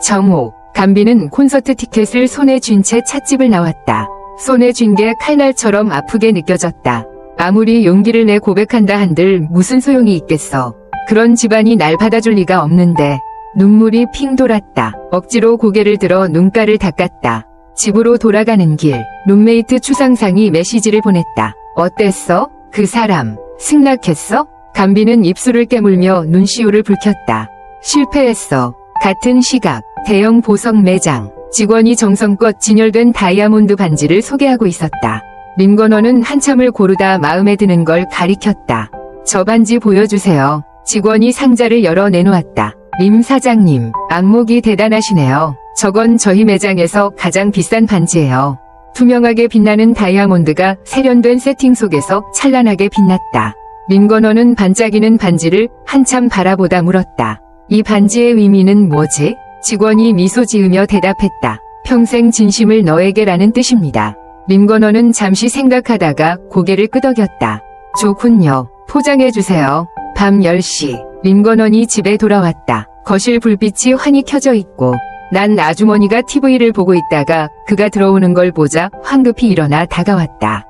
정오, 간비는 콘서트 티켓을 손에 쥔 채 찻집을 나왔다. 손에 쥔 게 칼날처럼 아프게 느껴졌다. 아무리 용기를 내 고백한다 한들 무슨 소용이 있겠어. 그런 집안이 날 받아줄 리가 없는데. 눈물이 핑 돌았다. 억지로 고개를 들어 눈가를 닦았다. 집으로 돌아가는 길, 룸메이트 추상상이 메시지를 보냈다. 어땠어? 그 사람, 승낙했어? 간비는 입술을 깨물며 눈시울을 붉혔다. 실패했어. 같은 시각, 대형 보석 매장, 직원이 정성껏 진열된 다이아몬드 반지를 소개하고 있었다. 림건호는 한참을 고르다 마음에 드는 걸 가리켰다. 저 반지 보여주세요. 직원이 상자를 열어 내놓았다. 림 사장님, 안목이 대단하시네요. 저건 저희 매장에서 가장 비싼 반지예요. 투명하게 빛나는 다이아몬드가 세련된 세팅 속에서 찬란하게 빛났다. 림건호는 반짝이는 반지를 한참 바라보다 물었다. 이 반지의 의미는 뭐지? 직원이 미소 지으며 대답했다. 평생 진심을 너에게라는 뜻입니다. 림건호는 잠시 생각하다가 고개를 끄덕였다. 좋군요. 포장해주세요. 밤 10시, 림건원이 집에 돌아왔다. 거실 불빛이 환히 켜져 있고 난 아주머니가 TV를 보고 있다가 그가 들어오는 걸 보자 황급히 일어나 다가왔다.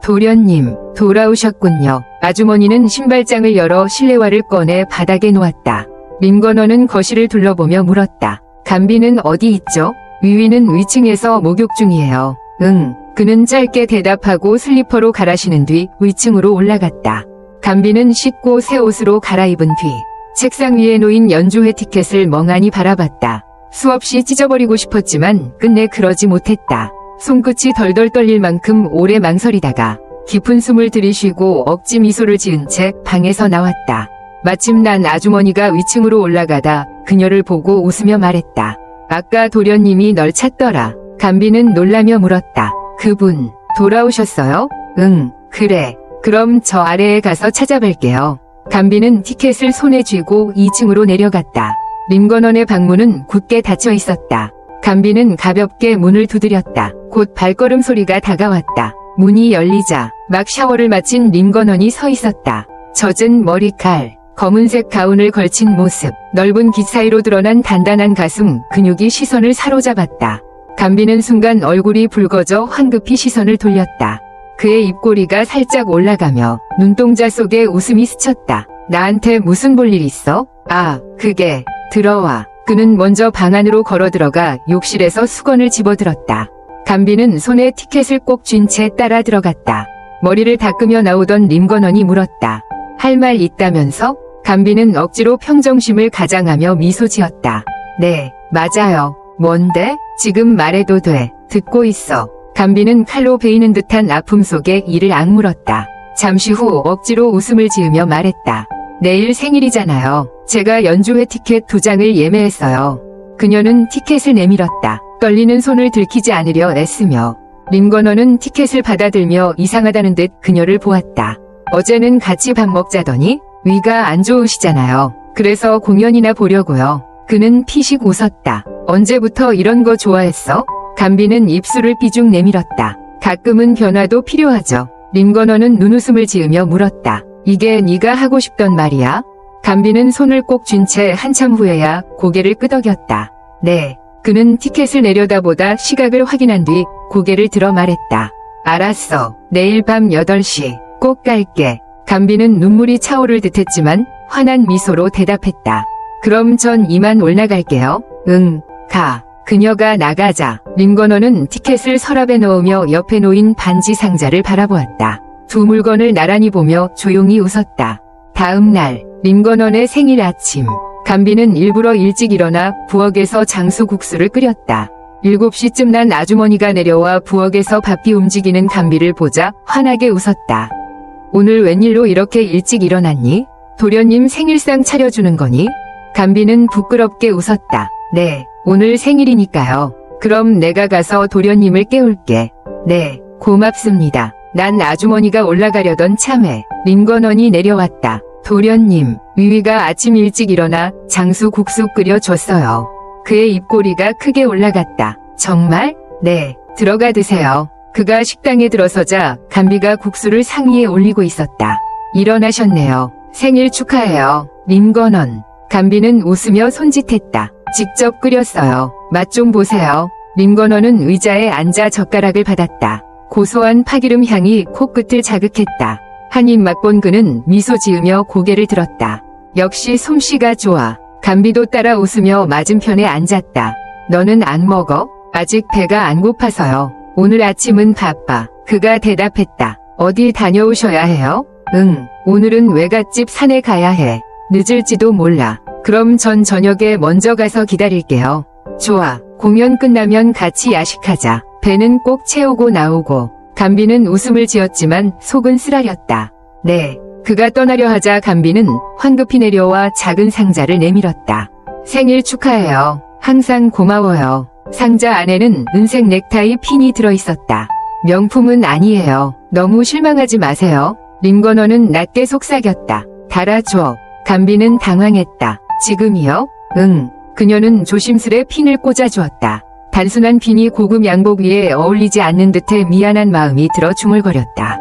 도련님, 돌아오셨군요. 아주머니는 신발장을 열어 실내화를 꺼내 바닥에 놓았다. 림건원은 거실을 둘러보며 물었다. 간비는 어디 있죠? 위위는 위층에서 목욕 중이에요. 응. 그는 짧게 대답하고 슬리퍼로 갈아신은 뒤 위층으로 올라갔다. 간비는 씻고 새 옷으로 갈아입은 뒤 책상 위에 놓인 연주회 티켓을 멍하니 바라봤다. 수없이 찢어버리고 싶었지만 끝내 그러지 못했다. 손끝이 덜덜 떨릴 만큼 오래 망설이다가 깊은 숨을 들이쉬고 억지 미소를 지은 채 방에서 나왔다. 마침 난 아주머니가 위층으로 올라가다 그녀를 보고 웃으며 말했다. 아까 도련님이 널 찾더라. 간비는 놀라며 물었다. 그분, 돌아오셨어요? 응, 그래. 그럼 저 아래에 가서 찾아뵐게요. 간비는 티켓을 손에 쥐고 2층으로 내려갔다. 림건원의 방문은 굳게 닫혀 있었다. 간비는 가볍게 문을 두드렸다. 곧 발걸음 소리가 다가왔다. 문이 열리자 막 샤워를 마친 림건원이 서 있었다. 젖은 머리칼, 검은색 가운을 걸친 모습, 넓은 깃 사이로 드러난 단단한 가슴, 근육이 시선을 사로잡았다. 간비는 순간 얼굴이 붉어져 황급히 시선을 돌렸다. 그의 입꼬리가 살짝 올라가며 눈동자 속에 웃음이 스쳤다. 나한테 무슨 볼일 있어? 아, 그게, 들어와. 그는 먼저 방 안으로 걸어 들어가 욕실에서 수건을 집어들었다. 간비는 손에 티켓을 꼭 쥔 채 따라 들어갔다. 머리를 닦으며 나오던 림건원이 물었다. 할 말 있다면서? 간비는 억지로 평정심을 가장하며 미소 지었다. 네, 맞아요. 뭔데? 지금 말해도 돼. 듣고 있어. 간비는 칼로 베이는 듯한 아픔 속에 이를 악물었다. 잠시 후 억지로 웃음을 지으며 말했다. 내일 생일이잖아요. 제가 연주회 티켓 2장을 예매했어요. 그녀는 티켓을 내밀었다. 떨리는 손을 들키지 않으려 애쓰며 림건원은 티켓을 받아들며 이상하다는 듯 그녀를 보았다. 어제는 같이 밥 먹자더니 위가 안 좋으시잖아요. 그래서 공연이나 보려고요. 그는 피식 웃었다. 언제부터 이런 거 좋아했어? 간비는 입술을 삐죽 내밀었다. 가끔은 변화도 필요하죠. 림건원은 눈웃음을 지으며 물었다. 이게 네가 하고 싶던 말이야? 간비는 손을 꼭 쥔 채 한참 후에야 고개를 끄덕였다. 네. 그는 티켓을 내려다보다 시각을 확인한 뒤 고개를 들어 말했다. 알았어. 내일 밤 8시 꼭 갈게. 간비는 눈물이 차오를 듯했지만 환한 미소로 대답했다. 그럼 전 이만 올라갈게요. 응, 가. 그녀가 나가자 림건호는 티켓을 서랍에 넣으며 옆에 놓인 반지 상자를 바라보았다. 두 물건을 나란히 보며 조용히 웃었다. 다음 날 림건원의 생일 아침, 간비는 일부러 일찍 일어나 부엌에서 장수국수를 끓였다. 7시쯤 난 아주머니가 내려와 부엌에서 바삐 움직이는 간비를 보자 환하게 웃었다. 오늘 웬일로 이렇게 일찍 일어났니? 도련님 생일상 차려주는 거니? 간비는 부끄럽게 웃었다. 네, 오늘 생일이니까요. 그럼 내가 가서 도련님을 깨울게. 네, 고맙습니다. 난 아주머니가 올라가려던 참에 림건원이 내려왔다. 도련님, 위위가 아침 일찍 일어나 장수국수 끓여줬어요. 그의 입꼬리가 크게 올라갔다. 정말? 네, 들어가 드세요. 그가 식당에 들어서자 간비가 국수를 상위에 올리고 있었다. 일어나셨네요. 생일 축하해요. 림건원. 간비는 웃으며 손짓했다. 직접 끓였어요. 맛 좀 보세요. 림건호는 의자에 앉아 젓가락을 받았다. 고소한 파기름 향이 코끝을 자극했다. 한 입 맛본 그는 미소 지으며 고개를 들었다. 역시 솜씨가 좋아. 감비도 따라 웃으며 맞은편에 앉았다. 너는 안 먹어? 아직 배가 안 고파서요. 오늘 아침은 바빠. 그가 대답했다. 어디 다녀오셔야 해요? 응, 오늘은 외갓집 산에 가야 해. 늦을지도 몰라. 그럼 전 저녁에 먼저 가서 기다릴게요. 좋아. 공연 끝나면 같이 야식하자. 배는 꼭 채우고 나오고. 감비는 웃음을 지었지만 속은 쓰라렸다. 네. 그가 떠나려 하자 감비는 황급히 내려와 작은 상자를 내밀었다. 생일 축하해요. 항상 고마워요. 상자 안에는 은색 넥타이 핀이 들어있었다. 명품은 아니에요. 너무 실망하지 마세요. 림건호는 낮게 속삭였다. 달아줘. 감비는 당황했다. 지금이요? 응. 그녀는 조심스레 핀을 꽂아주었다. 단순한 핀이 고급 양복 위에 어울리지 않는 듯해 미안한 마음이 들어 중얼거렸다.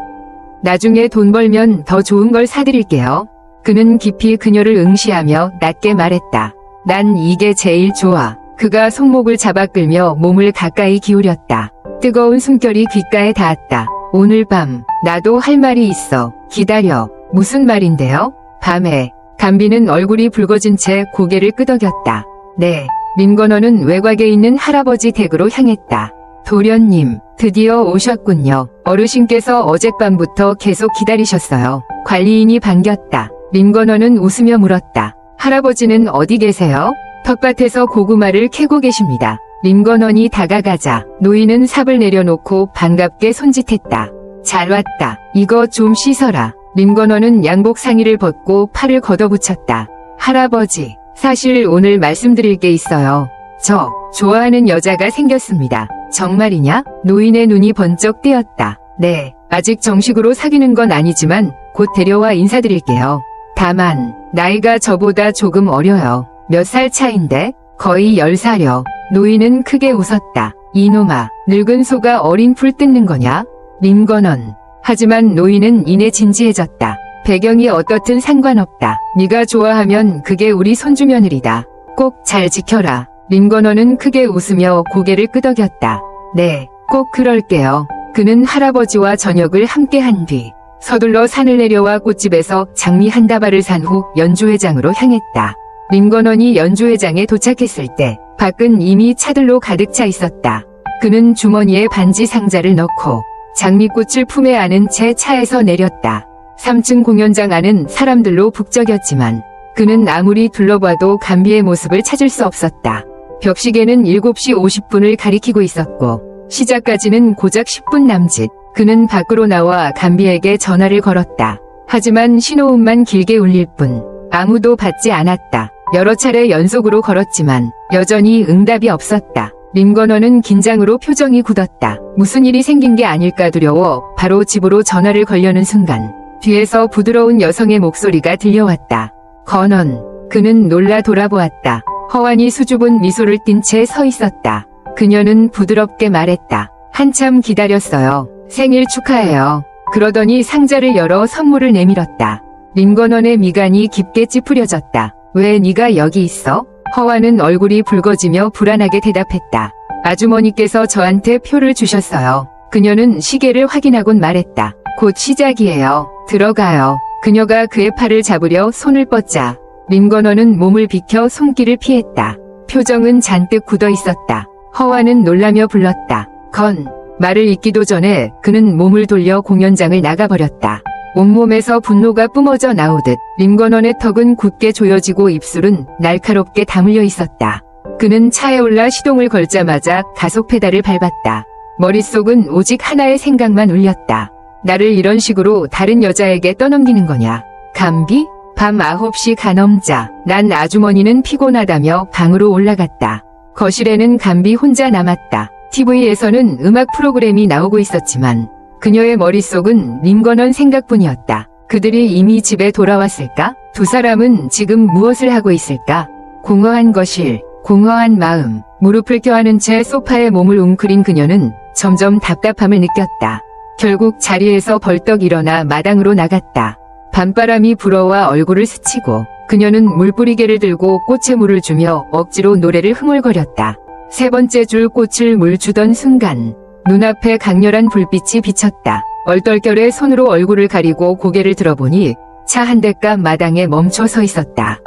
나중에 돈 벌면 더 좋은 걸 사드릴게요. 그는 깊이 그녀를 응시하며 낮게 말했다. 난 이게 제일 좋아. 그가 손목을 잡아 끌며 몸을 가까이 기울였다. 뜨거운 숨결이 귓가에 닿았다. 오늘 밤 나도 할 말이 있어. 기다려. 무슨 말인데요? 밤에. 감비는 얼굴이 붉어진 채 고개를 끄덕였다. 네. 림건호는 외곽에 있는 할아버지 댁으로 향했다. 도련님, 드디어 오셨군요. 어르신께서 어젯밤부터 계속 기다리셨어요. 관리인이 반겼다. 림건호는 웃으며 물었다. 할아버지는 어디 계세요? 텃밭에서 고구마를 캐고 계십니다. 림건원이 다가가자 노인은 삽을 내려놓고 반갑게 손짓했다. 잘 왔다. 이거 좀 씻어라. 림건원은 양복 상의를 벗고 팔을 걷어붙였다. 할아버지, 사실 오늘 말씀드릴 게 있어요. 저 좋아하는 여자가 생겼습니다. 정말이냐? 노인의 눈이 번쩍 뜨였다. 네, 아직 정식으로 사귀는 건 아니지만 곧 데려와 인사드릴게요. 다만 나이가 저보다 조금 어려요. 몇 살 차인데? 거의 10살여. 노인은 크게 웃었다. 이놈아, 늙은 소가 어린 풀 뜯는 거냐? 림건원. 하지만 노인은 이내 진지해졌다. 배경이 어떻든 상관없다. 네가 좋아하면 그게 우리 손주 며느리다. 꼭 잘 지켜라. 림건원은 크게 웃으며 고개를 끄덕였다. 네, 꼭 그럴게요. 그는 할아버지와 저녁을 함께 한 뒤 서둘러 산을 내려와 꽃집에서 장미 한 다발을 산 후 연주회장으로 향했다. 림건원이 연주회장에 도착했을 때 밖은 이미 차들로 가득 차 있었다. 그는 주머니에 반지 상자를 넣고 장미꽃을 품에 안은 채 차에서 내렸다. 3층 공연장 안은 사람들로 북적였지만 그는 아무리 둘러봐도 감비의 모습을 찾을 수 없었다. 벽시계는 7시 50분을 가리키고 있었고 시작까지는 고작 10분 남짓. 그는 밖으로 나와 감비에게 전화를 걸었다. 하지만 신호음만 길게 울릴 뿐 아무도 받지 않았다. 여러 차례 연속으로 걸었지만 여전히 응답이 없었다. 림건호는 긴장으로 표정이 굳었다. 무슨 일이 생긴 게 아닐까 두려워 바로 집으로 전화를 걸려는 순간 뒤에서 부드러운 여성의 목소리가 들려왔다. 건원. 그는 놀라 돌아보았다. 허완이 수줍은 미소를 띤 채 서 있었다. 그녀는 부드럽게 말했다. 한참 기다렸어요. 생일 축하해요. 그러더니 상자를 열어 선물을 내밀었다. 림건원의 미간이 깊게 찌푸려졌다. 왜 네가 여기 있어? 허완은 얼굴이 붉어지며 불안하게 대답했다. 아주머니께서 저한테 표를 주셨어요. 그녀는 시계를 확인하곤 말했다. 곧 시작이에요. 들어가요. 그녀가 그의 팔을 잡으려 손을 뻗자 림건원은 몸을 비켜 손길을 피했다. 표정은 잔뜩 굳어 있었다. 허완은 놀라며 불렀다. 건. 말을 잇기도 전에 그는 몸을 돌려 공연장을 나가버렸다. 온몸에서 분노가 뿜어져 나오듯 림건원의 턱은 굳게 조여지고 입술은 날카롭게 다물려 있었다. 그는 차에 올라 시동을 걸자마자 가속 페달을 밟았다. 머릿속은 오직 하나의 생각만 울렸다. 나를 이런 식으로 다른 여자에게 떠넘기는 거냐? 감비? 밤 9시 가넘자 난 아주머니는 피곤하다며 방으로 올라갔다. 거실에는 감비 혼자 남았다. TV에서는 음악 프로그램이 나오고 있었지만 그녀의 머릿속은 림건원 생각뿐이었다. 그들이 이미 집에 돌아왔을까? 두 사람은 지금 무엇을 하고 있을까? 공허한 거실, 공허한 마음, 무릎을 껴안은 채 소파에 몸을 웅크린 그녀는 점점 답답함을 느꼈다. 결국 자리에서 벌떡 일어나 마당으로 나갔다. 밤바람이 불어와 얼굴을 스치고 그녀는 물뿌리개를 들고 꽃에 물을 주며 억지로 노래를 흥얼거렸다. 세 번째 줄 꽃을 물 주던 순간 눈앞에 강렬한 불빛이 비쳤다. 얼떨결에 손으로 얼굴을 가리고 고개를 들어보니 차 한 대가 마당에 멈춰 서 있었다.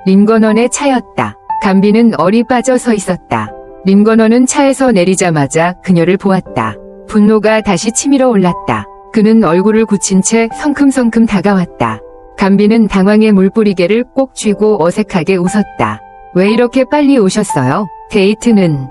림건원의 차였다. 간비는 얼이 빠져 서 있었다. 림건원은 차에서 내리자마자 그녀를 보았다. 분노가 다시 치밀어 올랐다. 그는 얼굴을 굳힌 채 성큼성큼 다가왔다. 간비는 당황해 물뿌리개를 꼭 쥐고 어색하게 웃었다. 왜 이렇게 빨리 오셨어요? 데이트는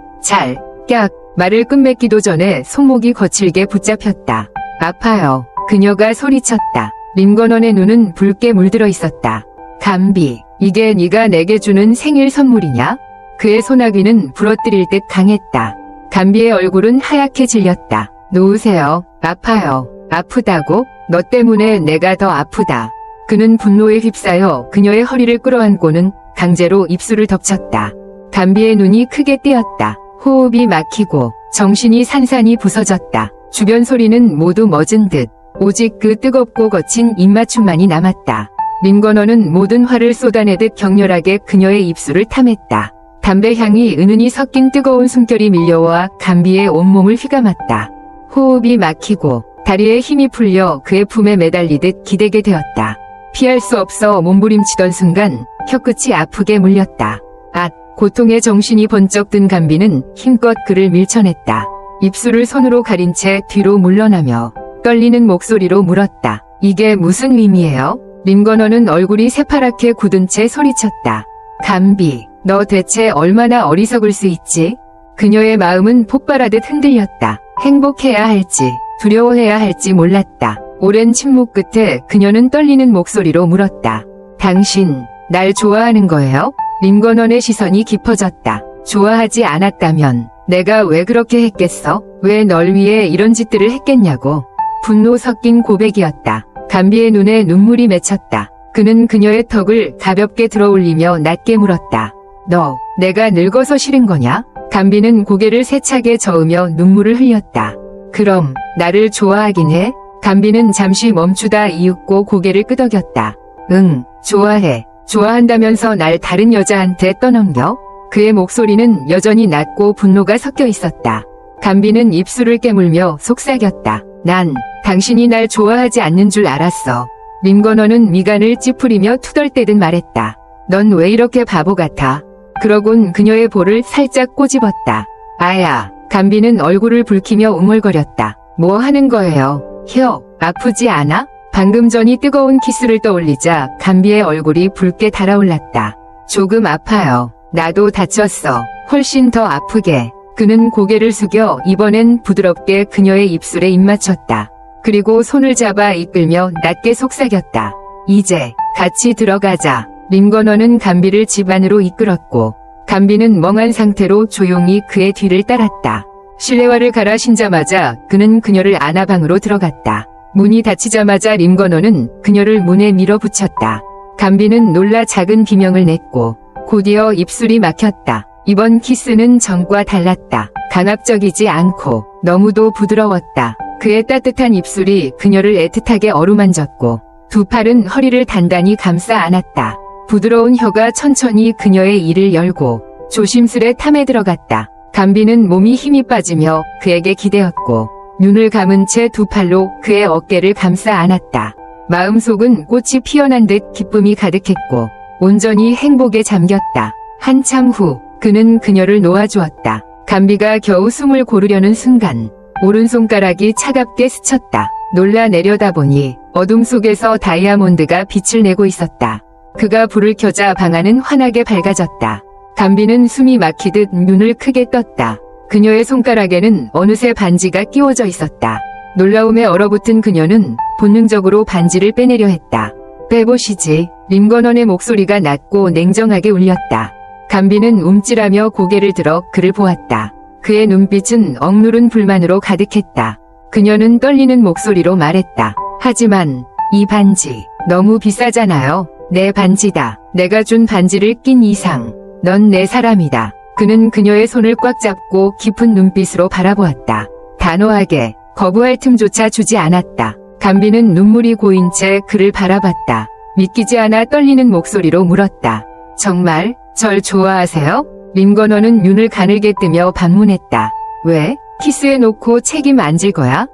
깍 말을 끝맺기도 전에 손목이 거칠게 붙잡혔다. 아파요. 그녀가 소리쳤다. 림건원의 눈은 붉게 물들어 있었다. 간비, 이게 네가 내게 주는 생일 선물이냐? 그의 소나귀는 부러뜨릴 듯 강했다. 간비의 얼굴은 하얗게 질렸다. 놓으세요. 아파요. 아프다고? 너 때문에 내가 더 아프다. 그는 분노에 휩싸여 그녀의 허리를 끌어안고는 강제로 입술을 덮쳤다. 간비의 눈이 크게 뜨였다. 호흡이 막히고 정신이 산산이 부서졌다. 주변 소리는 모두 멎은 듯 오직 그 뜨겁고 거친 입맞춤만이 남았다. 림건원은 모든 화를 쏟아내듯 격렬하게 그녀의 입술을 탐했다. 담배 향이 은은히 섞인 뜨거운 숨결이 밀려와 간비의 온몸을 휘감았다. 호흡이 막히고 다리에 힘이 풀려 그의 품에 매달리듯 기대게 되었다. 피할 수 없어 몸부림치던 순간 혀끝이 아프게 물렸다. 고통에 정신이 번쩍 든 간비는 힘껏 그를 밀쳐냈다. 입술을 손으로 가린 채 뒤로 물러나며 떨리는 목소리로 물었다. 이게 무슨 의미예요? 림건원은 얼굴이 새파랗게 굳은 채 소리쳤다. 간비, 너 대체 얼마나 어리석을 수 있지? 그녀의 마음은 폭발하듯 흔들렸다. 행복해야 할지 두려워해야 할지 몰랐다. 오랜 침묵 끝에 그녀는 떨리는 목소리로 물었다. 당신, 날 좋아하는 거예요? 림건원의 시선이 깊어졌다. 좋아하지 않았다면 내가 왜 그렇게 했겠어? 왜 널 위해 이런 짓들을 했겠냐고. 분노 섞인 고백이었다. 간비의 눈에 눈물이 맺혔다. 그는 그녀의 턱을 가볍게 들어올리며 낮게 물었다. 너, 내가 늙어서 싫은 거냐? 간비는 고개를 세차게 저으며 눈물을 흘렸다. 그럼 나를 좋아하긴 해? 간비는 잠시 멈추다 이윽고 고개를 끄덕였다. 응, 좋아해. 좋아한다면서 날 다른 여자한테 떠넘겨? 그의 목소리는 여전히 낮고 분노가 섞여 있었다. 간비는 입술을 깨물며 속삭였다. 난 당신이 날 좋아하지 않는 줄 알았어. 림건원은 미간을 찌푸리며 투덜대듯 말했다. 넌 왜 이렇게 바보 같아? 그러곤 그녀의 볼을 살짝 꼬집었다. 아야, 간비는 얼굴을 붉히며 웅얼거렸다. 뭐 하는 거예요? 혀, 아프지 않아? 방금 전이 뜨거운 키스를 떠올리자 간비의 얼굴이 붉게 달아올랐다. 조금 아파요. 나도 다쳤어. 훨씬 더 아프게. 그는 고개를 숙여 이번엔 부드럽게 그녀의 입술에 입맞췄다. 그리고 손을 잡아 이끌며 낮게 속삭였다. 이제 같이 들어가자. 림건원은 간비를 집 안으로 이끌었고 간비는 멍한 상태로 조용히 그의 뒤를 따랐다. 실내화를 갈아 신자마자 그는 그녀를 안아 방으로 들어갔다. 문이 닫히자마자 림건원은 그녀를 문에 밀어붙였다. 간비는 놀라 작은 비명을 냈고 곧이어 입술이 막혔다. 이번 키스는 전과 달랐다. 강압적이지 않고 너무도 부드러웠다. 그의 따뜻한 입술이 그녀를 애틋하게 어루만졌고 두 팔은 허리를 단단히 감싸 안았다. 부드러운 혀가 천천히 그녀의 이를 열고 조심스레 탐에 들어갔다. 간비는 몸이 힘이 빠지며 그에게 기대었고 눈을 감은 채 두 팔로 그의 어깨를 감싸 안았다. 마음속은 꽃이 피어난 듯 기쁨이 가득했고 온전히 행복에 잠겼다. 한참 후 그는 그녀를 놓아주었다. 간비가 겨우 숨을 고르려는 순간 오른손가락이 차갑게 스쳤다. 놀라 내려다보니 어둠 속에서 다이아몬드가 빛을 내고 있었다. 그가 불을 켜자 방 안은 환하게 밝아졌다. 간비는 숨이 막히듯 눈을 크게 떴다. 그녀의 손가락에는 어느새 반지가 끼워져 있었다. 놀라움에 얼어붙은 그녀는 본능적으로 반지를 빼내려 했다. 빼보시지. 림건원의 목소리가 낮고 냉정하게 울렸다. 간비는 움찔하며 고개를 들어 그를 보았다. 그의 눈빛은 억누른 불만으로 가득했다. 그녀는 떨리는 목소리로 말했다. 하지만 이 반지 너무 비싸잖아요. 내 반지다. 내가 준 반지를 낀 이상 넌 내 사람이다. 그는 그녀의 손을 꽉 잡고 깊은 눈빛으로 바라보았다. 단호하게 거부할 틈조차 주지 않았다. 간비는 눈물이 고인 채 그를 바라봤다. 믿기지 않아 떨리는 목소리로 물었다. 정말 절 좋아하세요? 림건호는 눈을 가늘게 뜨며 반문했다. 왜? 키스해놓고 책임 안 질 거야?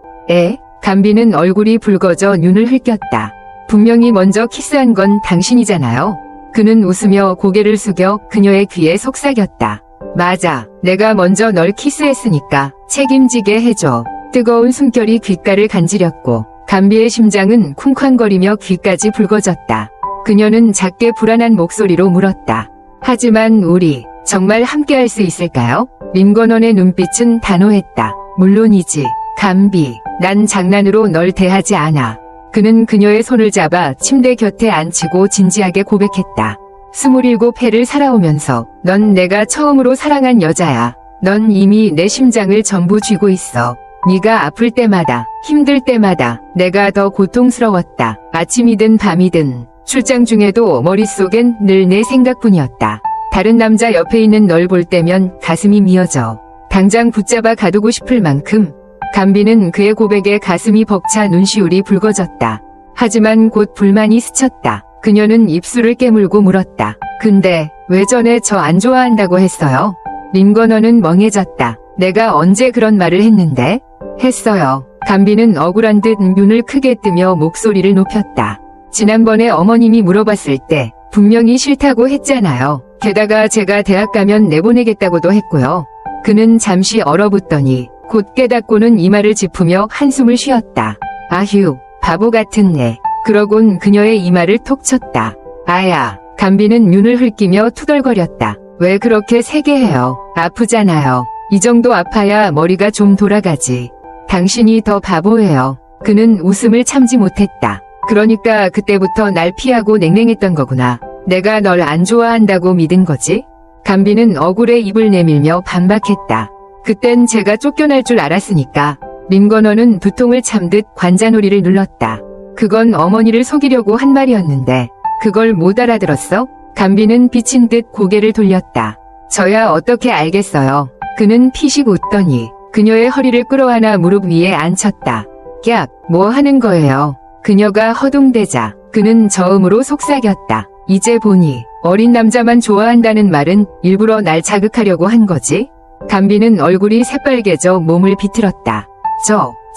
감비는 얼굴이 붉어져 눈을 흘겼다. 분명히 먼저 키스한 건 당신이잖아요. 그는 웃으며 고개를 숙여 그녀의 귀에 속삭였다. 맞아. 내가 먼저 널 키스했으니까 책임지게 해줘. 뜨거운 숨결이 귓가를 간지렸고 감비의 심장은 쿵쾅거리며 귀까지 붉어졌다. 그녀는 작게 불안한 목소리로 물었다. 하지만 우리 정말 함께할 수 있을까요? 림건원의 눈빛은 단호했다. 물론이지. 감비, 난 장난으로 널 대하지 않아. 그는 그녀의 손을 잡아 침대 곁에 앉히고 진지하게 고백했다. 27회를 살아오면서 넌 내가 처음으로 사랑한 여자야. 넌 이미 내 심장을 전부 쥐고 있어. 네가 아플 때마다, 힘들 때마다 내가 더 고통스러웠다. 아침이든 밤이든 출장 중에도 머릿속엔 늘 내 생각뿐이었다. 다른 남자 옆에 있는 널 볼 때면 가슴이 미어져. 당장 붙잡아 가두고 싶을 만큼. 감비는 그의 고백에 가슴이 벅차 눈시울이 붉어졌다. 하지만 곧 불만이 스쳤다. 그녀는 입술을 깨물고 물었다. 근데 왜 전에 저 안 좋아한다고 했어요? 림건호는 멍해졌다. 내가 언제 그런 말을 했는데? 했어요. 감비는 억울한 듯 눈을 크게 뜨며 목소리를 높였다. 지난번에 어머님이 물어봤을 때 분명히 싫다고 했잖아요. 게다가 제가 대학 가면 내보내겠다고도 했고요. 그는 잠시 얼어붙더니 곧 깨닫고는 이마를 짚으며 한숨을 쉬었다. 아휴, 바보 같은 애. 그러곤 그녀의 이마를 톡 쳤다. 아야. 감비는 눈을 흘끼며 투덜거렸다. 왜 그렇게 세게 해요? 아프잖아요. 이 정도 아파야 머리가 좀 돌아가지. 당신이 더 바보예요. 그는 웃음을 참지 못했다. 그러니까 그때부터 날 피하고 냉랭했던 거구나. 내가 널 안 좋아한다고 믿은 거지? 감비는 억울해 입을 내밀며 반박했다. 그땐 제가 쫓겨날 줄 알았으니까. 림건호는 두통을 참듯 관자놀이를 눌렀다. 그건 어머니를 속이려고 한 말이었는데 그걸 못 알아들었어? 감비는 비친 듯 고개를 돌렸다. 저야 어떻게 알겠어요. 그는 피식 웃더니 그녀의 허리를 끌어안아 무릎 위에 앉혔다. 깍, 뭐 하는 거예요? 그녀가 허둥대자 그는 저음으로 속삭였다. 이제 보니 어린 남자만 좋아한다는 말은 일부러 날 자극하려고 한 거지? 감비는 얼굴이 새빨개져 몸을 비틀었다.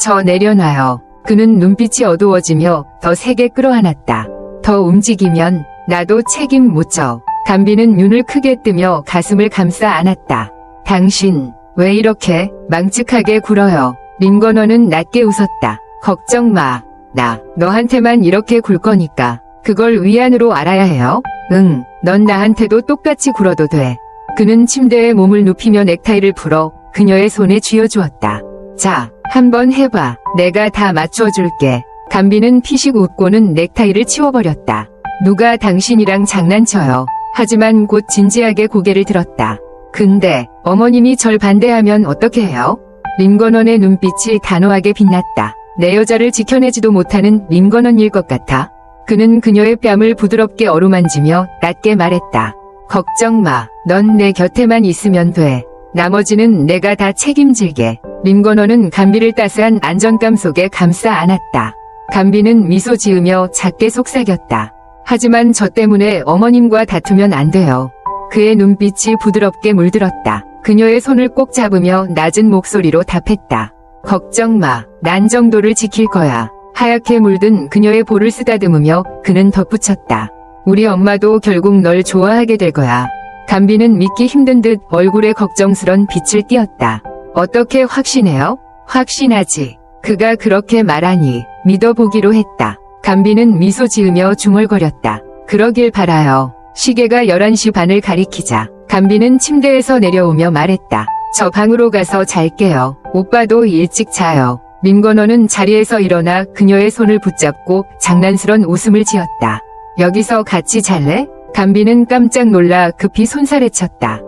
저 내려놔요. 그는 눈빛이 어두워지며 더 세게 끌어안았다. 더 움직이면 나도 책임 못 져. 감비는 눈을 크게 뜨며 가슴을 감싸 안았다. 당신 왜 이렇게 망측하게 굴어요? 림건호는 낮게 웃었다. 걱정 마. 나 너한테만 이렇게 굴 거니까 그걸 위안으로 알아야 해요. 응, 넌 나한테도 똑같이 굴어도 돼. 그는 침대에 몸을 눕히며 넥타이를 풀어 그녀의 손에 쥐어주었다. 자, 한번 해봐. 내가 다 맞춰줄게. 감비는 피식 웃고는 넥타이를 치워버렸다. 누가 당신이랑 장난쳐요. 하지만 곧 진지하게 고개를 들었다. 근데 어머님이 절 반대하면 어떻게 해요? 림건원의 눈빛이 단호하게 빛났다. 내 여자를 지켜내지도 못하는 림건원일 것 같아. 그는 그녀의 뺨을 부드럽게 어루만지며 낮게 말했다. 걱정 마. 넌 내 곁에만 있으면 돼. 나머지는 내가 다 책임질게. 림건호는 감비를 따스한 안정감 속에 감싸 안았다. 감비는 미소 지으며 작게 속삭였다. 하지만 저 때문에 어머님과 다투면 안 돼요. 그의 눈빛이 부드럽게 물들었다. 그녀의 손을 꼭 잡으며 낮은 목소리로 답했다. 걱정 마. 난 정도를 지킬 거야. 하얗게 물든 그녀의 볼을 쓰다듬으며 그는 덧붙였다. 우리 엄마도 결국 널 좋아하게 될 거야. 감비는 믿기 힘든 듯 얼굴에 걱정스런 빛을 띄었다. 어떻게 확신해요? 확신하지. 그가 그렇게 말하니 믿어보기로 했다. 감비는 미소 지으며 중얼거렸다. 그러길 바라요. 시계가 11시 반을 가리키자 감비는 침대에서 내려오며 말했다. 저 방으로 가서 잘게요. 오빠도 일찍 자요. 림건호는 자리에서 일어나 그녀의 손을 붙잡고 장난스런 웃음을 지었다. 여기서 같이 잘래? 감비는 깜짝 놀라 급히 손살에 쳤다.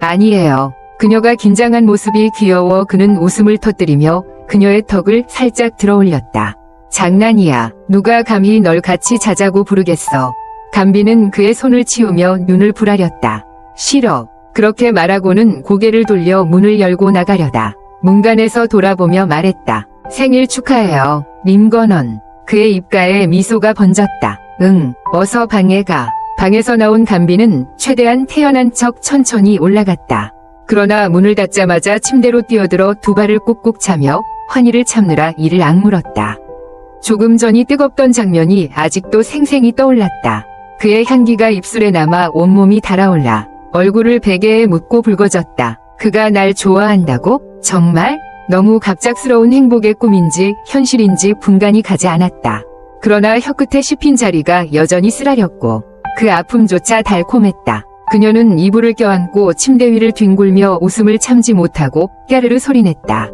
아니에요. 그녀가 긴장한 모습이 귀여워 그는 웃음을 터뜨리며 그녀의 턱을 살짝 들어올렸다. 장난이야. 누가 감히 널 같이 자자고 부르겠어. 감비는 그의 손을 치우며 눈을 부라렸다. 싫어. 그렇게 말하고는 고개를 돌려 문을 열고 나가려다. 문간에서 돌아보며 말했다. 생일 축하해요. 림건원. 그의 입가에 미소가 번졌다. 응, 어서 방에 가. 방에서 나온 간비는 최대한 태연한 척 천천히 올라갔다. 그러나 문을 닫자마자 침대로 뛰어들어 두 발을 꾹꾹 차며 환희를 참느라 이를 악물었다. 조금 전이 뜨겁던 장면이 아직도 생생히 떠올랐다. 그의 향기가 입술에 남아 온몸이 달아올라 얼굴을 베개에 묻고 붉어졌다. 그가 날 좋아한다고? 정말? 너무 갑작스러운 행복의 꿈인지 현실인지 분간이 가지 않았다. 그러나 혀끝에 씹힌 자리가 여전히 쓰라렸고 그 아픔조차 달콤했다. 그녀는 이불을 껴안고 침대 위를 뒹굴며 웃음을 참지 못하고 까르르 소리냈다.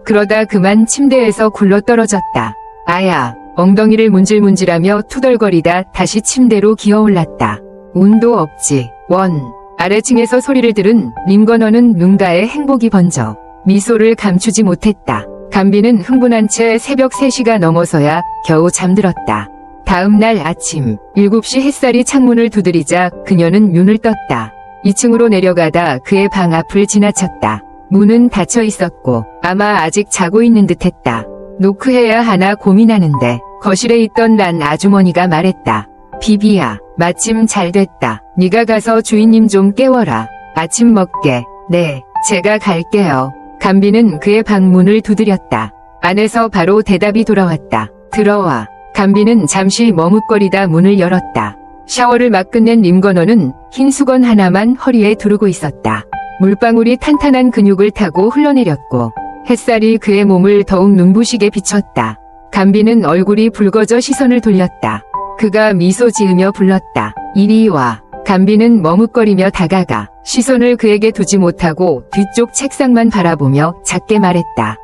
그러다 그만 침대에서 굴러떨어졌다. 아야, 엉덩이를 문질문질하며 투덜거리다 다시 침대로 기어올랐다. 운도 없지. 원. 아래층에서 소리를 들은 림건어는 눈가에 행복이 번져 미소를 감추지 못했다. 간비는 흥분한 채 새벽 3시가 넘어서야 겨우 잠들었다. 다음 날 아침 7시 햇살이 창문을 두드리자 그녀는 눈을 떴다. 2층으로 내려가다 그의 방 앞을 지나쳤다. 문은 닫혀 있었고 아마 아직 자고 있는 듯했다. 노크해야 하나 고민하는데 거실에 있던 란 아주머니가 말했다. 비비야, 마침 잘 됐다. 네가 가서 주인님 좀 깨워라. 아침 먹게. 네, 제가 갈게요. 간비는 그의 방 문을 두드렸다. 안에서 바로 대답이 돌아왔다. 들어와. 간비는 잠시 머뭇거리다 문을 열었다. 샤워를 막 끝낸 림건어는 흰 수건 하나만 허리에 두르고 있었다. 물방울이 탄탄한 근육을 타고 흘러내렸고 햇살이 그의 몸을 더욱 눈부시게 비췄다. 간비는 얼굴이 붉어져 시선을 돌렸다. 그가 미소 지으며 불렀다. 이리 와. 간비는 머뭇거리며 다가가 시선을 그에게 두지 못하고 뒤쪽 책상만 바라보며 작게 말했다.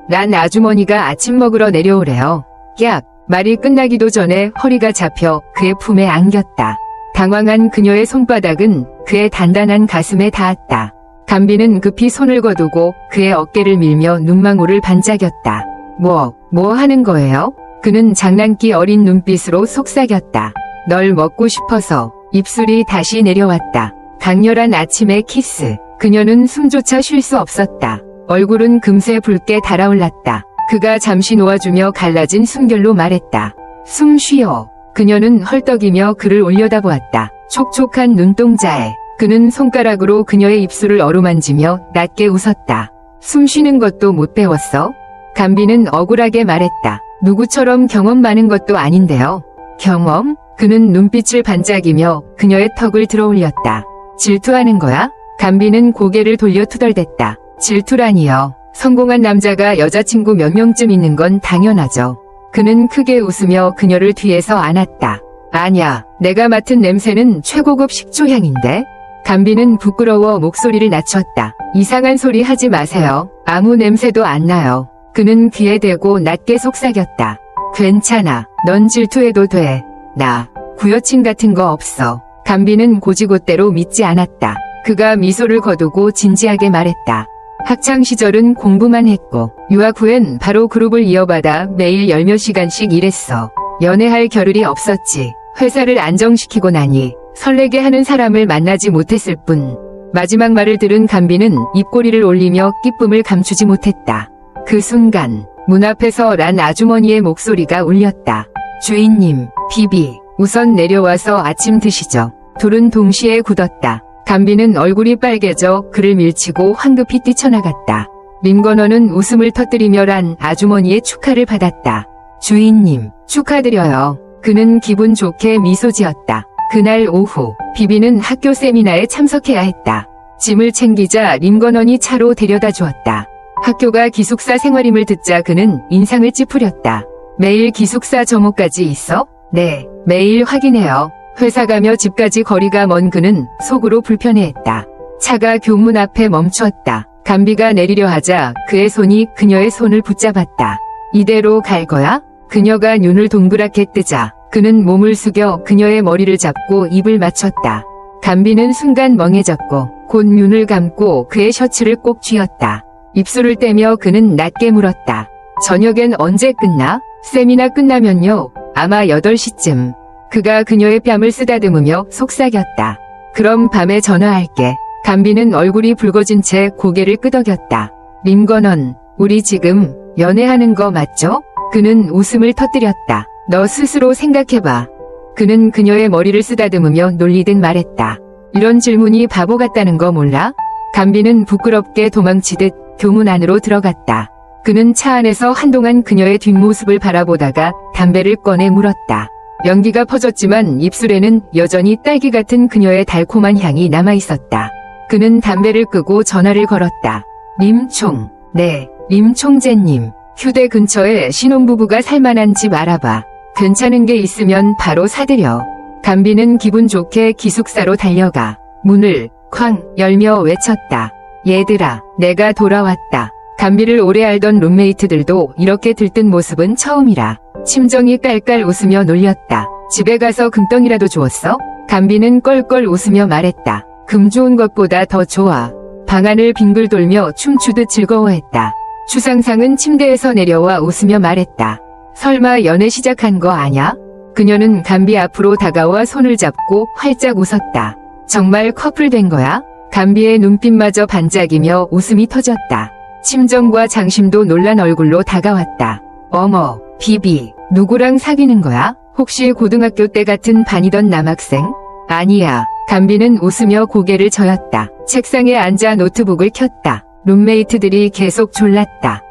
란 아주머니가 아침 먹으러 내려오래요. 얍. 말이 끝나기도 전에 허리가 잡혀 그의 품에 안겼다. 당황한 그녀의 손바닥은 그의 단단한 가슴에 닿았다. 간비는 급히 손을 거두고 그의 어깨를 밀며 눈망울을 반짝였다. 뭐 하는 거예요? 그는 장난기 어린 눈빛으로 속삭였다. 널 먹고 싶어서. 입술이 다시 내려왔다. 강렬한 아침의 키스. 그녀는 숨조차 쉴 수 없었다. 얼굴은 금세 붉게 달아올랐다. 그가 잠시 놓아주며 갈라진 숨결로 말했다. 숨 쉬어. 그녀는 헐떡이며 그를 올려다보았다. 촉촉한 눈동자에 그는 손가락으로 그녀의 입술을 어루만지며 낮게 웃었다. 숨 쉬는 것도 못 배웠어? 간비는 억울하게 말했다. 누구처럼 경험 많은 것도 아닌데요. 경험? 그는 눈빛을 반짝이며 그녀의 턱을 들어올렸다. 질투하는 거야? 간비는 고개를 돌려 투덜댔다. 질투라니요. 성공한 남자가 여자친구 몇 명쯤 있는 건 당연하죠. 그는 크게 웃으며 그녀를 뒤에서 안았다. 아냐, 내가 맡은 냄새는 최고급 식초향인데? 간비는 부끄러워 목소리를 낮췄다. 이상한 소리 하지 마세요. 아무 냄새도 안 나요. 그는 귀에 대고 낮게 속삭였다. 괜찮아. 넌 질투해도 돼. 나 구여친 같은 거 없어. 간비는 고지고대로 믿지 않았다. 그가 미소를 거두고 진지하게 말했다. 학창 시절은 공부만 했고 유학 후엔 바로 그룹을 이어받아 매일 10몇 시간씩 일했어. 연애할 겨를이 없었지. 회사를 안정시키고 나니 설레게 하는 사람을 만나지 못했을 뿐. 마지막 말을 들은 간비는 입꼬리를 올리며 기쁨을 감추지 못했다. 그 순간 문 앞에서 란 아주머니의 목소리가 울렸다. 주인님, 비비, 우선 내려와서 아침 드시죠. 둘은 동시에 굳었다. 간비는 얼굴이 빨개져 그를 밀치고 황급히 뛰쳐나갔다. 림건어는 웃음을 터뜨리며 란 아주머니의 축하를 받았다. 주인님, 축하드려요. 그는 기분 좋게 미소 지었다. 그날 오후, 비비는 학교 세미나에 참석해야 했다. 짐을 챙기자 림건언이 차로 데려다 주었다. 학교가 기숙사 생활임을 듣자 그는 인상을 찌푸렸다. 매일 기숙사 점호까지 있어? 네, 매일 확인해요. 회사 가며 집까지 거리가 먼 그는 속으로 불편해했다. 차가 교문 앞에 멈추었다. 간비가 내리려 하자 그의 손이 그녀의 손을 붙잡았다. 이대로 갈 거야? 그녀가 눈을 동그랗게 뜨자 그는 몸을 숙여 그녀의 머리를 잡고 입을 맞췄다. 간비는 순간 멍해졌고 곧 눈을 감고 그의 셔츠를 꼭 쥐었다. 입술을 떼며 그는 낮게 물었다. 저녁엔 언제 끝나? 세미나 끝나면요. 아마 8시쯤. 그가 그녀의 뺨을 쓰다듬으며 속삭였다. 그럼 밤에 전화할게. 간비는 얼굴이 붉어진 채 고개를 끄덕였다. 림건언, 우리 지금 연애하는 거 맞죠? 그는 웃음을 터뜨렸다. 너 스스로 생각해봐. 그는 그녀의 머리를 쓰다듬으며 놀리듯 말했다. 이런 질문이 바보 같다는 거 몰라? 감비는 부끄럽게 도망치듯 교문 안으로 들어갔다. 그는 차 안에서 한동안 그녀의 뒷모습을 바라보다가 담배를 꺼내 물었다. 연기가 퍼졌지만 입술에는 여전히 딸기 같은 그녀의 달콤한 향이 남아있었다. 그는 담배를 끄고 전화를 걸었다. 림총. 네, 림총재님. 휴대 근처에 신혼부부가 살만한 집 알아봐. 괜찮은 게 있으면 바로 사드려. 감비는 기분 좋게 기숙사로 달려가 문을 쾅 열며 외쳤다. 얘들아, 내가 돌아왔다. 감비를 오래 알던 룸메이트들도 이렇게 들뜬 모습은 처음이라 심정이 깔깔 웃으며 놀렸다. 집에 가서 금덩이라도 주웠어? 감비는 껄껄 웃으며 말했다. 금 좋은 것보다 더 좋아. 방 안을 빙글 돌며 춤추듯 즐거워했다. 추상상은 침대에서 내려와 웃으며 말했다. 설마 연애 시작한 거 아냐? 그녀는 감비 앞으로 다가와 손을 잡고 활짝 웃었다. 정말 커플 된 거야? 감비의 눈빛마저 반짝이며 웃음이 터졌다. 심정과 장심도 놀란 얼굴로 다가왔다. 어머, 비비, 누구랑 사귀는 거야? 혹시 고등학교 때 같은 반이던 남학생? 아니야. 감비는 웃으며 고개를 저었다. 책상에 앉아 노트북을 켰다. 룸메이트들이 계속 졸랐다.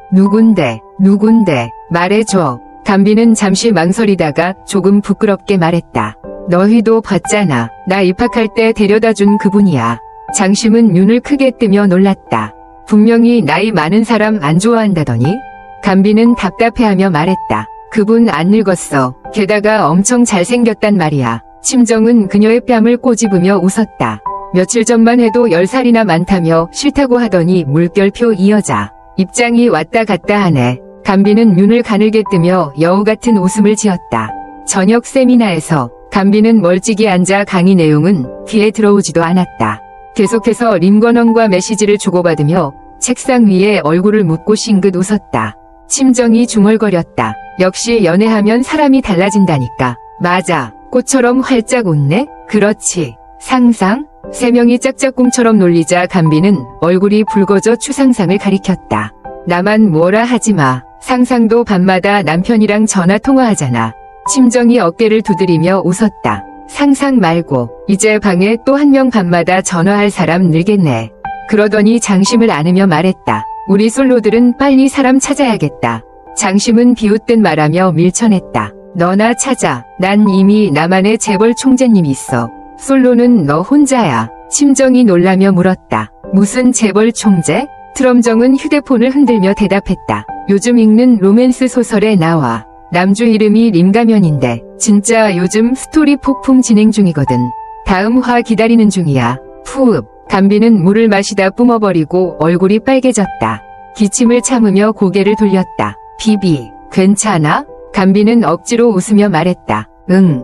누군데? 말해줘. 감비는 잠시 망설이다가 조금 부끄럽게 말했다. 너희도 봤잖아. 나 입학할 때 데려다준 그분이야. 장심은 눈을 크게 뜨며 놀랐다. 분명히 나이 많은 사람 안 좋아한다더니? 감비는 답답해하며 말했다. 그분 안 늙었어. 게다가 엄청 잘생겼단 말이야. 심정은 그녀의 뺨을 꼬집으며 웃었다. 며칠 전만 해도 10살이나 많다며 싫다고 하더니 물결표 이 여자. 입장이 왔다 갔다 하네. 감비는 눈을 가늘게 뜨며 여우 같은 웃음을 지었다. 저녁 세미나에서 감비는 멀찍이 앉아 강의 내용은 귀에 들어오지도 않았다. 계속해서 림건원과 메시지를 주고받으며 책상 위에 얼굴을 묻고 싱긋 웃었다. 심정이 중얼거렸다. 역시 연애하면 사람이 달라진다니까. 맞아. 꽃처럼 활짝 웃네? 그렇지. 상상? 세 명이 짝짝꿍처럼 놀리자 감비는 얼굴이 붉어져 추상상을 가리켰다. 나만 뭐라 하지마. 상상도 밤마다 남편이랑 전화 통화하잖아. 심정이 어깨를 두드리며 웃었다. 상상 말고 이제 방에 또 한 명 밤마다 전화할 사람 늘겠네. 그러더니 장심을 안으며 말했다. 우리 솔로들은 빨리 사람 찾아야겠다. 장심은 비웃듯 말하며 밀쳐냈다. 너나 찾아. 난 이미 나만의 재벌 총재님이 있어. 솔로는 너 혼자야. 심정이 놀라며 물었다. 무슨 재벌 총재? 트럼정은 휴대폰을 흔들며 대답했다. 요즘 읽는 로맨스 소설에 나와. 남주 이름이 림가면인데 진짜 요즘 스토리 폭풍 진행 중이거든. 다음 화 기다리는 중이야. 푸읍. 감비는 물을 마시다 뿜어버리고 얼굴이 빨개졌다. 기침을 참으며 고개를 돌렸다. 비비, 괜찮아? 감비는 억지로 웃으며 말했다. 응,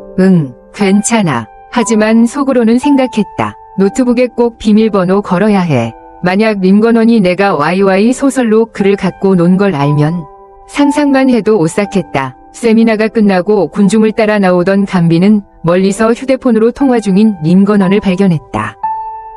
괜찮아. 하지만 속으로는 생각했다. 노트북에 꼭 비밀번호 걸어야 해. 만약 림건원이 내가 YY 소설로 글을 갖고 논 걸 알면 상상만 해도 오싹했다. 세미나가 끝나고 군중을 따라 나오던 감비는 멀리서 휴대폰으로 통화 중인 림건원을 발견했다.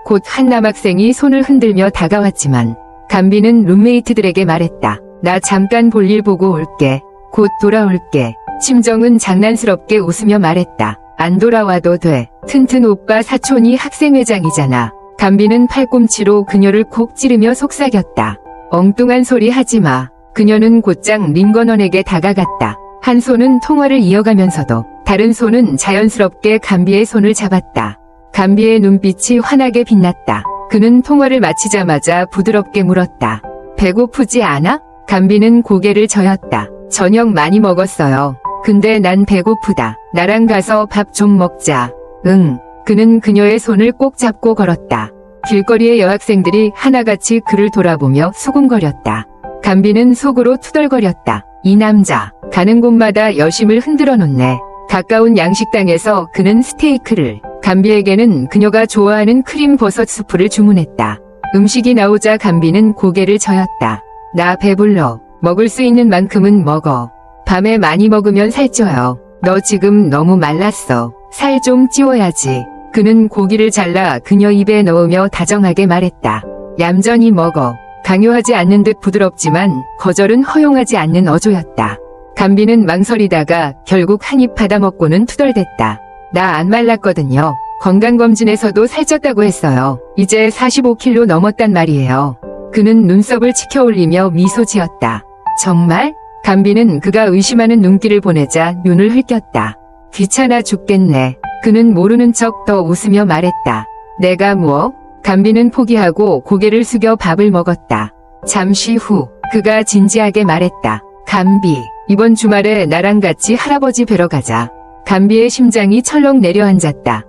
곧 한 남학생이 손을 흔들며 다가왔지만 감비는 룸메이트들에게 말했다. 나 잠깐 볼일 보고 올게. 곧 돌아올게. 심정은 장난스럽게 웃으며 말했다. 안 돌아와도 돼. 튼튼 오빠 사촌이 학생회장이잖아. 감비는 팔꿈치로 그녀를 콕 찌르며 속삭였다. 엉뚱한 소리 하지마. 그녀는 곧장 림건원에게 다가갔다. 한 손은 통화를 이어가면서도 다른 손은 자연스럽게 감비의 손을 잡았다. 감비의 눈빛이 환하게 빛났다. 그는 통화를 마치자마자 부드럽게 물었다. 배고프지 않아? 감비는 고개를 저었다. 저녁 많이 먹었어요. 근데 난 배고프다. 나랑 가서 밥 좀 먹자. 응. 그는 그녀의 손을 꼭 잡고 걸었다. 길거리의 여학생들이 하나같이 그를 돌아보며 수군거렸다. 감비는 속으로 투덜거렸다. 이 남자, 가는 곳마다 여심을 흔들어 놓네. 가까운 양식당에서 그는 스테이크를, 감비에게는 그녀가 좋아하는 크림 버섯 수프를 주문했다. 음식이 나오자 감비는 고개를 저었다. 나 배불러. 먹을 수 있는 만큼은 먹어. 밤에 많이 먹으면 살쪄요. 너 지금 너무 말랐어. 살 좀 찌워야지. 그는 고기를 잘라 그녀 입에 넣으며 다정하게 말했다. 얌전히 먹어. 강요하지 않는 듯 부드럽지만 거절은 허용하지 않는 어조였다. 감비는 망설이다가 결국 한 입 받아먹고는 투덜댔다. 나 안 말랐거든요. 건강검진에서도 살쪘다고 했어요. 이제 45kg 넘었단 말이에요. 그는 눈썹을 치켜 올리며 미소 지었다. 정말? 감비는 그가 의심하는 눈길을 보내자 눈을 흘겼다. 귀찮아 죽겠네. 그는 모르는 척 더 웃으며 말했다. 내가 뭐? 감비는 포기하고 고개를 숙여 밥을 먹었다. 잠시 후 그가 진지하게 말했다. 감비, 이번 주말에 나랑 같이 할아버지 뵈러 가자. 감비의 심장이 철렁 내려앉았다.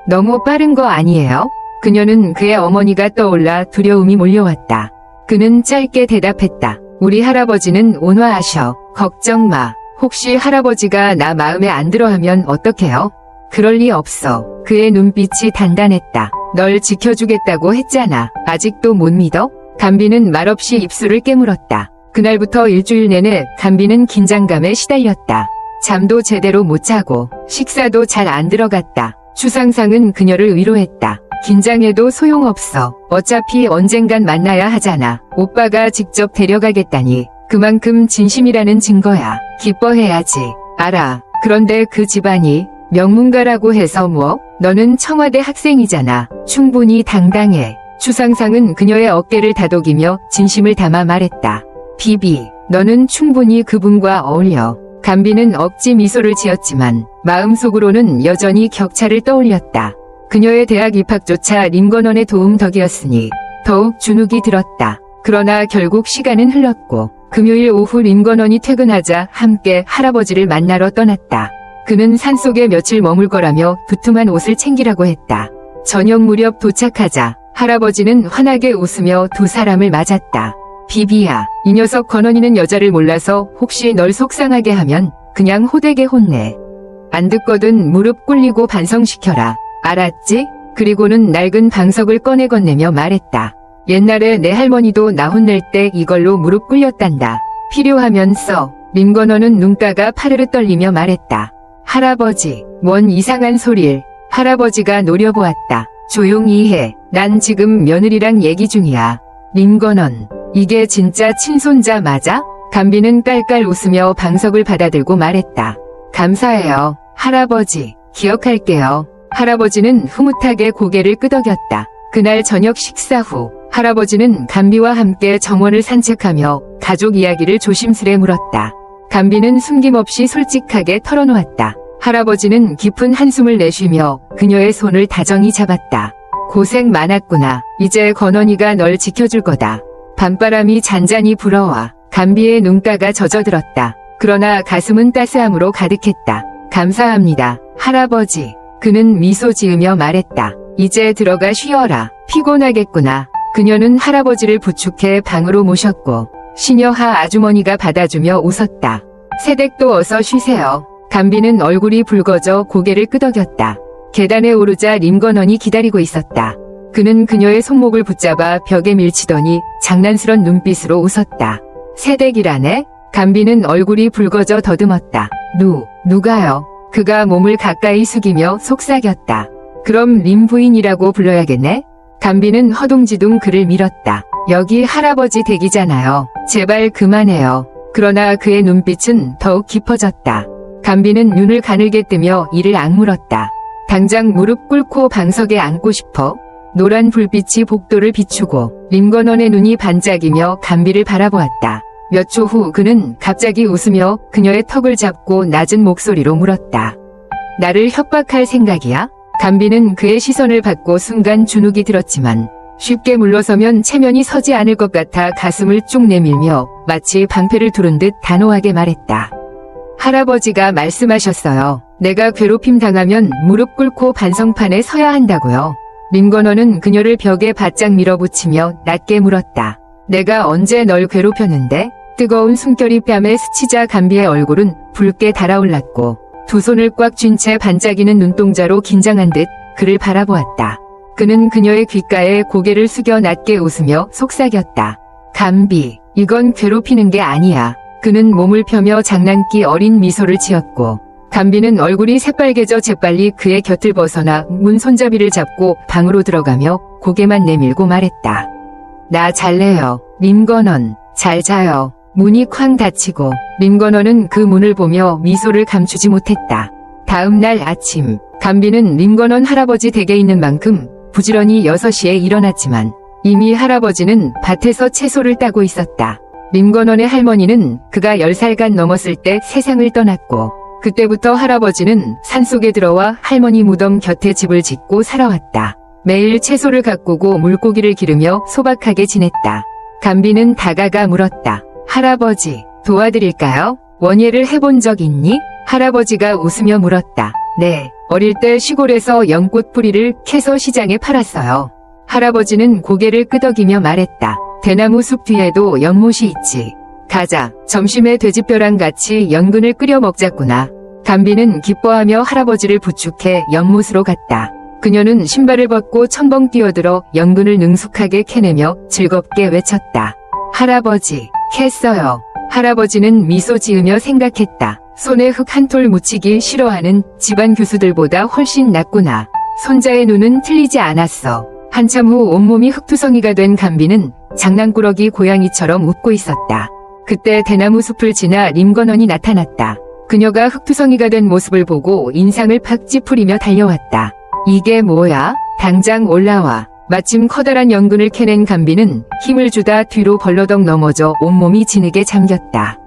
너무 빠른 거 아니에요? 그녀는 그의 어머니가 떠올라 두려움이 몰려왔다. 그는 짧게 대답했다. 우리 할아버지는 온화하셔. 걱정 마. 혹시 할아버지가 나 마음에 안 들어 하면 어떡해요? 그럴 리 없어. 그의 눈빛이 단단했다. 널 지켜주겠다고 했잖아. 아직도 못 믿어? 감비는 말없이 입술을 깨물었다. 그날부터 일주일 내내 감비는 긴장감에 시달렸다. 잠도 제대로 못 자고 식사도 잘 안 들어갔다. 추상상은 그녀를 위로했다. 긴장해도 소용없어. 어차피 언젠간 만나야 하잖아. 오빠가 직접 데려가겠다니 그만큼 진심이라는 증거야. 기뻐해야지. 알아. 그런데 그 집안이 명문가라고 해서 뭐? 너는 청와대 학생이잖아. 충분히 당당해. 추상상은 그녀의 어깨를 다독이며 진심을 담아 말했다. 비비, 너는 충분히 그분과 어울려. 감비는 억지 미소를 지었지만 마음속으로는 여전히 격차를 떠올렸다. 그녀의 대학 입학조차 림건원의 도움 덕이었으니 더욱 주눅이 들었다. 그러나 결국 시간은 흘렀고 금요일 오후 림건원이 퇴근하자 함께 할아버지를 만나러 떠났다. 그는 산속에 며칠 머물 거라며 두툼한 옷을 챙기라고 했다. 저녁 무렵 도착하자 할아버지는 환하게 웃으며 두 사람을 맞았다. 비비야, 이 녀석 건원이는 여자를 몰라서 혹시 널 속상하게 하면 그냥 호되게 혼내. 안 듣거든 무릎 꿇리고 반성시켜라. 알았지? 그리고는 낡은 방석을 꺼내 건네며 말했다. 옛날에 내 할머니도 나 혼낼 때 이걸로 무릎 꿇렸단다. 필요하면 써. 림건원은 눈가가 파르르 떨리며 말했다. 할아버지, 뭔 이상한 소릴. 할아버지가 노려보았다. 조용히 해. 난 지금 며느리랑 얘기 중이야. 림건원, 이게 진짜 친손자 맞아? 감비는 깔깔 웃으며 방석을 받아들고 말했다. 감사해요. 할아버지, 기억할게요. 할아버지는 흐뭇하게 고개를 끄덕였다. 그날 저녁 식사 후 할아버지는 감비와 함께 정원을 산책하며 가족 이야기를 조심스레 물었다. 감비는 숨김없이 솔직하게 털어놓았다. 할아버지는 깊은 한숨을 내쉬며 그녀의 손을 다정히 잡았다. 고생 많았구나. 이제 건원이가 널 지켜줄 거다. 밤바람이 잔잔히 불어와 감비의 눈가가 젖어들었다. 그러나 가슴은 따스함으로 가득했다. 감사합니다, 할아버지. 그는 미소 지으며 말했다. 이제 들어가 쉬어라. 피곤하겠구나. 그녀는 할아버지를 부축해 방으로 모셨고 시녀하 아주머니가 받아주며 웃었다. 새댁도 어서 쉬세요. 감비는 얼굴이 붉어져 고개를 끄덕였다. 계단에 오르자 림건원이 기다리고 있었다. 그는 그녀의 손목을 붙잡아 벽에 밀치더니 장난스런 눈빛으로 웃었다. 새댁이라네? 감비는 얼굴이 붉어져 더듬었다. 누가요? 그가 몸을 가까이 숙이며 속삭였다. 그럼 림 부인이라고 불러야겠네? 감비는 허둥지둥 그를 밀었다. 여기 할아버지 댁이잖아요. 제발 그만해요. 그러나 그의 눈빛은 더욱 깊어졌다. 감비는 눈을 가늘게 뜨며 이를 악물었다. 당장 무릎 꿇고 방석에 앉고 싶어? 노란 불빛이 복도를 비추고 림건원의 눈이 반짝이며 감비를 바라보았다. 몇 초 후 그는 갑자기 웃으며 그녀의 턱을 잡고 낮은 목소리로 물었다. 나를 협박할 생각이야? 감비는 그의 시선을 받고 순간 주눅이 들었지만 쉽게 물러서면 체면이 서지 않을 것 같아 가슴을 쭉 내밀며 마치 방패를 두른 듯 단호하게 말했다. 할아버지가 말씀하셨어요. 내가 괴롭힘 당하면 무릎 꿇고 반성판에 서야 한다고요. 림건원은 그녀를 벽에 바짝 밀어붙이며 낮게 물었다. 내가 언제 널 괴롭혔는데? 뜨거운 숨결이 뺨에 스치자 감비의 얼굴은 붉게 달아올랐고 두 손을 꽉 쥔 채 반짝이는 눈동자로 긴장한 듯 그를 바라보았다. 그는 그녀의 귓가에 고개를 숙여 낮게 웃으며 속삭였다. 감비, 이건 괴롭히는 게 아니야. 그는 몸을 펴며 장난기 어린 미소를 지었고 감비는 얼굴이 새빨개져 재빨리 그의 곁을 벗어나 문 손잡이를 잡고 방으로 들어가며 고개만 내밀고 말했다. 나 잘래요. 림건원, 잘 자요. 문이 쾅 닫히고 림건원은 그 문을 보며 미소를 감추지 못했다. 다음 날 아침, 간비는 림건원 할아버지 댁에 있는 만큼 부지런히 6시에 일어났지만 이미 할아버지는 밭에서 채소를 따고 있었다. 림건원의 할머니는 그가 10살간 넘었을 때 세상을 떠났고 그때부터 할아버지는 산속에 들어와 할머니 무덤 곁에 집을 짓고 살아왔다. 매일 채소를 가꾸고 물고기를 기르며 소박하게 지냈다. 간비는 다가가 물었다. 할아버지, 도와드릴까요? 원예를 해본 적 있니? 할아버지가 웃으며 물었다. 네, 어릴 때 시골에서 연꽃 뿌리를 캐서 시장에 팔았어요. 할아버지는 고개를 끄덕이며 말했다. 대나무 숲 뒤에도 연못이 있지. 가자, 점심에 돼지뼈랑 같이 연근을 끓여 먹자꾸나. 간비는 기뻐하며 할아버지를 부축해 연못으로 갔다. 그녀는 신발을 벗고 첨벙 뛰어들어 연근을 능숙하게 캐내며 즐겁게 외쳤다. 할아버지, 캤어요. 할아버지는 미소 지으며 생각했다. 손에 흙 한 톨 묻히기 싫어하는 집안 교수들보다 훨씬 낫구나. 손자의 눈은 틀리지 않았어. 한참 후 온몸이 흙투성이가 된 간비는 장난꾸러기 고양이처럼 웃고 있었다. 그때 대나무 숲을 지나 림건원이 나타났다. 그녀가 흙투성이가 된 모습을 보고 인상을 팍 찌푸리며 달려왔다. 이게 뭐야? 당장 올라와. 마침 커다란 연근을 캐낸 간비는 힘을 주다 뒤로 벌러덩 넘어져 온몸이 진흙에 잠겼다.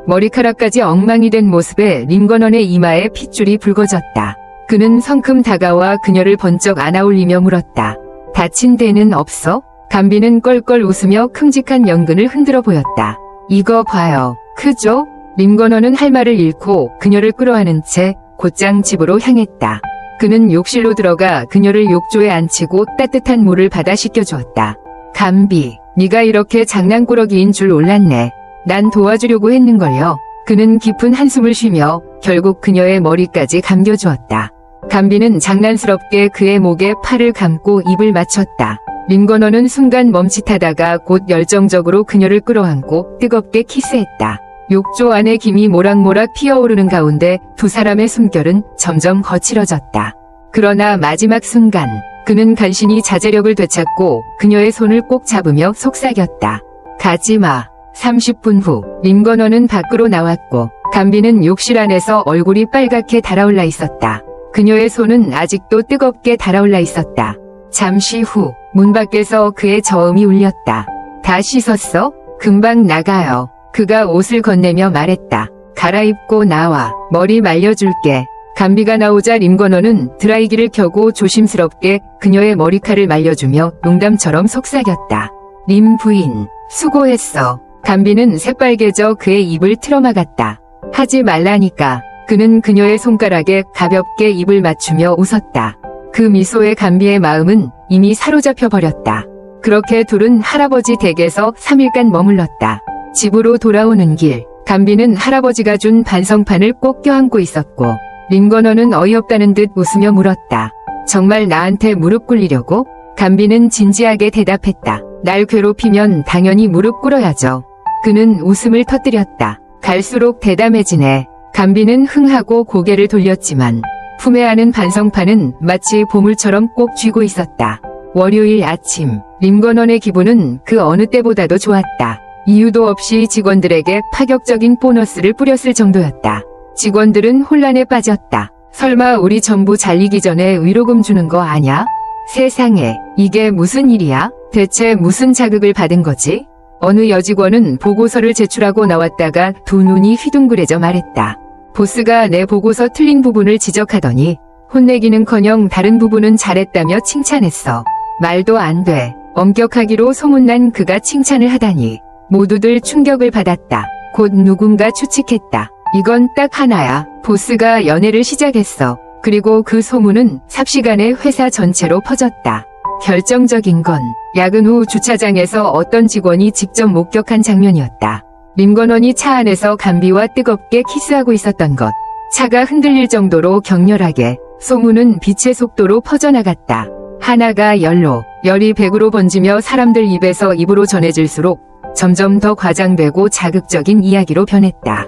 머리카락까지 엉망이 된 모습에 림건원의 이마에 핏줄이 붉어졌다. 그는 성큼 다가와 그녀를 번쩍 안아올리며 물었다. 다친 데는 없어? 간비는 껄껄 웃으며 큼직한 연근을 흔들어 보였다. 이거 봐요. 크죠? 림건원은 할 말을 잃고 그녀를 끌어안은 채 곧장 집으로 향했다. 그는 욕실로 들어가 그녀를 욕조에 앉히고 따뜻한 물을 받아 씻겨주었다. 간비, 네가 이렇게 장난꾸러기인 줄 몰랐네. 난 도와주려고 했는걸요. 그는 깊은 한숨을 쉬며 결국 그녀의 머리까지 감겨주었다. 간비는 장난스럽게 그의 목에 팔을 감고 입을 맞췄다. 림건원은 순간 멈칫하다가 곧 열정적으로 그녀를 끌어안고 뜨겁게 키스했다. 욕조 안에 김이 모락모락 피어오르는 가운데 두 사람의 숨결은 점점 거칠어졌다. 그러나 마지막 순간 그는 간신히 자제력을 되찾고 그녀의 손을 꼭 잡으며 속삭였다. 가지마. 30분 후 림건원은 밖으로 나왔고 간비는 욕실 안에서 얼굴이 빨갛게 달아올라 있었다. 그녀의 손은 아직도 뜨겁게 달아올라 있었다. 잠시 후 문 밖에서 그의 저음이 울렸다. 다 씻었어? 금방 나가요. 그가 옷을 건네며 말했다. 갈아입고 나와. 머리 말려줄게. 간비가 나오자 림건원은 드라이기를 켜고 조심스럽게 그녀의 머리칼을 말려주며 농담처럼 속삭였다. 림 부인, 수고했어. 간비는 새빨개져 그의 입을 틀어막았다. 하지 말라니까. 그는 그녀의 손가락에 가볍게 입을 맞추며 웃었다. 그 미소에 간비의 마음은 이미 사로잡혀 버렸다. 그렇게 둘은 할아버지 댁에서 3일간 머물렀다. 집으로 돌아오는 길, 간비는 할아버지가 준 반성판을 꼭 껴안고 있었고 림건원은 어이없다는 듯 웃으며 물었다. 정말 나한테 무릎 꿇리려고? 간비는 진지하게 대답했다. 날 괴롭히면 당연히 무릎 꿇어야죠. 그는 웃음을 터뜨렸다. 갈수록 대담해지네. 간비는 흥하고 고개를 돌렸지만 품에 안은 반성판은 마치 보물처럼 꼭 쥐고 있었다. 월요일 아침, 림건원의 기분은 그 어느 때보다도 좋았다. 이유도 없이 직원들에게 파격적인 보너스를 뿌렸을 정도였다. 직원들은 혼란에 빠졌다. 설마 우리 전부 잘리기 전에 위로금 주는 거 아냐? 세상에, 이게 무슨 일이야? 대체 무슨 자극을 받은 거지? 어느 여직원은 보고서를 제출하고 나왔다가 두 눈이 휘둥그레져 말했다. 보스가 내 보고서 틀린 부분을 지적하더니 혼내기는커녕 다른 부분은 잘했다며 칭찬했어. 말도 안 돼. 엄격하기로 소문난 그가 칭찬을 하다니. 모두들 충격을 받았다. 곧 누군가 추측했다. 이건 딱 하나야. 보스가 연애를 시작했어. 그리고 그 소문은 삽시간에 회사 전체로 퍼졌다. 결정적인 건 야근 후 주차장에서 어떤 직원이 직접 목격한 장면이었다. 림건원이 차 안에서 간비와 뜨겁게 키스하고 있었던 것. 차가 흔들릴 정도로 격렬하게 소문은 빛의 속도로 퍼져나갔다. 하나가 열로, 열이 백으로 번지며 사람들 입에서 입으로 전해질수록 점점 더 과장되고 자극적인 이야기로 변했다.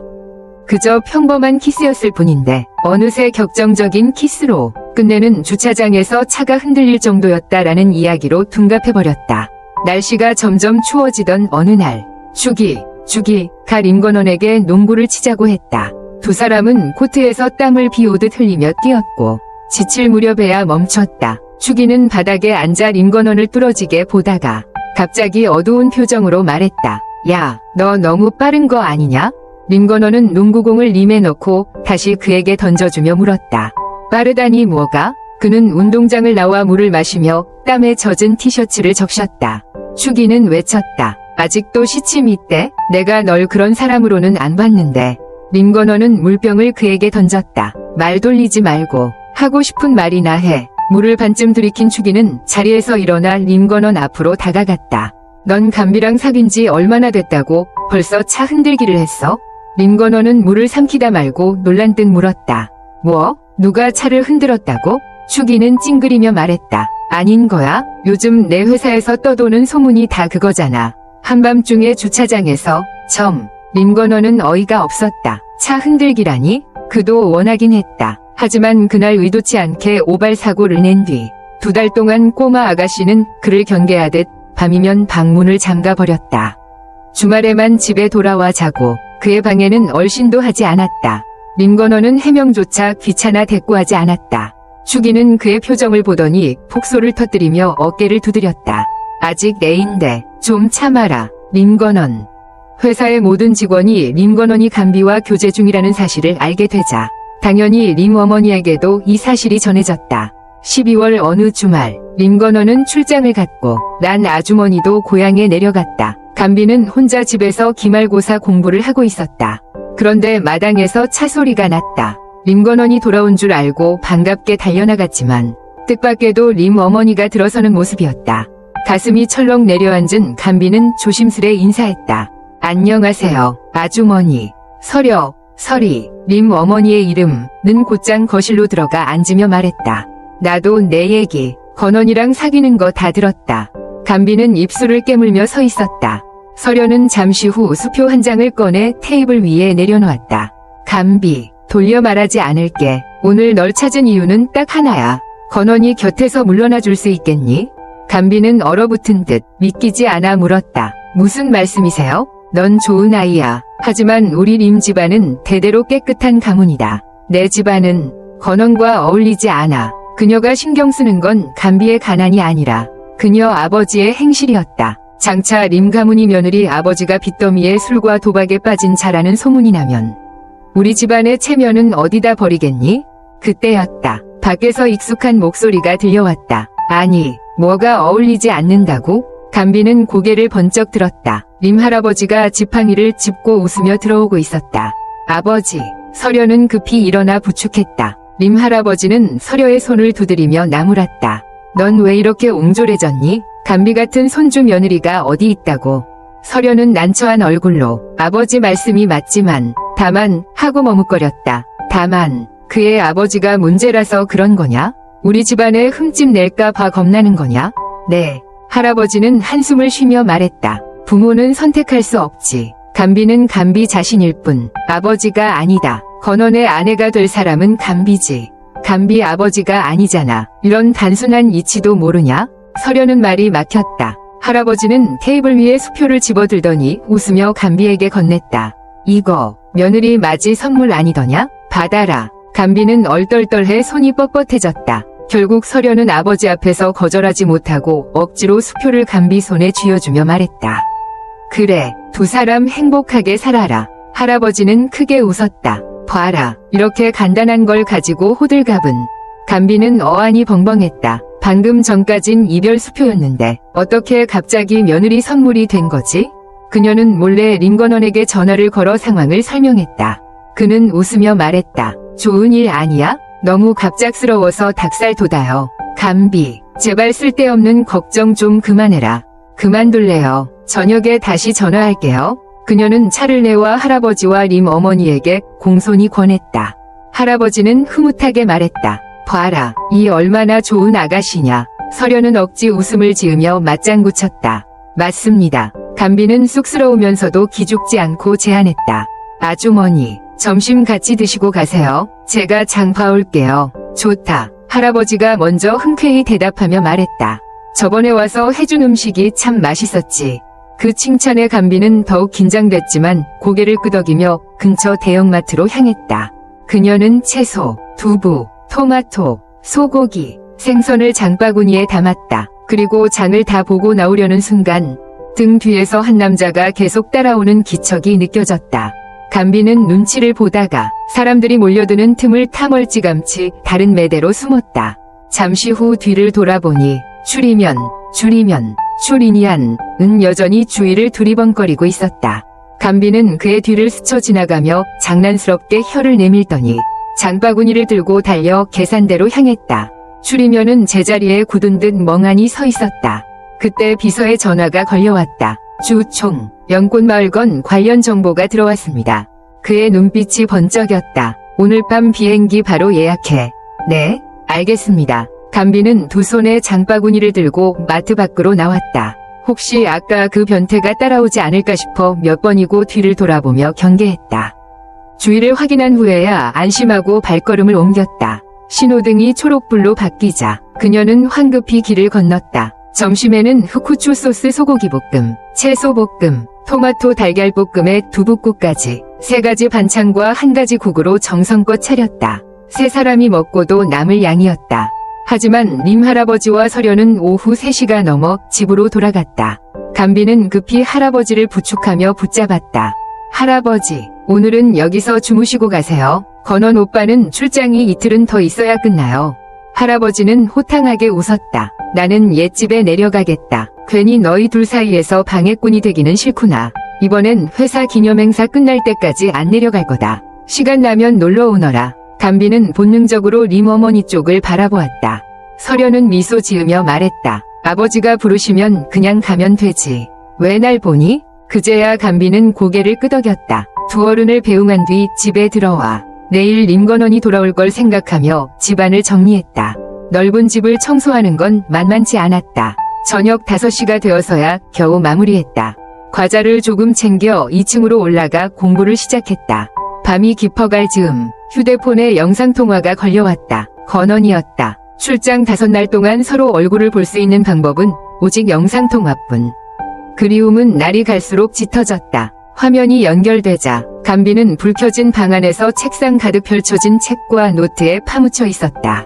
그저 평범한 키스였을 뿐인데 어느새 격정적인 키스로 끝내는 주차장에서 차가 흔들릴 정도였다라는 이야기로 둔갑해버렸다. 날씨가 점점 추워지던 어느 날, 죽이가 림건원에게 농구를 치자고 했다. 두 사람은 코트에서 땀을 비오듯 흘리며 뛰었고 지칠 무렵에야 멈췄다. 축이는 바닥에 앉아 림건원을 뚫어지게 보다가 갑자기 어두운 표정으로 말했다. 야, 너 너무 빠른 거 아니냐? 림건원은 농구공을 림에 넣고 다시 그에게 던져주며 물었다. 빠르다니 뭐가? 그는 운동장을 나와 물을 마시며 땀에 젖은 티셔츠를 적셨다. 축이는 외쳤다. 아직도 시침 있대? 내가 널 그런 사람으로는 안 봤는데. 림건원은 물병을 그에게 던졌다. 말 돌리지 말고 하고 싶은 말이나 해. 물을 반쯤 들이킨 축이는 자리에서 일어나 림건원 앞으로 다가갔다. 넌 감비랑 사귄 지 얼마나 됐다고 벌써 차 흔들기를 했어? 림건원은 물을 삼키다 말고 놀란 듯 물었다. 뭐? 누가 차를 흔들었다고? 축이는 찡그리며 말했다. 아닌 거야? 요즘 내 회사에서 떠도는 소문이 다 그거잖아. 한밤중에 주차장에서 림건원은 어이가 없었다. 차 흔들기라니? 그도 원하긴 했다. 하지만 그날 의도치 않게 오발사고를 낸 뒤 2달 동안 꼬마 아가씨는 그를 경계하듯 밤이면 방문을 잠가버렸다. 주말에만 집에 돌아와 자고 그의 방에는 얼씬도 하지 않았다. 림건원은 해명조차 귀찮아 대꾸하지 않았다. 축이는 그의 표정을 보더니 폭소를 터뜨리며 어깨를 두드렸다. 아직 내인데 좀 참아라. 림건원. 회사의 모든 직원이 림건원이 감비와 교제 중이라는 사실을 알게 되자 당연히 림 어머니에게도 이 사실이 전해졌다. 12월 어느 주말 림건원은 출장을 갔고 란 아주머니도 고향에 내려갔다. 감비는 혼자 집에서 기말고사 공부를 하고 있었다. 그런데 마당에서 차 소리가 났다. 림건원이 돌아온 줄 알고 반갑게 달려나갔지만 뜻밖에도 림 어머니가 들어서는 모습이었다. 가슴이 철렁 내려앉은 감비는 조심스레 인사했다. 안녕하세요, 아주머니. 서리. 림 어머니의 이름은 곧장 거실로 들어가 앉으며 말했다. 나도 내 얘기, 건원이랑 사귀는 거 다 들었다. 감비는 입술을 깨물며 서 있었다. 서련은 잠시 후 수표 한 장을 꺼내 테이블 위에 내려놓았다. 감비, 돌려 말하지 않을게. 오늘 널 찾은 이유는 딱 하나야. 건원이 곁에서 물러나 줄 수 있겠니? 감비는 얼어붙은 듯 믿기지 않아 물었다. 무슨 말씀이세요? 넌 좋은 아이야. 하지만 우리 림 집안은 대대로 깨끗한 가문이다. 내 집안은 건원과 어울리지 않아. 그녀가 신경 쓰는 건 감비의 가난이 아니라 그녀 아버지의 행실이었다. 장차 림 가문이 며느리 아버지가 빚더미에 술과 도박에 빠진 자라는 소문이 나면 우리 집안의 체면은 어디다 버리겠니? 그때였다. 밖에서 익숙한 목소리가 들려왔다. 아니, 뭐가 어울리지 않는다고? 감비는 고개를 번쩍 들었다. 림 할아버지가 지팡이를 짚고 웃으며 들어오고 있었다. 아버지, 서련은 급히 일어나 부축했다. 림 할아버지는 서려의 손을 두드리며 나무랐다. 넌 왜 이렇게 옹졸해졌니? 감비 같은 손주 며느리가 어디 있다고. 서련은 난처한 얼굴로 아버지 말씀이 맞지만 다만 하고 머뭇거렸다. 다만 그의 아버지가 문제라서 그런 거냐? 우리 집안에 흠집 낼까 봐 겁나는 거냐? 네. 할아버지는 한숨을 쉬며 말했다. 부모는 선택할 수 없지. 감비는 감비 자신일 뿐 아버지가 아니다. 건원의 아내가 될 사람은 감비지. 감비 아버지가 아니잖아. 이런 단순한 이치도 모르냐? 서려는 말이 막혔다. 할아버지는 테이블 위에 수표를 집어들더니 웃으며 감비에게 건넸다. 이거 며느리 맞이 선물 아니더냐? 받아라. 감비는 얼떨떨해 손이 뻣뻣해졌다. 결국 서려는 아버지 앞에서 거절하지 못하고 억지로 수표를 감비 손에 쥐어주며 말했다. 그래, 두 사람 행복하게 살아라. 할아버지는 크게 웃었다. 봐라, 이렇게 간단한 걸 가지고 호들갑은. 감비는 어안이 벙벙했다. 방금 전까진 이별 수표였는데 어떻게 갑자기 며느리 선물이 된 거지? 그녀는 몰래 림건원에게 전화를 걸어 상황을 설명했다. 그는 웃으며 말했다. 좋은 일 아니야? 너무 갑작스러워서 닭살 돋아요. 감비, 제발 쓸데없는 걱정 좀 그만해라. 그만둘래요. 저녁에 다시 전화할게요. 그녀는 차를 내와 할아버지와 림 어머니에게 공손히 권했다. 할아버지는 흐뭇하게 말했다. 봐라, 이 얼마나 좋은 아가씨냐. 서련은 억지 웃음을 지으며 맞장구 쳤다. 맞습니다. 감비는 쑥스러우면서도 기죽지 않고 제안했다. 아주머니, 점심 같이 드시고 가세요. 제가 장 봐올게요. 좋다. 할아버지가 먼저 흔쾌히 대답하며 말했다. 저번에 와서 해준 음식이 참 맛있었지. 그 칭찬에 간비는 더욱 긴장됐지만 고개를 끄덕이며 근처 대형마트로 향했다. 그녀는 채소, 두부, 토마토, 소고기, 생선을 장바구니에 담았다. 그리고 장을 다 보고 나오려는 순간 등 뒤에서 한 남자가 계속 따라오는 기척이 느껴졌다. 간비는 눈치를 보다가 사람들이 몰려드는 틈을 타멀찌감치 다른 매대로 숨었다. 잠시 후 뒤를 돌아보니 추리면, 추리니안은 여전히 주위를 두리번거리고 있었다. 간비는 그의 뒤를 스쳐 지나가며 장난스럽게 혀를 내밀더니 장바구니를 들고 달려 계산대로 향했다. 추리면은 제자리에 굳은 듯 멍하니 서 있었다. 그때 비서의 전화가 걸려왔다. 주총, 연꽃마을건 관련 정보가 들어왔습니다. 그의 눈빛이 번쩍였다. 오늘 밤 비행기 바로 예약해. 네, 알겠습니다. 간비는 두 손에 장바구니를 들고 마트 밖으로 나왔다. 혹시 아까 그 변태가 따라오지 않을까 싶어 몇 번이고 뒤를 돌아보며 경계했다. 주위를 확인한 후에야 안심하고 발걸음을 옮겼다. 신호등이 초록불로 바뀌자 그녀는 황급히 길을 건넜다. 점심에는 후쿠추 소스 소고기볶음, 채소볶음, 토마토 달걀볶음에 두부국까지 3가지 반찬과 1가지 국으로 정성껏 차렸다. 3사람이 먹고도 남을 양이었다. 하지만 림 할아버지와 서련은 오후 3시가 넘어 집으로 돌아갔다. 간비는 급히 할아버지를 부축하며 붙잡았다. 할아버지, 오늘은 여기서 주무시고 가세요. 건원 오빠는 출장이 이틀은 더 있어야 끝나요. 할아버지는 호탕하게 웃었다. 나는 옛집에 내려가겠다. 괜히 너희 둘 사이에서 방해꾼이 되기는 싫구나. 이번엔 회사 기념행사 끝날 때까지 안 내려갈 거다. 시간 나면 놀러 오너라. 간비는 본능적으로 림 어머니 쪽을 바라보았다. 서련은 미소 지으며 말했다. 아버지가 부르시면 그냥 가면 되지. 왜 날 보니? 그제야 간비는 고개를 끄덕였다. 두 어른을 배웅한 뒤 집에 들어와 내일 림건원이 돌아올 걸 생각하며 집안을 정리했다. 넓은 집을 청소하는 건 만만치 않았다. 저녁 5시가 되어서야 겨우 마무리했다. 과자를 조금 챙겨 2층으로 올라가 공부를 시작했다. 밤이 깊어갈 즈음 휴대폰에 영상통화가 걸려왔다. 건원이었다. 출장 5날 동안 서로 얼굴을 볼 수 있는 방법은 오직 영상통화뿐. 그리움은 날이 갈수록 짙어졌다. 화면이 연결되자 간비는 불 켜진 방 안에서 책상 가득 펼쳐진 책과 노트에 파묻혀 있었다.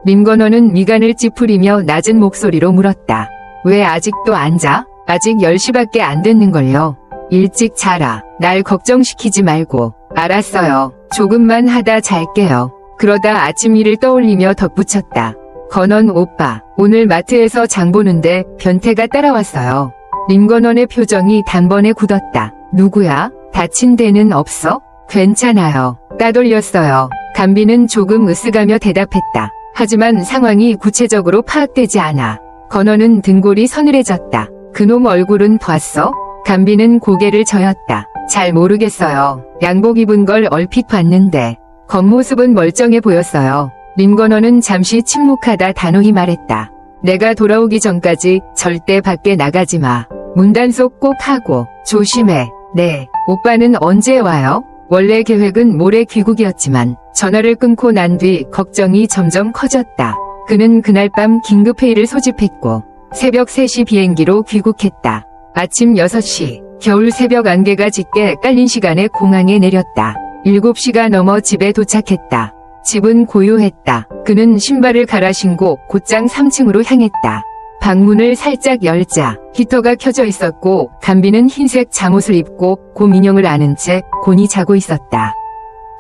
림건원은 미간을 찌푸리며 낮은 목소리로 물었다. 왜 아직도 안 자? 아직 10시밖에 안 됐는걸요. 일찍 자라. 날 걱정시키지 말고. 알았어요. 조금만 하다 잘게요. 그러다 아침 일을 떠올리며 덧붙였다. 건원 오빠, 오늘 마트에서 장 보는데 변태가 따라왔어요. 림건원의 표정이 단번에 굳었다. 누구야? 다친 데는 없어? 괜찮아요. 따돌렸어요. 간비는 조금 으쓱하며 대답했다. 하지만 상황이 구체적으로 파악되지 않아. 건원은 등골이 서늘해졌다. 그놈 얼굴은 봤어? 간비는 고개를 저었다. 잘 모르겠어요. 양복 입은 걸 얼핏 봤는데 겉모습은 멀쩡해 보였어요. 림건원은 잠시 침묵하다 단호히 말했다. 내가 돌아오기 전까지 절대 밖에 나가지 마. 문단속 꼭 하고 조심해. 네. 오빠는 언제 와요? 원래 계획은 모레 귀국이었지만 전화를 끊고 난 뒤 걱정이 점점 커졌다. 그는 그날 밤 긴급회의를 소집했고 새벽 3시 비행기로 귀국했다. 아침 6시 겨울 새벽 안개가 짙게 깔린 시간에 공항에 내렸다. 7시가 넘어 집에 도착했다. 집은 고요했다. 그는 신발을 갈아 신고 곧장 3층으로 향했다. 방문을 살짝 열자 히터가 켜져 있었고 간비는 흰색 잠옷을 입고 곰 인형을 안은 채 곤히 자고 있었다.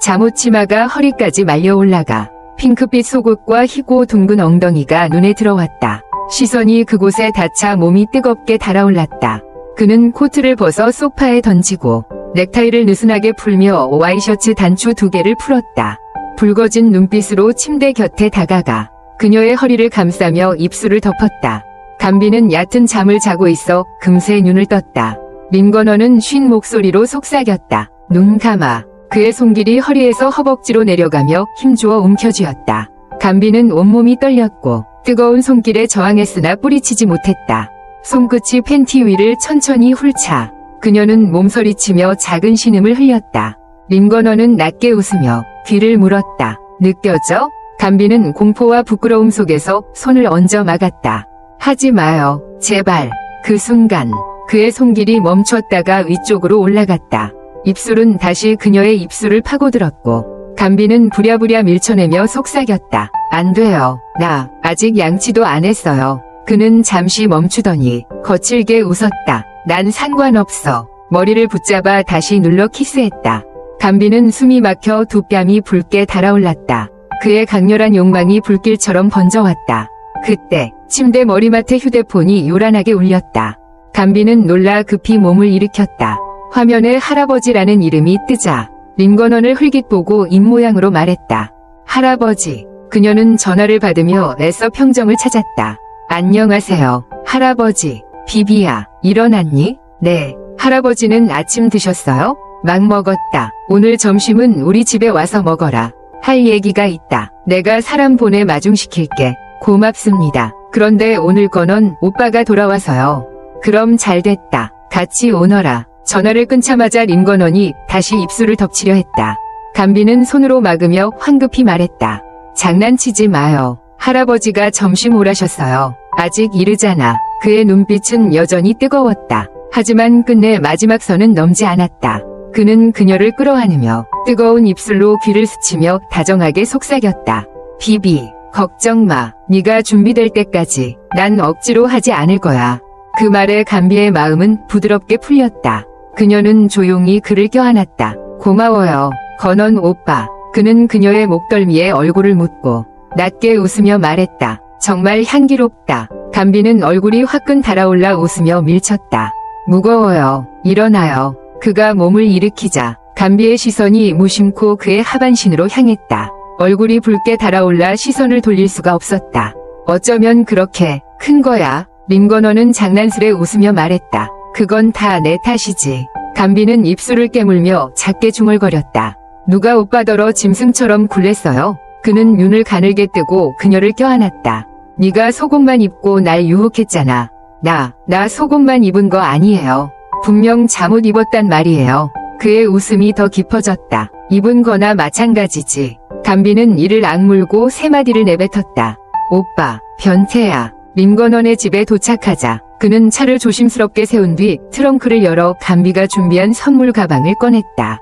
잠옷 치마가 허리까지 말려 올라가 핑크빛 속옷과 희고 둥근 엉덩이가 눈에 들어왔다. 시선이 그곳에 닿자 몸이 뜨겁게 달아올랐다. 그는 코트를 벗어 소파에 던지고 넥타이를 느슨하게 풀며 와이셔츠 단추 2개를 풀었다. 붉어진 눈빛으로 침대 곁에 다가가 그녀의 허리를 감싸며 입술을 덮었다. 간비는 얕은 잠을 자고 있어 금세 눈을 떴다. 림건원은 쉰 목소리로 속삭였다. 눈 감아. 그의 손길이 허리에서 허벅지로 내려가며 힘주어 움켜쥐었다. 간비는 온몸이 떨렸고 뜨거운 손길에 저항했으나 뿌리치지 못했다. 손끝이 팬티 위를 천천히 훑자 그녀는 몸서리치며 작은 신음을 흘렸다. 림건원은 낮게 웃으며 귀를 물었다. 느껴져? 간비는 공포와 부끄러움 속에서 손을 얹어 막았다. 하지 마요. 제발. 그 순간 그의 손길이 멈췄다가 위쪽으로 올라갔다. 입술은 다시 그녀의 입술을 파고들었고 간비는 부랴부랴 밀쳐내며 속삭였다. 안 돼요. 나 아직 양치도 안 했어요. 그는 잠시 멈추더니 거칠게 웃었다. 난 상관없어. 머리를 붙잡아 다시 눌러 키스했다. 간비는 숨이 막혀 두 뺨이 붉게 달아올랐다. 그의 강렬한 욕망이 불길처럼 번져왔다. 그때 침대 머리맡에 휴대폰이 요란하게 울렸다. 간비는 놀라 급히 몸을 일으켰다. 화면에 할아버지라는 이름이 뜨자 림건원을 흘깃 보고 입모양으로 말했다. 할아버지. 그녀는 전화를 받으며 애써 평정을 찾았다. 안녕하세요. 할아버지. 비비야. 일어났니? 네. 할아버지는 아침 드셨어요? 막 먹었다. 오늘 점심은 우리 집에 와서 먹어라. 할 얘기가 있다. 내가 사람 보내 마중시킬게. 고맙습니다. 그런데 오늘 건원 오빠가 돌아와서요. 그럼 잘됐다. 같이 오너라. 전화를 끊자마자 림건원이 다시 입술을 덮치려 했다. 간비는 손으로 막으며 황급히 말했다. 장난치지 마요. 할아버지가 점심 오라셨어요. 아직 이르잖아. 그의 눈빛은 여전히 뜨거웠다. 하지만 끝내 마지막 선은 넘지 않았다. 그는 그녀를 끌어안으며 뜨거운 입술로 귀를 스치며 다정하게 속삭였다. 비비, 걱정 마. 네가 준비될 때까지 난 억지로 하지 않을 거야. 그 말에 간비의 마음은 부드럽게 풀렸다. 그녀는 조용히 그를 껴안았다. 고마워요. 건원 오빠. 그는 그녀의 목덜미에 얼굴을 묻고 낮게 웃으며 말했다. 정말 향기롭다. 간비는 얼굴이 화끈 달아올라 웃으며 밀쳤다. 무거워요. 일어나요. 그가 몸을 일으키자 간비의 시선이 무심코 그의 하반신으로 향했다. 얼굴이 붉게 달아올라 시선을 돌릴 수가 없었다. 어쩌면 그렇게 큰 거야. 림건원은 장난스레 웃으며 말했다. 그건 다 내 탓이지. 간비는 입술을 깨물며 작게 중얼거렸다. 누가 오빠더러 짐승처럼 굴랬어요? 그는 눈을 가늘게 뜨고 그녀를 껴안았다. 네가 속옷만 입고 날 유혹했잖아. 나 속옷만 입은 거 아니에요. 분명 잠옷 입었단 말이에요. 그의 웃음이 더 깊어졌다. 입은 거나 마찬가지지. 간비는 이를 악물고 세 마디를 내뱉었다. 오빠, 변태야. 림건원의 집에 도착하자 그는 차를 조심스럽게 세운 뒤 트렁크를 열어 간비가 준비한 선물 가방을 꺼냈다.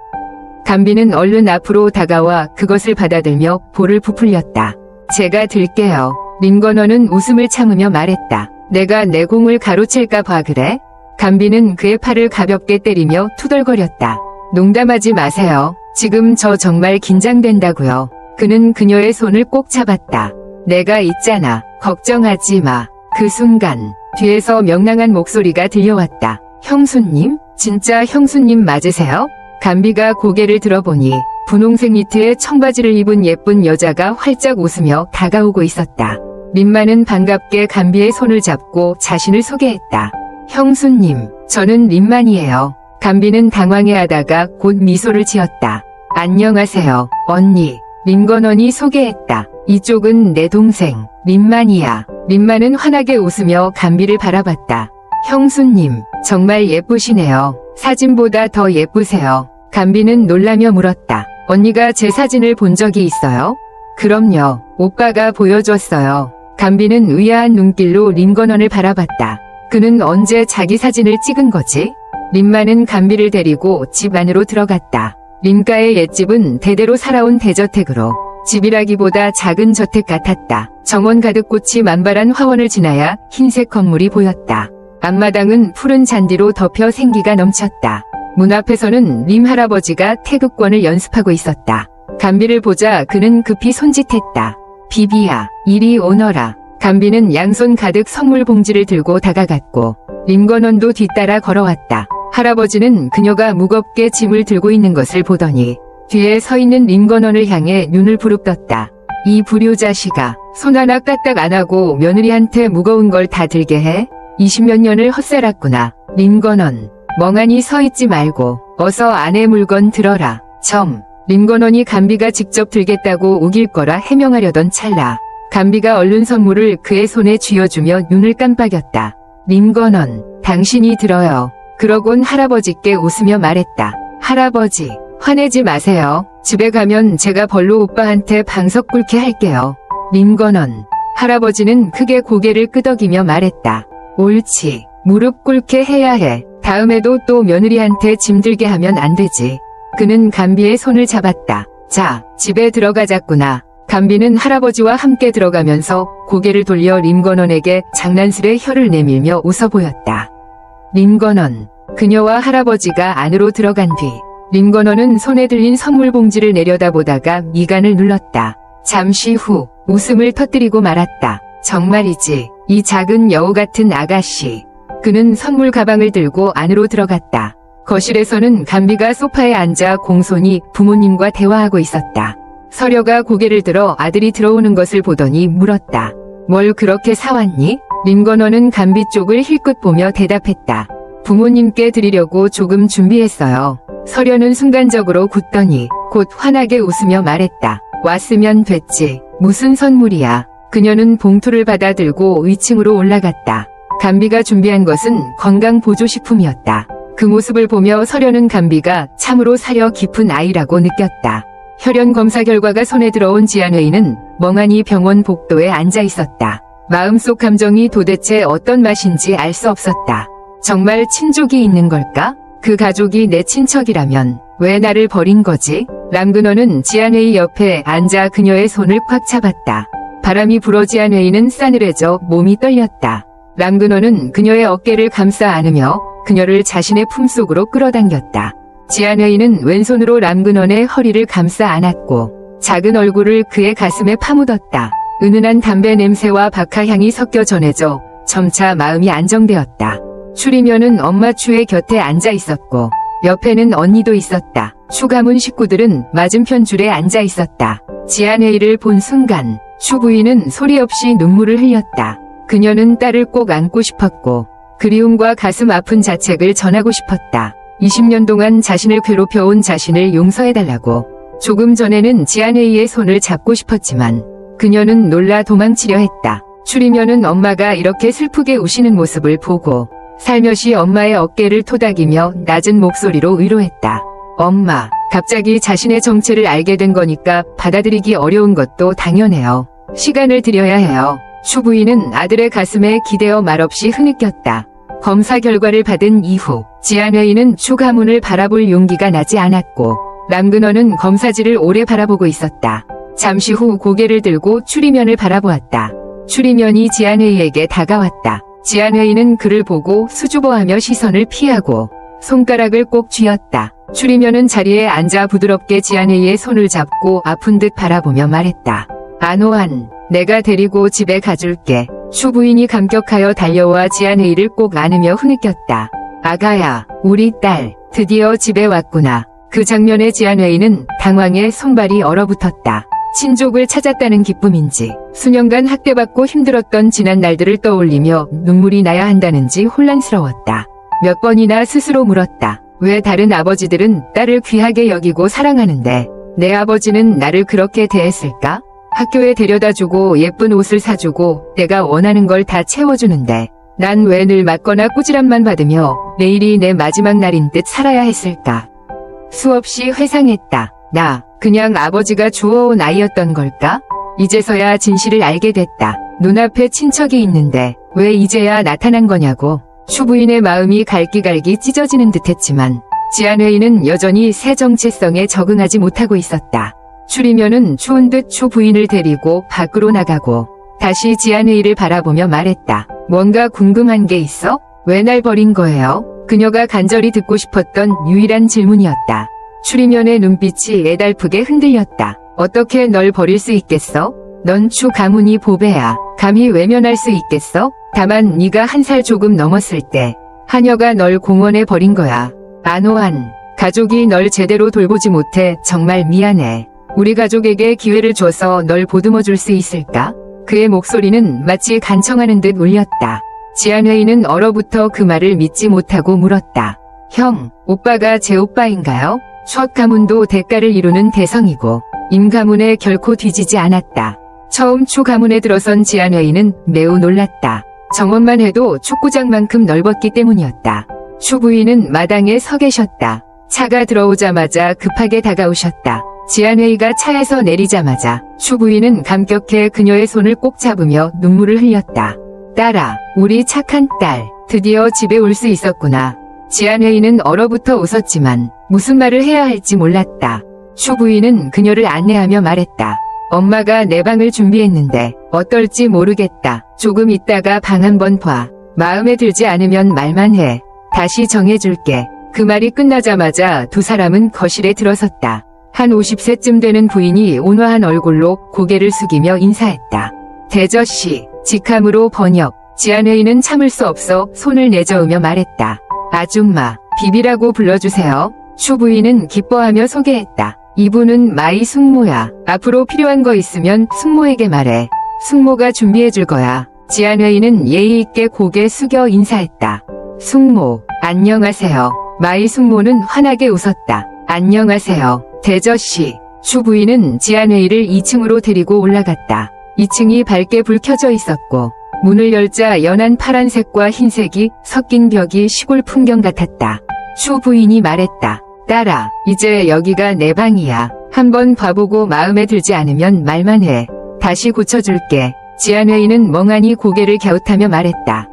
간비는 얼른 앞으로 다가와 그것을 받아들며 볼을 부풀렸다. 제가 들게요. 림건원은 웃음을 참으며 말했다. 내가 내 공을 가로챌까 봐 그래? 간비는 그의 팔을 가볍게 때리며 투덜거렸다. 농담하지 마세요. 지금 저 정말 긴장된다고요. 그는 그녀의 손을 꼭 잡았다. 내가 있잖아. 걱정하지 마. 그 순간 뒤에서 명랑한 목소리가 들려왔다. 형수님? 진짜 형수님 맞으세요? 간비가 고개를 들어보니 분홍색 니트에 청바지를 입은 예쁜 여자가 활짝 웃으며 다가오고 있었다. 림마는 반갑게 간비의 손을 잡고 자신을 소개했다. 형수님, 저는 림만이에요. 간비는 당황해하다가 곧 미소를 지었다. 안녕하세요, 언니. 림건원이 소개했다. 이쪽은 내 동생, 림만이야. 림만은 환하게 웃으며 간비를 바라봤다. 형수님, 정말 예쁘시네요. 사진보다 더 예쁘세요. 간비는 놀라며 물었다. 언니가 제 사진을 본 적이 있어요? 그럼요. 오빠가 보여줬어요. 간비는 의아한 눈길로 림건원을 바라봤다. 그는 언제 자기 사진을 찍은 거지? 림만은 간비를 데리고 집 안으로 들어갔다. 림가의 옛집은 대대로 살아온 대저택으로 집이라기보다 작은 저택 같았다. 정원 가득 꽃이 만발한 화원을 지나야 흰색 건물이 보였다. 앞마당은 푸른 잔디로 덮여 생기가 넘쳤다. 문 앞에서는 림 할아버지가 태극권을 연습하고 있었다. 간비를 보자 그는 급히 손짓했다. 비비야, 이리 오너라. 간비는 양손 가득 선물 봉지를 들고 다가갔고 림건원도 뒤따라 걸어왔다. 할아버지는 그녀가 무겁게 짐을 들고 있는 것을 보더니 뒤에 서 있는 림건원을 향해 눈을 부릅떴다. 이 불효자식아, 손 하나 까딱 안 하고 며느리한테 무거운 걸 다 들게 해? 20몇 년을 헛살았구나. 림건원, 멍하니 서 있지 말고 어서 아내 물건 들어라. 림건원이 간비가 직접 들겠다고 우길 거라 해명하려던 찰나 간비가 얼른 선물을 그의 손에 쥐어주며 눈을 깜빡였다. 림건원, 당신이 들어요. 그러곤 할아버지께 웃으며 말했다. 할아버지, 화내지 마세요. 집에 가면 제가 벌로 오빠한테 방석 꿇게 할게요. 림건원, 할아버지는 크게 고개를 끄덕이며 말했다. 옳지. 무릎 꿇게 해야 해. 다음에도 또 며느리한테 짐들게 하면 안 되지. 그는 감비의 손을 잡았다. 자, 집에 들어가자꾸나. 감비는 할아버지와 함께 들어가면서 고개를 돌려 림건원에게 장난스레 혀를 내밀며 웃어 보였다. 림건원. 그녀와 할아버지가 안으로 들어간 뒤 림건원은 손에 들린 선물 봉지를 내려다보다가 미간을 눌렀다. 잠시 후 웃음을 터뜨리고 말았다. 정말이지, 이 작은 여우 같은 아가씨. 그는 선물 가방을 들고 안으로 들어갔다. 거실에서는 감비가 소파에 앉아 공손히 부모님과 대화하고 있었다. 서려가 고개를 들어 아들이 들어오는 것을 보더니 물었다. 뭘 그렇게 사왔니? 림건원은 감비 쪽을 힐끗 보며 대답했다. 부모님께 드리려고 조금 준비했어요. 서려는 순간적으로 굳더니 곧 환하게 웃으며 말했다. 왔으면 됐지. 무슨 선물이야. 그녀는 봉투를 받아 들고 위층으로 올라갔다. 감비가 준비한 것은 건강보조식품이었다. 그 모습을 보며 서려는 감비가 참으로 사려 깊은 아이라고 느꼈다. 혈연 검사 결과가 손에 들어온 지안회의는 멍하니 병원 복도에 앉아 있었다. 마음속 감정이 도대체 어떤 맛인지 알 수 없었다. 정말 친족이 있는 걸까? 그 가족이 내 친척이라면 왜 나를 버린 거지? 람근원은 지안회의 옆에 앉아 그녀의 손을 꽉 잡았다. 바람이 불어 지안회의는 싸늘해져 몸이 떨렸다. 람근원은 그녀의 어깨를 감싸 안으며 그녀를 자신의 품속으로 끌어당겼다. 지안회의는 왼손으로 람근원의 허리를 감싸 안았고 작은 얼굴을 그의 가슴에 파묻었다. 은은한 담배 냄새와 박하향이 섞여 전해져 점차 마음이 안정되었다. 추리면은 엄마 추의 곁에 앉아 있었고 옆에는 언니도 있었다. 추 가문 식구들은 맞은편 줄에 앉아 있었다. 지안회의를 본 순간 추 부인은 소리 없이 눈물을 흘렸다. 그녀는 딸을 꼭 안고 싶었고 그리움과 가슴 아픈 자책을 전하고 싶었다. 20년 동안 자신을 괴롭혀온 자신을 용서해달라고. 조금 전에는 지안회의의 손을 잡고 싶었지만 그녀는 놀라 도망치려 했다. 추리면은 엄마가 이렇게 슬프게 우시는 모습을 보고 살며시 엄마의 어깨를 토닥이며 낮은 목소리로 위로했다. 엄마, 갑자기 자신의 정체를 알게 된 거니까 받아들이기 어려운 것도 당연해요. 시간을 들여야 해요. 추 부인은 아들의 가슴에 기대어 말없이 흐느꼈다. 검사 결과를 받은 이후 지안회의는 추 가문을 바라볼 용기가 나지 않았고 람근원은 검사지를 오래 바라보고 있었다. 잠시 후 고개를 들고 추리면을 바라보았다. 추리면이 지안회의에게 다가왔다. 지안회의는 그를 보고 수줍어하며 시선을 피하고 손가락을 꼭 쥐었다. 추리면은 자리에 앉아 부드럽게 지안회의의 손을 잡고 아픈 듯 바라보며 말했다. 안호한, 내가 데리고 집에 가줄게. 추 부인이 감격하여 달려와 지안회의를 꼭 안으며 흐느꼈다. 아가야, 우리 딸, 드디어 집에 왔구나. 그 장면에 지안회의는 당황해 손발이 얼어붙었다. 친족을 찾았다는 기쁨인지 수년간 학대받고 힘들었던 지난 날들을 떠올리며 눈물이 나야 한다는지 혼란스러웠다. 몇 번이나 스스로 물었다. 왜 다른 아버지들은 딸을 귀하게 여기고 사랑하는데 내 아버지는 나를 그렇게 대했을까? 학교에 데려다주고 예쁜 옷을 사주고 내가 원하는 걸 다 채워주는데 난 왜 늘 맞거나 꾸지람만 받으며 내일이 내 마지막 날인 듯 살아야 했을까? 수없이 회상했다. 나 그냥 아버지가 주워온 아이였던 걸까? 이제서야 진실을 알게 됐다. 눈앞에 친척이 있는데 왜 이제야 나타난 거냐고. 추 부인의 마음이 갈기갈기 찢어지는 듯했지만 지안회의는 여전히 새 정체성에 적응하지 못하고 있었다. 추리면은 추운 듯 추 부인을 데리고 밖으로 나가고 다시 지안회의를 바라보며 말했다. 뭔가 궁금한 게 있어? 왜 날 버린 거예요? 그녀가 간절히 듣고 싶었던 유일한 질문이었다. 추리면의 눈빛이 애달프게 흔들렸다. 어떻게 널 버릴 수 있겠어? 넌 추 가문이 보배야. 감히 외면할 수 있겠어? 다만 네가 1살 조금 넘었을 때 하녀가 널 공원에 버린 거야. 안호한, 가족이 널 제대로 돌보지 못해 정말 미안해. 우리 가족에게 기회를 줘서 널 보듬어 줄 수 있을까? 그의 목소리는 마치 간청하는 듯 울렸다. 지안회의는 얼어붙어 그 말을 믿지 못하고 물었다. 형, 오빠가 제 오빠인가요? 추 가문도 대가를 이루는 대성이고 임 가문에 결코 뒤지지 않았다. 처음 추 가문에 들어선 지안회의는 매우 놀랐다. 정원만 해도 축구장만큼 넓었기 때문이었다. 추 부인은 마당에 서 계셨다. 차가 들어오자마자 급하게 다가오셨다. 지안회의가 차에서 내리자마자 추 부인은 감격해 그녀의 손을 꼭 잡으며 눈물을 흘렸다. 딸아, 우리 착한 딸, 드디어 집에 올 수 있었구나. 지안회의는 얼어붙어 웃었지만 무슨 말을 해야 할지 몰랐다. 추 부인은 그녀를 안내하며 말했다. 엄마가 내 방을 준비했는데 어떨지 모르겠다. 조금 있다가 방 한번 봐. 마음에 들지 않으면 말만 해. 다시 정해줄게. 그 말이 끝나자마자 두 사람은 거실에 들어섰다. 한 50세쯤 되는 부인이 온화한 얼굴로 고개를 숙이며 인사했다. 대저씨, 직함으로 번역. 지안회의는 참을 수 없어 손을 내저으며 말했다. 아줌마, 비비라고 불러주세요. 추 부인은 기뻐하며 소개했다. 이분은 마이 숙모야. 앞으로 필요한 거 있으면 숙모에게 말해. 숙모가 준비해줄 거야. 지안회의는 예의 있게 고개 숙여 인사했다. 숙모, 안녕하세요. 마이 숙모는 환하게 웃었다. 안녕하세요. 대저씨. 추 부인은 지안회의를 2층으로 데리고 올라갔다. 2층이 밝게 불 켜져 있었고 문을 열자 연한 파란색과 흰색이 섞인 벽이 시골 풍경 같았다. 추 부인이 말했다. 딸아, 이제 여기가 내 방이야. 한번 봐보고 마음에 들지 않으면 말만 해. 다시 고쳐줄게. 지안회의는 멍하니 고개를 갸웃하며 말했다.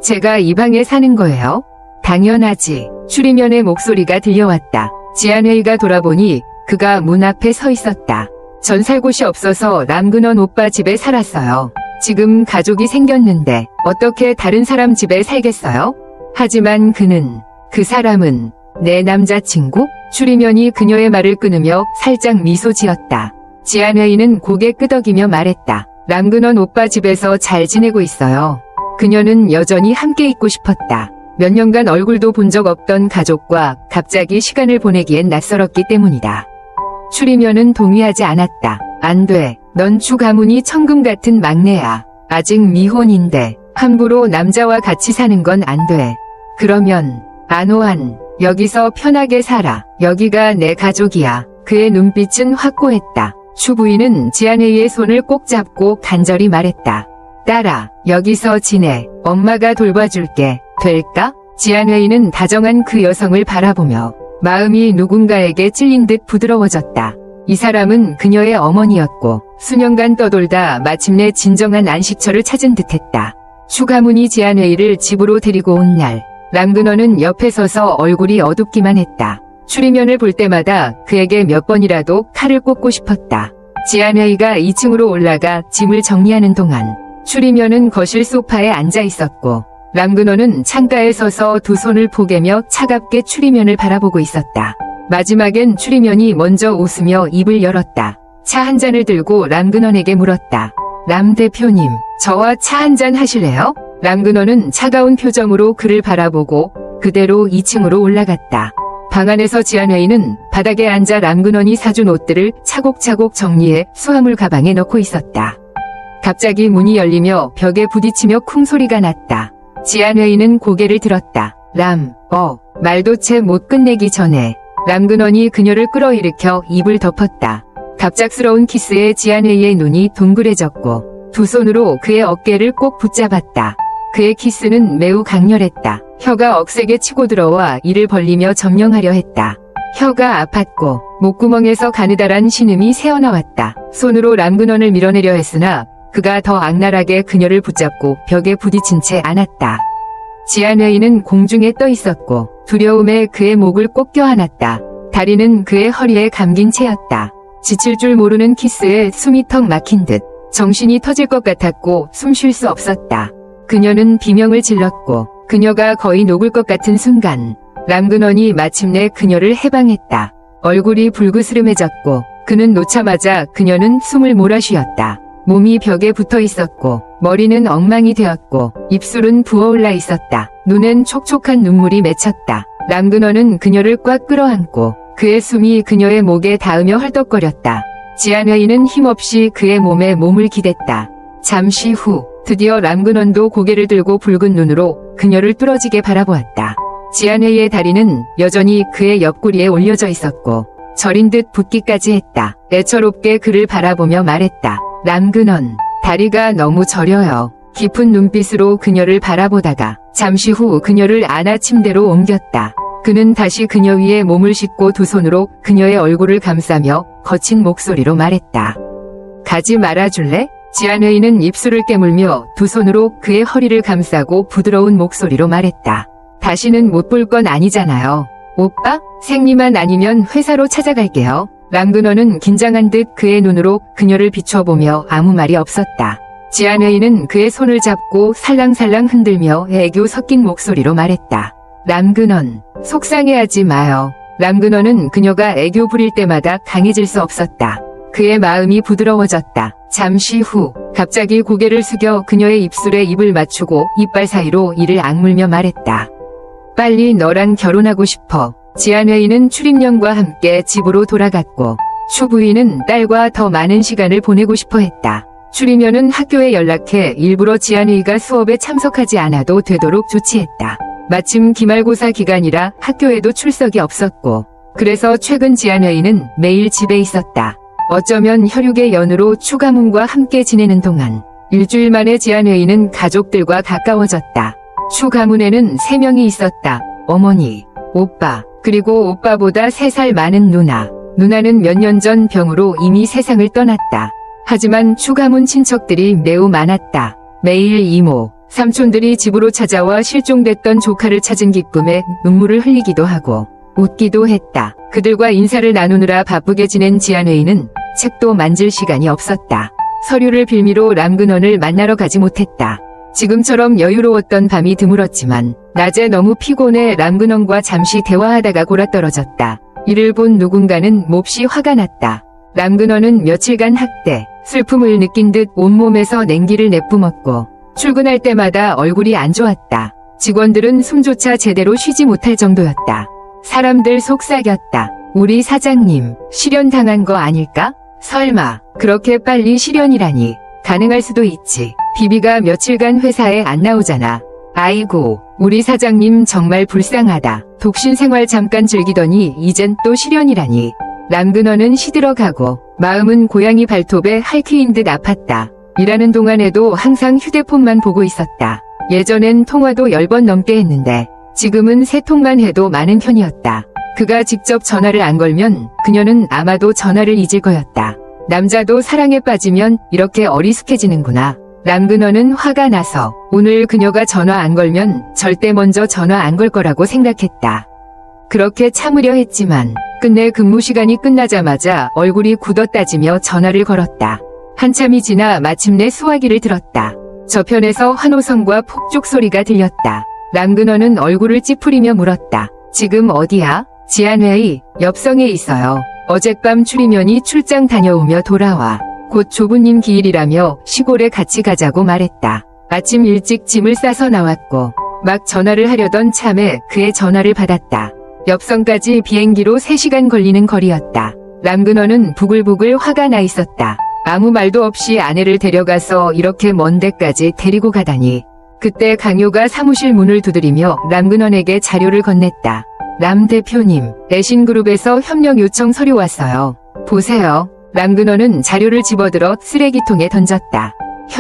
제가 이 방에 사는 거예요? 당연하지. 추리면의 목소리가 들려왔다. 지안회의가 돌아보니 그가 문 앞에 서 있었다. 전 살 곳이 없어서 남근원 오빠 집에 살았어요. 지금 가족이 생겼는데 어떻게 다른 사람 집에 살겠어요? 하지만 그 사람은 내 남자친구? 추리면이 그녀의 말을 끊으며 살짝 미소 지었다. 지안회의는 고개 끄덕이며 말했다. 남근원 오빠 집에서 잘 지내고 있어요. 그녀는 여전히 함께 있고 싶었다. 몇 년간 얼굴도 본 적 없던 가족과 갑자기 시간을 보내기엔 낯설었기 때문이다. 추리면은 동의하지 않았다. 안 돼. 넌 추 가문이 천금 같은 막내야. 아직 미혼인데 함부로 남자와 같이 사는 건 안 돼. 그러면 안호한, 여기서 편하게 살아. 여기가 내 가족이야. 그의 눈빛은 확고했다. 추 부인은 지안회의의 손을 꼭 잡고 간절히 말했다. 딸아, 여기서 지내. 엄마가 돌봐줄게. 될까? 지안회의는 다정한 그 여성을 바라보며 마음이 누군가에게 찔린 듯 부드러워졌다. 이 사람은 그녀의 어머니였고 수년간 떠돌다 마침내 진정한 안식처를 찾은 듯했다. 추 가문이 지안회의를 집으로 데리고 온 날, 남근원은 옆에 서서 얼굴이 어둡기만 했다. 추리면을 볼 때마다 그에게 몇 번이라도 칼을 꽂고 싶었다. 지안회의가 2층으로 올라가 짐을 정리하는 동안 추리면은 거실 소파에 앉아 있었고 남근원은 창가에 서서 두 손을 포개며 차갑게 추리면을 바라보고 있었다. 마지막엔 추리면이 먼저 웃으며 입을 열었다. 차 한 잔을 들고 남근원에게 물었다. 남 대표님, 저와 차 한 잔 하실래요? 남근원은 차가운 표정으로 그를 바라보고 그대로 2층으로 올라갔다. 방 안에서 지안회의는 바닥에 앉아 남근원이 사준 옷들을 차곡차곡 정리해 수화물 가방에 넣고 있었다. 갑자기 문이 열리며 벽에 부딪히며 쿵 소리가 났다. 지안회의는 고개를 들었다. 말도 채 못 끝내기 전에 남근원이 그녀를 끌어일으켜 입을 덮었다. 갑작스러운 키스에 지안회의의 눈이 동그래졌고 두 손으로 그의 어깨를 꼭 붙잡았다. 그의 키스는 매우 강렬했다. 혀가 억세게 치고 들어와 이를 벌리며 점령하려 했다. 혀가 아팠고 목구멍에서 가느다란 신음이 새어나왔다. 손으로 남근원을 밀어내려 했으나 그가 더 악랄하게 그녀를 붙잡고 벽에 부딪힌 채 안았다. 지안회의는 공중에 떠 있었고 두려움에 그의 목을 꼭 껴안았다. 다리는 그의 허리에 감긴 채였다. 지칠 줄 모르는 키스에 숨이 턱 막힌 듯 정신이 터질 것 같았고 숨 쉴 수 없었다. 그녀는 비명을 질렀고 그녀가 거의 녹을 것 같은 순간 남근원이 마침내 그녀를 해방했다. 얼굴이 불그스름해졌고 그는 놓자마자 그녀는 숨을 몰아쉬었다. 몸이 벽에 붙어 있었고 머리는 엉망이 되었고 입술은 부어올라 있었다. 눈엔 촉촉한 눈물이 맺혔다. 남근원은 그녀를 꽉 끌어안고 그의 숨이 그녀의 목에 닿으며 헐떡거렸다. 지안회의는 힘없이 그의 몸에 몸을 기댔다. 잠시 후 드디어 남근원도 고개를 들고 붉은 눈으로 그녀를 뚫어지게 바라보았다. 지안회의의 다리는 여전히 그의 옆구리에 올려져 있었고 저린 듯 붓기까지 했다. 애처롭게 그를 바라보며 말했다. 남근원, 다리가 너무 저려요. 깊은 눈빛으로 그녀를 바라보다가 잠시 후 그녀를 안아 침대로 옮겼다. 그는 다시 그녀 위에 몸을 싣고 두 손으로 그녀의 얼굴을 감싸며 거친 목소리로 말했다. 가지 말아줄래? 지한회의는 입술을 깨물며 두 손으로 그의 허리를 감싸고 부드러운 목소리로 말했다. 다시는 못 볼 건 아니잖아요. 오빠? 생리만 아니면 회사로 찾아갈게요. 람근원은 긴장한 듯 그의 눈으로 그녀를 비춰보며 아무 말이 없었다. 지한회의는 그의 손을 잡고 살랑살랑 흔들며 애교 섞인 목소리로 말했다. 람근원, 속상해하지 마요. 람근원은 그녀가 애교 부릴 때마다 강해질 수 없었다. 그의 마음이 부드러워졌다. 잠시 후 갑자기 고개를 숙여 그녀의 입술에 입을 맞추고 이빨 사이로 이를 악물며 말했다. 빨리 너랑 결혼하고 싶어. 지한회의는 출입령과 함께 집으로 돌아갔고 추 부인은 딸과 더 많은 시간을 보내고 싶어 했다. 추리면은 학교에 연락해 일부러 지한회의가 수업에 참석하지 않아도 되도록 조치했다. 마침 기말고사 기간이라 학교에도 출석이 없었고 그래서 최근 지한회의는 매일 집에 있었다. 어쩌면 혈육의 연으로 추 가문과 함께 지내는 동안 일주일 만에 지한회의는 가족들과 가까워졌다. 추 가문에는 3명이 있었다. 어머니, 오빠, 그리고 오빠보다 3살 많은 누나. 누나는 몇 년 전 병으로 이미 세상을 떠났다. 하지만 추 가문 친척들이 매우 많았다. 매일 이모, 삼촌들이 집으로 찾아와 실종됐던 조카를 찾은 기쁨에 눈물을 흘리기도 하고 웃기도 했다. 그들과 인사를 나누느라 바쁘게 지낸 지한회의는 책도 만질 시간이 없었다. 서류를 빌미로 람근원을 만나러 가지 못했다. 지금처럼 여유로웠던 밤이 드물었지만 낮에 너무 피곤해 람근원과 잠시 대화하다가 골아떨어졌다. 이를 본 누군가는 몹시 화가 났다. 람근원은 며칠간 학대, 슬픔을 느낀 듯 온몸에서 냉기를 내뿜었고 출근할 때마다 얼굴이 안 좋았다. 직원들은 숨조차 제대로 쉬지 못할 정도였다. 사람들 속삭였다. 우리 사장님, 실연당한 거 아닐까? 설마, 그렇게 빨리 실연이라니. 가능할 수도 있지. 비비가 며칠간 회사에 안 나오잖아. 아이고, 우리 사장님 정말 불쌍하다. 독신 생활 잠깐 즐기더니 이젠 또 실연이라니. 람근원은 시들어가고 마음은 고양이 발톱에 할퀴인 듯 아팠다. 일하는 동안에도 항상 휴대폰만 보고 있었다. 예전엔 통화도 10번 넘게 했는데 지금은 3통만 해도 많은 편이었다. 그가 직접 전화를 안 걸면 그녀는 아마도 전화를 잊을 거였다. 남자도 사랑에 빠지면 이렇게 어리숙해지는구나. 람근원은 화가 나서 오늘 그녀가 전화 안 걸면 절대 먼저 전화 안 걸 거라고 생각했다. 그렇게 참으려 했지만 끝내 근무 시간이 끝나자마자 얼굴이 굳어따지며 전화를 걸었다. 한참이 지나 마침내 수화기를 들었다. 저편에서 환호성과 폭죽 소리가 들렸다. 람근원은 얼굴을 찌푸리며 물었다. 지금 어디야? 지한회의, 엽성에 있어요. 어젯밤 추리면이 출장 다녀오며 돌아와. 곧 조부님 기일이라며 시골에 같이 가자고 말했다. 아침 일찍 짐을 싸서 나왔고 막 전화를 하려던 참에 그의 전화를 받았다. 엽성까지 비행기로 3시간 걸리는 거리였다. 람근원은 부글부글 화가 나 있었다. 아무 말도 없이 아내를 데려가서 이렇게 먼 데까지 데리고 가다니. 그때 강요가 사무실 문을 두드리며 람근원에게 자료를 건넸다. 람 대표님, 애신그룹에서 협력 요청 서류 왔어요. 보세요. 람근원은 자료를 집어들어 쓰레기통에 던졌다.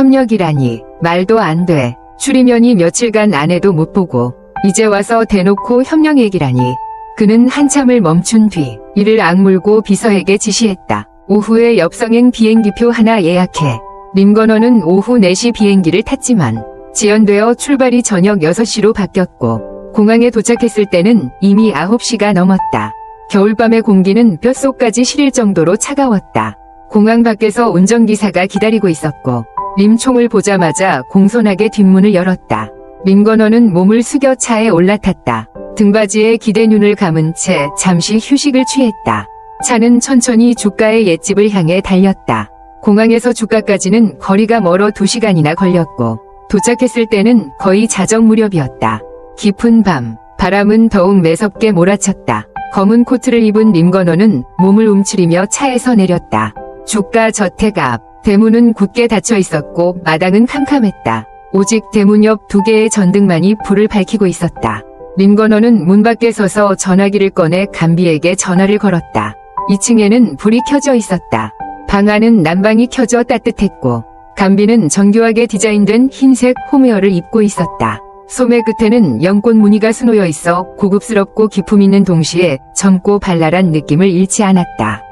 협력이라니, 말도 안 돼. 추리면이 며칠간 아내도 못 보고 이제 와서 대놓고 협력 얘기라니. 그는 한참을 멈춘 뒤 이를 악물고 비서에게 지시했다. 오후에 엽성행 비행기표 하나 예약해. 림건원은 오후 4시 비행기를 탔지만 지연되어 출발이 저녁 6시로 바뀌었고 공항에 도착했을 때는 이미 9시가 넘었다. 겨울밤의 공기는 뼛속까지 시릴 정도로 차가웠다. 공항 밖에서 운전기사가 기다리고 있었고 림총을 보자마자 공손하게 뒷문을 열었다. 림건원은 몸을 숙여 차에 올라탔다. 등받이에 기대 눈을 감은 채 잠시 휴식을 취했다. 차는 천천히 주가의 옛집을 향해 달렸다. 공항에서 주가까지는 거리가 멀어 2시간이나 걸렸고 도착했을 때는 거의 자정 무렵이었다. 깊은 밤, 바람은 더욱 매섭게 몰아쳤다. 검은 코트를 입은 림건원은 몸을 움츠리며 차에서 내렸다. 주가 저택 앞, 대문은 굳게 닫혀 있었고 마당은 캄캄했다. 오직 대문 옆 2개의 전등만이 불을 밝히고 있었다. 림건원은 문 밖에 서서 전화기를 꺼내 감비에게 전화를 걸었다. 2층에는 불이 켜져 있었다. 방 안은 난방이 켜져 따뜻했고 감비는 정교하게 디자인된 흰색 홈웨어를 입고 있었다. 소매 끝에는 연꽃 무늬가 수놓여 있어 고급스럽고 기품 있는 동시에 젊고 발랄한 느낌을 잃지 않았다.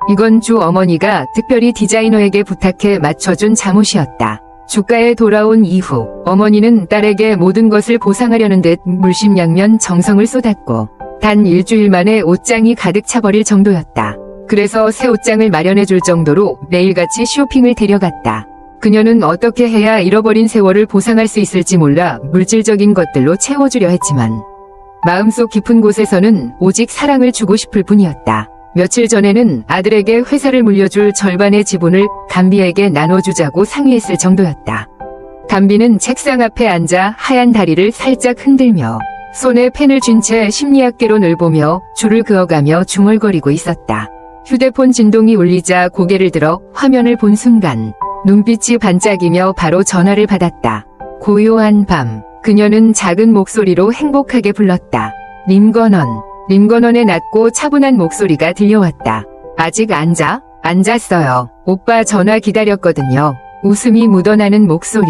이건 주 어머니가 특별히 디자이너에게 부탁해 맞춰준 잠옷이었다. 주가에 돌아온 이후 어머니는 딸에게 모든 것을 보상하려는 듯 물심양면 정성을 쏟았고 단 일주일 만에 옷장이 가득 차버릴 정도였다. 그래서 새 옷장을 마련해줄 정도로 매일같이 쇼핑을 데려갔다. 그녀는 어떻게 해야 잃어버린 세월을 보상할 수 있을지 몰라 물질적인 것들로 채워주려 했지만 마음속 깊은 곳에서는 오직 사랑을 주고 싶을 뿐이었다. 며칠 전에는 아들에게 회사를 물려줄 절반의 지분을 감비에게 나눠주자고 상의했을 정도였다. 감비는 책상 앞에 앉아 하얀 다리를 살짝 흔들며 손에 펜을 쥔 채 심리학개론을 보며 줄을 그어가며 중얼거리고 있었다. 휴대폰 진동이 울리자 고개를 들어 화면을 본 순간 눈빛이 반짝이며 바로 전화를 받았다. 고요한 밤, 그녀는 작은 목소리로 행복하게 불렀다. 림건원. 림건원의 낮고 차분한 목소리가 들려왔다. 아직 안 자? 안 잤어요. 오빠 전화 기다렸거든요. 웃음이 묻어나는 목소리.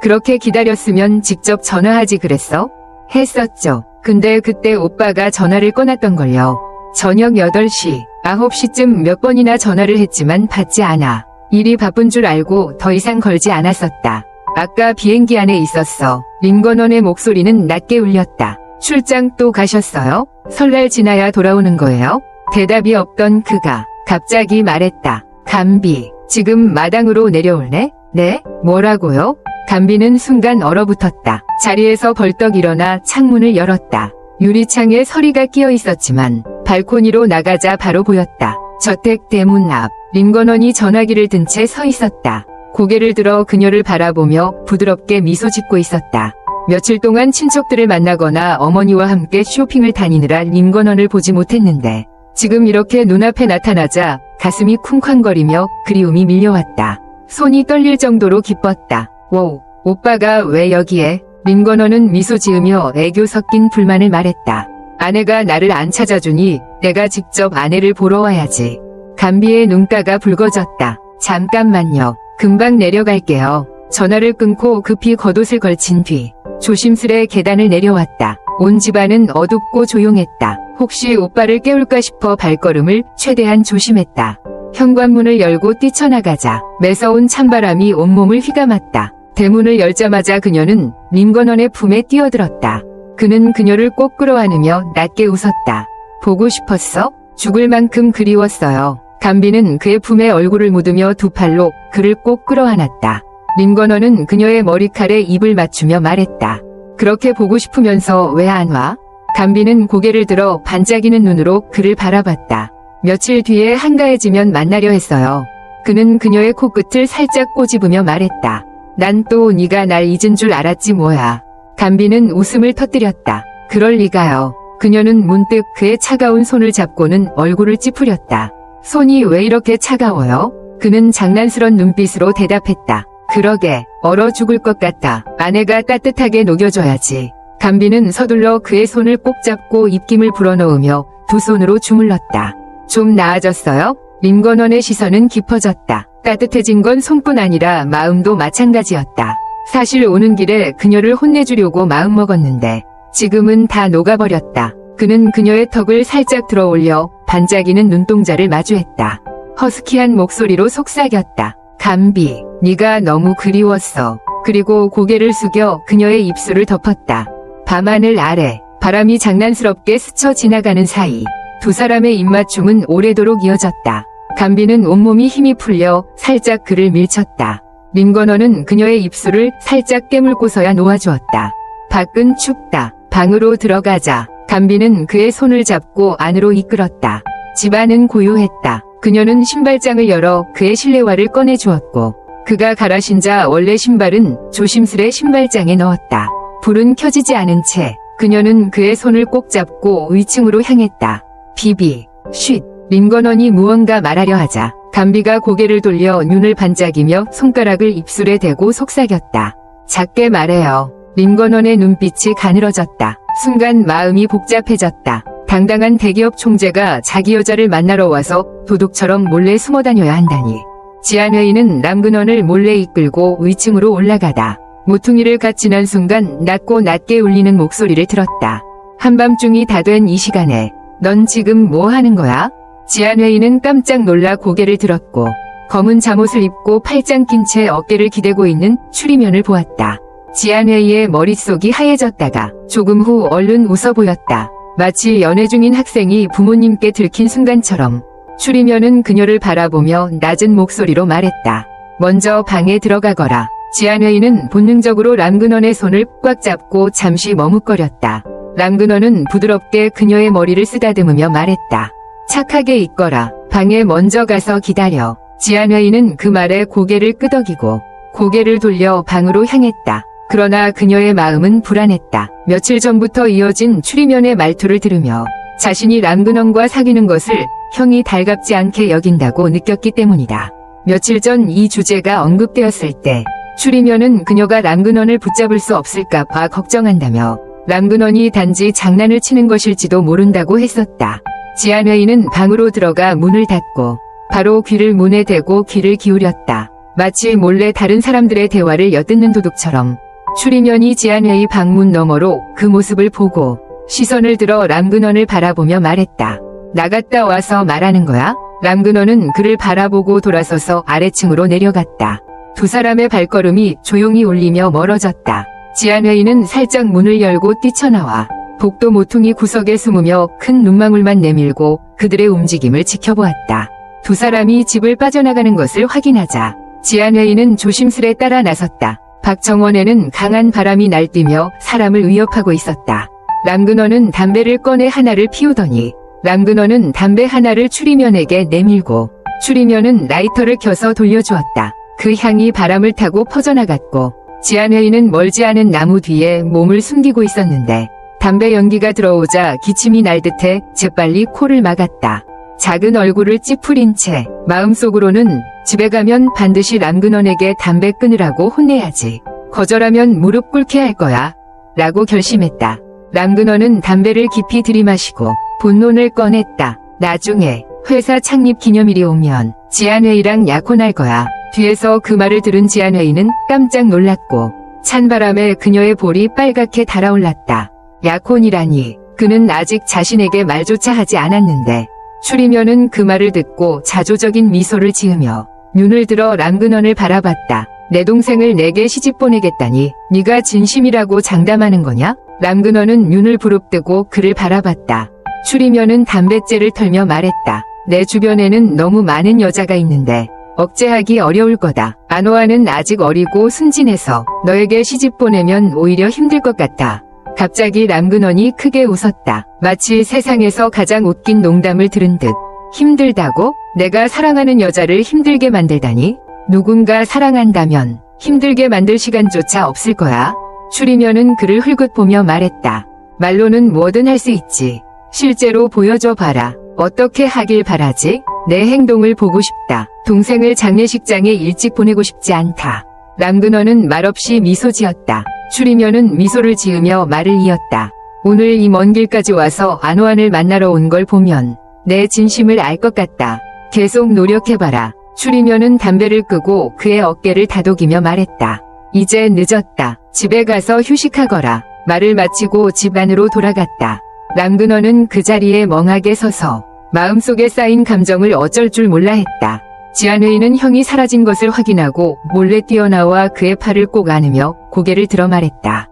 그렇게 기다렸으면 직접 전화하지 그랬어? 했었죠. 근데 그때 오빠가 전화를 꺼놨던걸요. 저녁 8시, 9시쯤 몇 번이나 전화를 했지만 받지 않아. 일이 바쁜 줄 알고 더 이상 걸지 않았었다. 아까 비행기 안에 있었어. 림건원의 목소리는 낮게 울렸다. 출장 또 가셨어요? 설날 지나야 돌아오는 거예요? 대답이 없던 그가 갑자기 말했다. 감비, 지금 마당으로 내려올래? 네? 뭐라고요? 감비는 순간 얼어붙었다. 자리에서 벌떡 일어나 창문을 열었다. 유리창에 서리가 끼어 있었지만 발코니로 나가자 바로 보였다. 저택 대문 앞, 림건원이 전화기를 든 채 서 있었다. 고개를 들어 그녀를 바라보며 부드럽게 미소 짓고 있었다. 며칠 동안 친척들을 만나거나 어머니와 함께 쇼핑을 다니느라 림건원을 보지 못했는데 지금 이렇게 눈앞에 나타나자 가슴이 쿵쾅거리며 그리움이 밀려왔다. 손이 떨릴 정도로 기뻤다. 워우, 오빠가 왜 여기에? 림건원은 미소 지으며 애교 섞인 불만을 말했다. 아내가 나를 안 찾아주니 내가 직접 아내를 보러 와야지. 감비의 눈가가 붉어졌다. 잠깐만요. 금방 내려갈게요. 전화를 끊고 급히 겉옷을 걸친 뒤 조심스레 계단을 내려왔다. 온 집안은 어둡고 조용했다. 혹시 오빠를 깨울까 싶어 발걸음을 최대한 조심했다. 현관문을 열고 뛰쳐나가자 매서운 찬바람이 온몸을 휘감았다. 대문을 열자마자 그녀는 림건원의 품에 뛰어들었다. 그는 그녀를 꼭 끌어안으며 낮게 웃었다. 보고 싶었어? 죽을 만큼 그리웠어요. 감비는 그의 품에 얼굴을 묻으며 두 팔로 그를 꼭 끌어안았다. 림건원은 그녀의 머리칼에 입을 맞추며 말했다. 그렇게 보고 싶으면서 왜 안 와? 감비는 고개를 들어 반짝이는 눈으로 그를 바라봤다. 며칠 뒤에 한가해지면 만나려 했어요. 그는 그녀의 코끝을 살짝 꼬집으며 말했다. 난 또 네가 날 잊은 줄 알았지 뭐야. 감비는 웃음을 터뜨렸다. 그럴 리가요. 그녀는 문득 그의 차가운 손을 잡고는 얼굴을 찌푸렸다. 손이 왜 이렇게 차가워요? 그는 장난스런 눈빛으로 대답했다. 그러게, 얼어 죽을 것 같다. 아내가 따뜻하게 녹여줘야지. 감비는 서둘러 그의 손을 꼭 잡고 입김을 불어넣으며 두 손으로 주물렀다. 좀 나아졌어요? 림건원의 시선은 깊어졌다. 따뜻해진 건 손뿐 아니라 마음도 마찬가지였다. 사실 오는 길에 그녀를 혼내주려고 마음먹었는데 지금은 다 녹아버렸다. 그는 그녀의 턱을 살짝 들어올려 반짝이는 눈동자를 마주했다. 허스키한 목소리로 속삭였다. 감비, 네가 너무 그리웠어. 그리고 고개를 숙여 그녀의 입술을 덮었다. 밤하늘 아래 바람이 장난스럽게 스쳐 지나가는 사이 두 사람의 입맞춤은 오래도록 이어졌다. 감비는 온몸이 힘이 풀려 살짝 그를 밀쳤다. 림건원은 그녀의 입술을 살짝 깨물고서야 놓아주었다. 밖은 춥다. 방으로 들어가자 감비는 그의 손을 잡고 안으로 이끌었다. 집안은 고요했다. 그녀는 신발장을 열어 그의 실내화를 꺼내주었고 그가 갈아 신자 원래 신발은 조심스레 신발장에 넣었다. 불은 켜지지 않은 채 그녀는 그의 손을 꼭 잡고 위층으로 향했다. 비비, 쉿. 림건원이 무언가 말하려 하자 감비가 고개를 돌려 눈을 반짝이며 손가락을 입술에 대고 속삭였다. 작게 말해요. 림건원의 눈빛이 가늘어졌다. 순간 마음이 복잡해졌다. 당당한 대기업 총재가 자기 여자를 만나러 와서 도둑처럼 몰래 숨어 다녀야 한다니. 지안회의는 남근원을 몰래 이끌고 위층으로 올라가다 모퉁이를 갓 지난 순간 낮고 낮게 울리는 목소리를 들었다. 한밤중이 다 된 이 시간에 넌 지금 뭐 하는 거야? 지안회의는 깜짝 놀라 고개를 들었고 검은 잠옷을 입고 팔짱 낀 채 어깨를 기대고 있는 추리면을 보았다. 지안회의의 머릿속이 하얘졌다가 조금 후 얼른 웃어 보였다. 마치 연애 중인 학생이 부모님께 들킨 순간처럼 추리면은 그녀를 바라보며 낮은 목소리로 말했다. 먼저 방에 들어가거라. 지안회의는 본능적으로 람근원의 손을 꽉 잡고 잠시 머뭇거렸다. 람근원은 부드럽게 그녀의 머리를 쓰다듬으며 말했다. 착하게 있거라. 방에 먼저 가서 기다려. 지안회의는 그 말에 고개를 끄덕이고 고개를 돌려 방으로 향했다. 그러나 그녀의 마음은 불안했다. 며칠 전부터 이어진 추리면의 말투를 들으며 자신이 람근원과 사귀는 것을 형이 달갑지 않게 여긴다고 느꼈기 때문이다. 며칠 전 이 주제가 언급되었을 때 추리면은 그녀가 람근원을 붙잡을 수 없을까봐 걱정한다며 람근원이 단지 장난을 치는 것일지도 모른다고 했었다. 지안회의는 방으로 들어가 문을 닫고 바로 귀를 문에 대고 귀를 기울였다. 마치 몰래 다른 사람들의 대화를 엿듣는 도둑처럼 추리면이 지안회의 방문 너머로 그 모습을 보고 시선을 들어 람근원을 바라보며 말했다. 나갔다 와서 말하는 거야? 람근원은 그를 바라보고 돌아서서 아래층으로 내려갔다. 두 사람의 발걸음이 조용히 울리며 멀어졌다. 지안회의는 살짝 문을 열고 뛰쳐나와 복도 모퉁이 구석에 숨으며 큰 눈망울만 내밀고 그들의 움직임을 지켜보았다. 두 사람이 집을 빠져나가는 것을 확인하자 지안회의는 조심스레 따라 나섰다. 박정원에는 강한 바람이 날뛰며 사람을 위협하고 있었다. 람근원은 담배를 꺼내 하나를 피우더니 람근원은 담배 하나를 추리면에게 내밀고 추리면은 라이터를 켜서 돌려주었다. 그 향이 바람을 타고 퍼져나갔고 지안회의는 멀지 않은 나무 뒤에 몸을 숨기고 있었는데 담배 연기가 들어오자 기침이 날 듯해 재빨리 코를 막았다. 작은 얼굴을 찌푸린 채 마음속으로는 집에 가면 반드시 람근원에게 담배 끊으라고 혼내야지. 거절하면 무릎 꿇게 할 거야. 라고 결심했다. 람근원은 담배를 깊이 들이마시고 본론을 꺼냈다. 나중에 회사 창립 기념일이 오면 지안회의랑 약혼할 거야. 뒤에서 그 말을 들은 지안회의는 깜짝 놀랐고 찬바람에 그녀의 볼이 빨갛게 달아올랐다. 약혼이라니. 그는 아직 자신에게 말조차 하지 않았는데 추리면은 그 말을 듣고 자조적인 미소를 지으며 눈을 들어 람근원을 바라봤다. 내 동생을 내게 시집 보내겠다니 네가 진심이라고 장담하는 거냐? 람근원은 눈을 부릅뜨고 그를 바라봤다. 추리면은 담뱃재를 털며 말했다. 내 주변에는 너무 많은 여자가 있는데 억제하기 어려울 거다. 안호아는 아직 어리고 순진해서 너에게 시집 보내면 오히려 힘들 것 같아. 갑자기 람근원이 크게 웃었다. 마치 세상에서 가장 웃긴 농담을 들은 듯. 힘들다고? 내가 사랑하는 여자를 힘들게 만들다니? 누군가 사랑한다면 힘들게 만들 시간조차 없을 거야. 추리면은 그를 흘긋 보며 말했다. 말로는 뭐든 할 수 있지. 실제로 보여줘 봐라. 어떻게 하길 바라지? 내 행동을 보고 싶다. 동생을 장례식장에 일찍 보내고 싶지 않다. 람근원은 말없이 미소 지었다. 추리면은 미소를 지으며 말을 이었다. 오늘 이 먼 길까지 와서 안호안을 만나러 온 걸 보면 내 진심을 알 것 같다. 계속 노력해봐라. 추리면은 담배를 끄고 그의 어깨를 다독이며 말했다. 이제 늦었다. 집에 가서 휴식하거라. 말을 마치고 집 안으로 돌아갔다. 람근원은 그 자리에 멍하게 서서 마음속에 쌓인 감정을 어쩔 줄 몰라 했다. 지안회의는 형이 사라진 것을 확인하고 몰래 뛰어나와 그의 팔을 꼭 안으며 고개를 들어 말했다.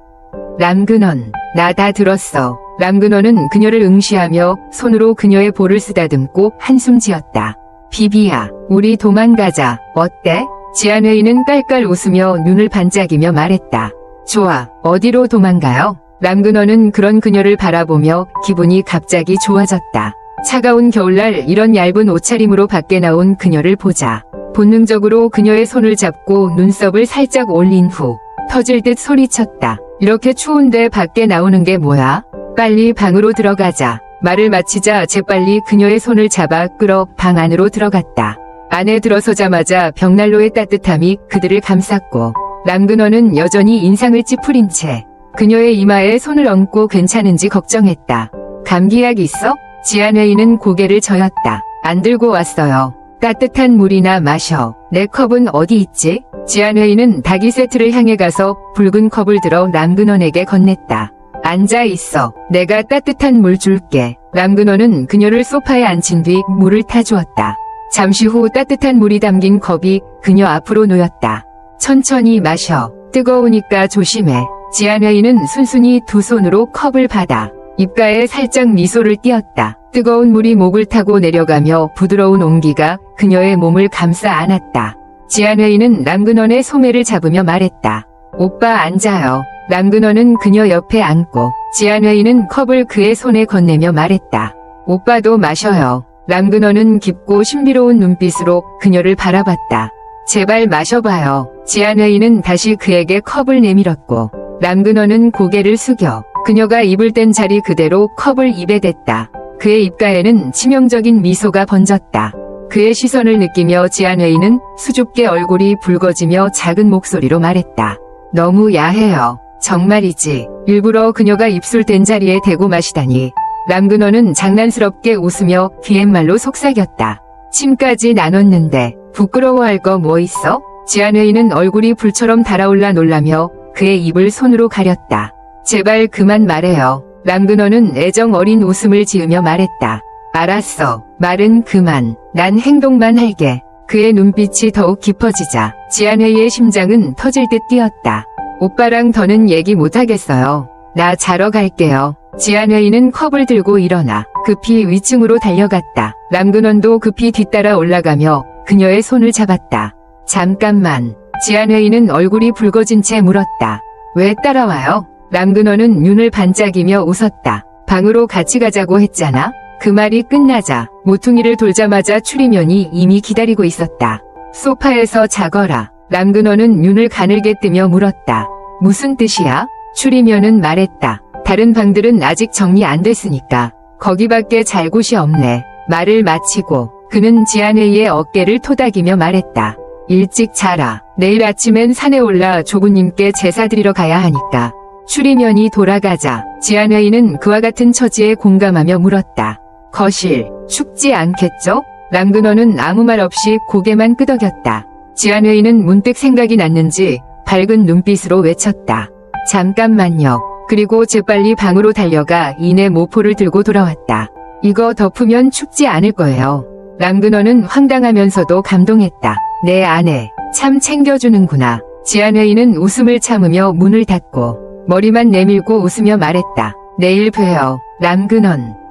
람근원, 나 다 들었어. 람근원은 그녀를 응시하며 손으로 그녀의 볼을 쓰다듬고 한숨 지었다. 비비야, 우리 도망가자. 어때? 지안회의는 깔깔 웃으며 눈을 반짝이며 말했다. 좋아, 어디로 도망가요? 람근원은 그런 그녀를 바라보며 기분이 갑자기 좋아졌다. 차가운 겨울날 이런 얇은 옷차림으로 밖에 나온 그녀를 보자 본능적으로 그녀의 손을 잡고 눈썹을 살짝 올린 후 터질 듯 소리쳤다. 이렇게 추운데 밖에 나오는 게 뭐야? 빨리 방으로 들어가자. 말을 마치자 재빨리 그녀의 손을 잡아 끌어 방 안으로 들어갔다. 안에 들어서자마자 벽난로의 따뜻함이 그들을 감쌌고 람근원은 여전히 인상을 찌푸린 채 그녀의 이마에 손을 얹고 괜찮은지 걱정했다. 감기약 있어? 지안회의는 고개를 저었다. 안 들고 왔어요. 따뜻한 물이나 마셔. 내 컵은 어디 있지? 지안회의는 닭이 세트를 향해 가서 붉은 컵을 들어 람근원에게 건넸다. 앉아 있어. 내가 따뜻한 물 줄게. 람그너는 그녀를 소파에 앉힌 뒤 물을 타주었다. 잠시 후 따뜻한 물이 담긴 컵이 그녀 앞으로 놓였다. 천천히 마셔. 뜨거우니까 조심해. 지안웨이는 순순히 두 손으로 컵을 받아 입가에 살짝 미소를 띄었다. 뜨거운 물이 목을 타고 내려가며 부드러운 온기가 그녀의 몸을 감싸 안았다. 지안웨이는 람그넌의 소매를 잡으며 말했다. 오빠 앉아요. 람그넌은 그녀 옆에 앉고 지안웨이는 컵을 그의 손에 건네며 말했다. 오빠도 마셔요. 람그넌은 깊고 신비로운 눈빛으로 그녀를 바라봤다. 제발 마셔봐요. 지안웨이는 다시 그에게 컵을 내밀었고 람그넌은 고개를 숙여 그녀가 입을 뗀 자리 그대로 컵을 입에 댔다. 그의 입가에는 치명적인 미소가 번졌다. 그의 시선을 느끼며 지안웨이는 수줍게 얼굴이 붉어지며 작은 목소리로 말했다. 너무 야해요. 정말이지. 일부러 그녀가 입술 댄 자리에 대고 마시다니. 람그넌은 장난스럽게 웃으며 비엔말로 속삭였다. 침까지 나눴는데 부끄러워할 거 뭐 있어? 지안웨이는 얼굴이 불처럼 달아올라 놀라며 그의 입을 손으로 가렸다. 제발 그만 말해요. 람그넌은 애정 어린 웃음을 지으며 말했다. 알았어. 말은 그만. 난 행동만 할게. 그의 눈빛이 더욱 깊어지자 지안웨이의 심장은 터질 듯 뛰었다. 오빠랑 더는 얘기 못하겠어요. 나 자러 갈게요. 지안웨이는 컵을 들고 일어나 급히 위층으로 달려갔다. 람그넌도 급히 뒤따라 올라가며 그녀의 손을 잡았다. 잠깐만. 지안웨이는 얼굴이 붉어진 채 물었다. 왜 따라와요? 람그넌은 눈을 반짝이며 웃었다. 방으로 같이 가자고 했잖아. 그 말이 끝나자 모퉁이를 돌자마자 추리면이 이미 기다리고 있었다. 소파에서 자거라. 람그넌은 눈을 가늘게 뜨며 물었다. 무슨 뜻이야? 추리면은 말했다. 다른 방들은 아직 정리 안 됐으니까 거기밖에 잘 곳이 없네. 말을 마치고 그는 지안웨이의 어깨를 토닥이며 말했다. 일찍 자라. 내일 아침엔 산에 올라 조부님께 제사 드리러 가야 하니까. 추리면이 돌아가자 지안웨이는 그와 같은 처지에 공감하며 물었다. 거실, 춥지 않겠죠? 람그넌은 아무 말 없이 고개만 끄덕였다. 지안웨이는 문득 생각이 났는지 밝은 눈빛으로 외쳤다. 잠깐만요. 그리고 재빨리 방으로 달려가 이내 모포를 들고 돌아왔다. 이거 덮으면 춥지 않을 거예요. 람그넌은 황당하면서도 감동했다. 내 아내, 참 챙겨주는구나. 지안웨이는 웃음을 참으며 문을 닫고 머리만 내밀고 웃으며 말했다. 내일 봬요.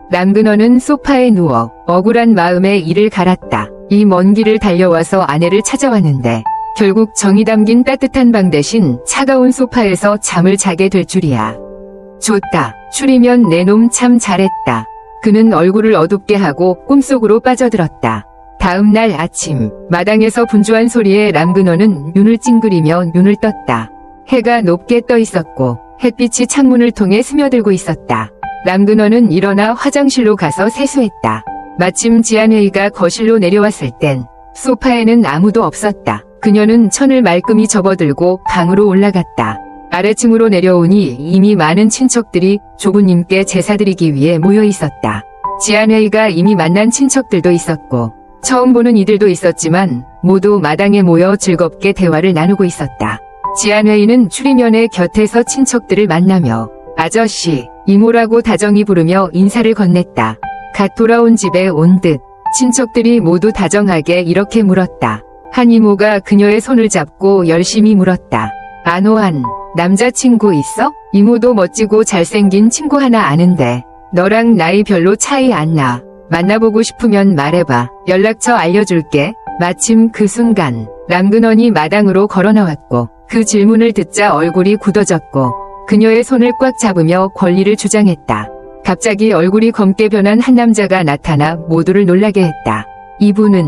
람그넌은 소파에 누워 억울한 마음에 이를 갈았다. 이 먼 길을 달려와서 아내를 찾아왔는데 결국 정이 담긴 따뜻한 방 대신 차가운 소파에서 잠을 자게 될 줄이야. 좋다. 추리면 내 놈 참 잘했다. 그는 얼굴을 어둡게 하고 꿈속으로 빠져들었다. 다음 날 아침 마당에서 분주한 소리에 람그넌은 눈을 찡그리며 눈을 떴다. 해가 높게 떠 있었고 햇빛이 창문을 통해 스며들고 있었다. 람그넌은 일어나 화장실로 가서 세수했다. 마침 지안웨이가 거실로 내려왔을 땐 소파에는 아무도 없었다. 그녀는 천을 말끔히 접어들고 방으로 올라갔다. 아래층으로 내려오니 이미 많은 친척들이 조부님께 제사드리기 위해 모여 있었다. 지안웨이가 이미 만난 친척들도 있었고 처음 보는 이들도 있었지만 모두 마당에 모여 즐겁게 대화를 나누고 있었다. 지안웨이는 추리면의 곁에서 친척들을 만나며 아저씨, 이모라고 다정히 부르며 인사를 건넸다. 갓 돌아온 집에 온 듯 친척들이 모두 다정하게 이렇게 물었다. 한 이모가 그녀의 손을 잡고 열심히 물었다. 안호한, 남자친구 있어? 이모도 멋지고 잘생긴 친구 하나 아는데 너랑 나이 별로 차이 안 나. 만나보고 싶으면 말해봐. 연락처 알려줄게. 마침 그 순간 람그넌이 마당으로 걸어나왔고 그 질문을 듣자 얼굴이 굳어졌고 그녀의 손을 꽉 잡으며 권리를 주장했다. 갑자기 얼굴이 검게 변한 한 남자가 나타나 모두를 놀라게 했다. 이분은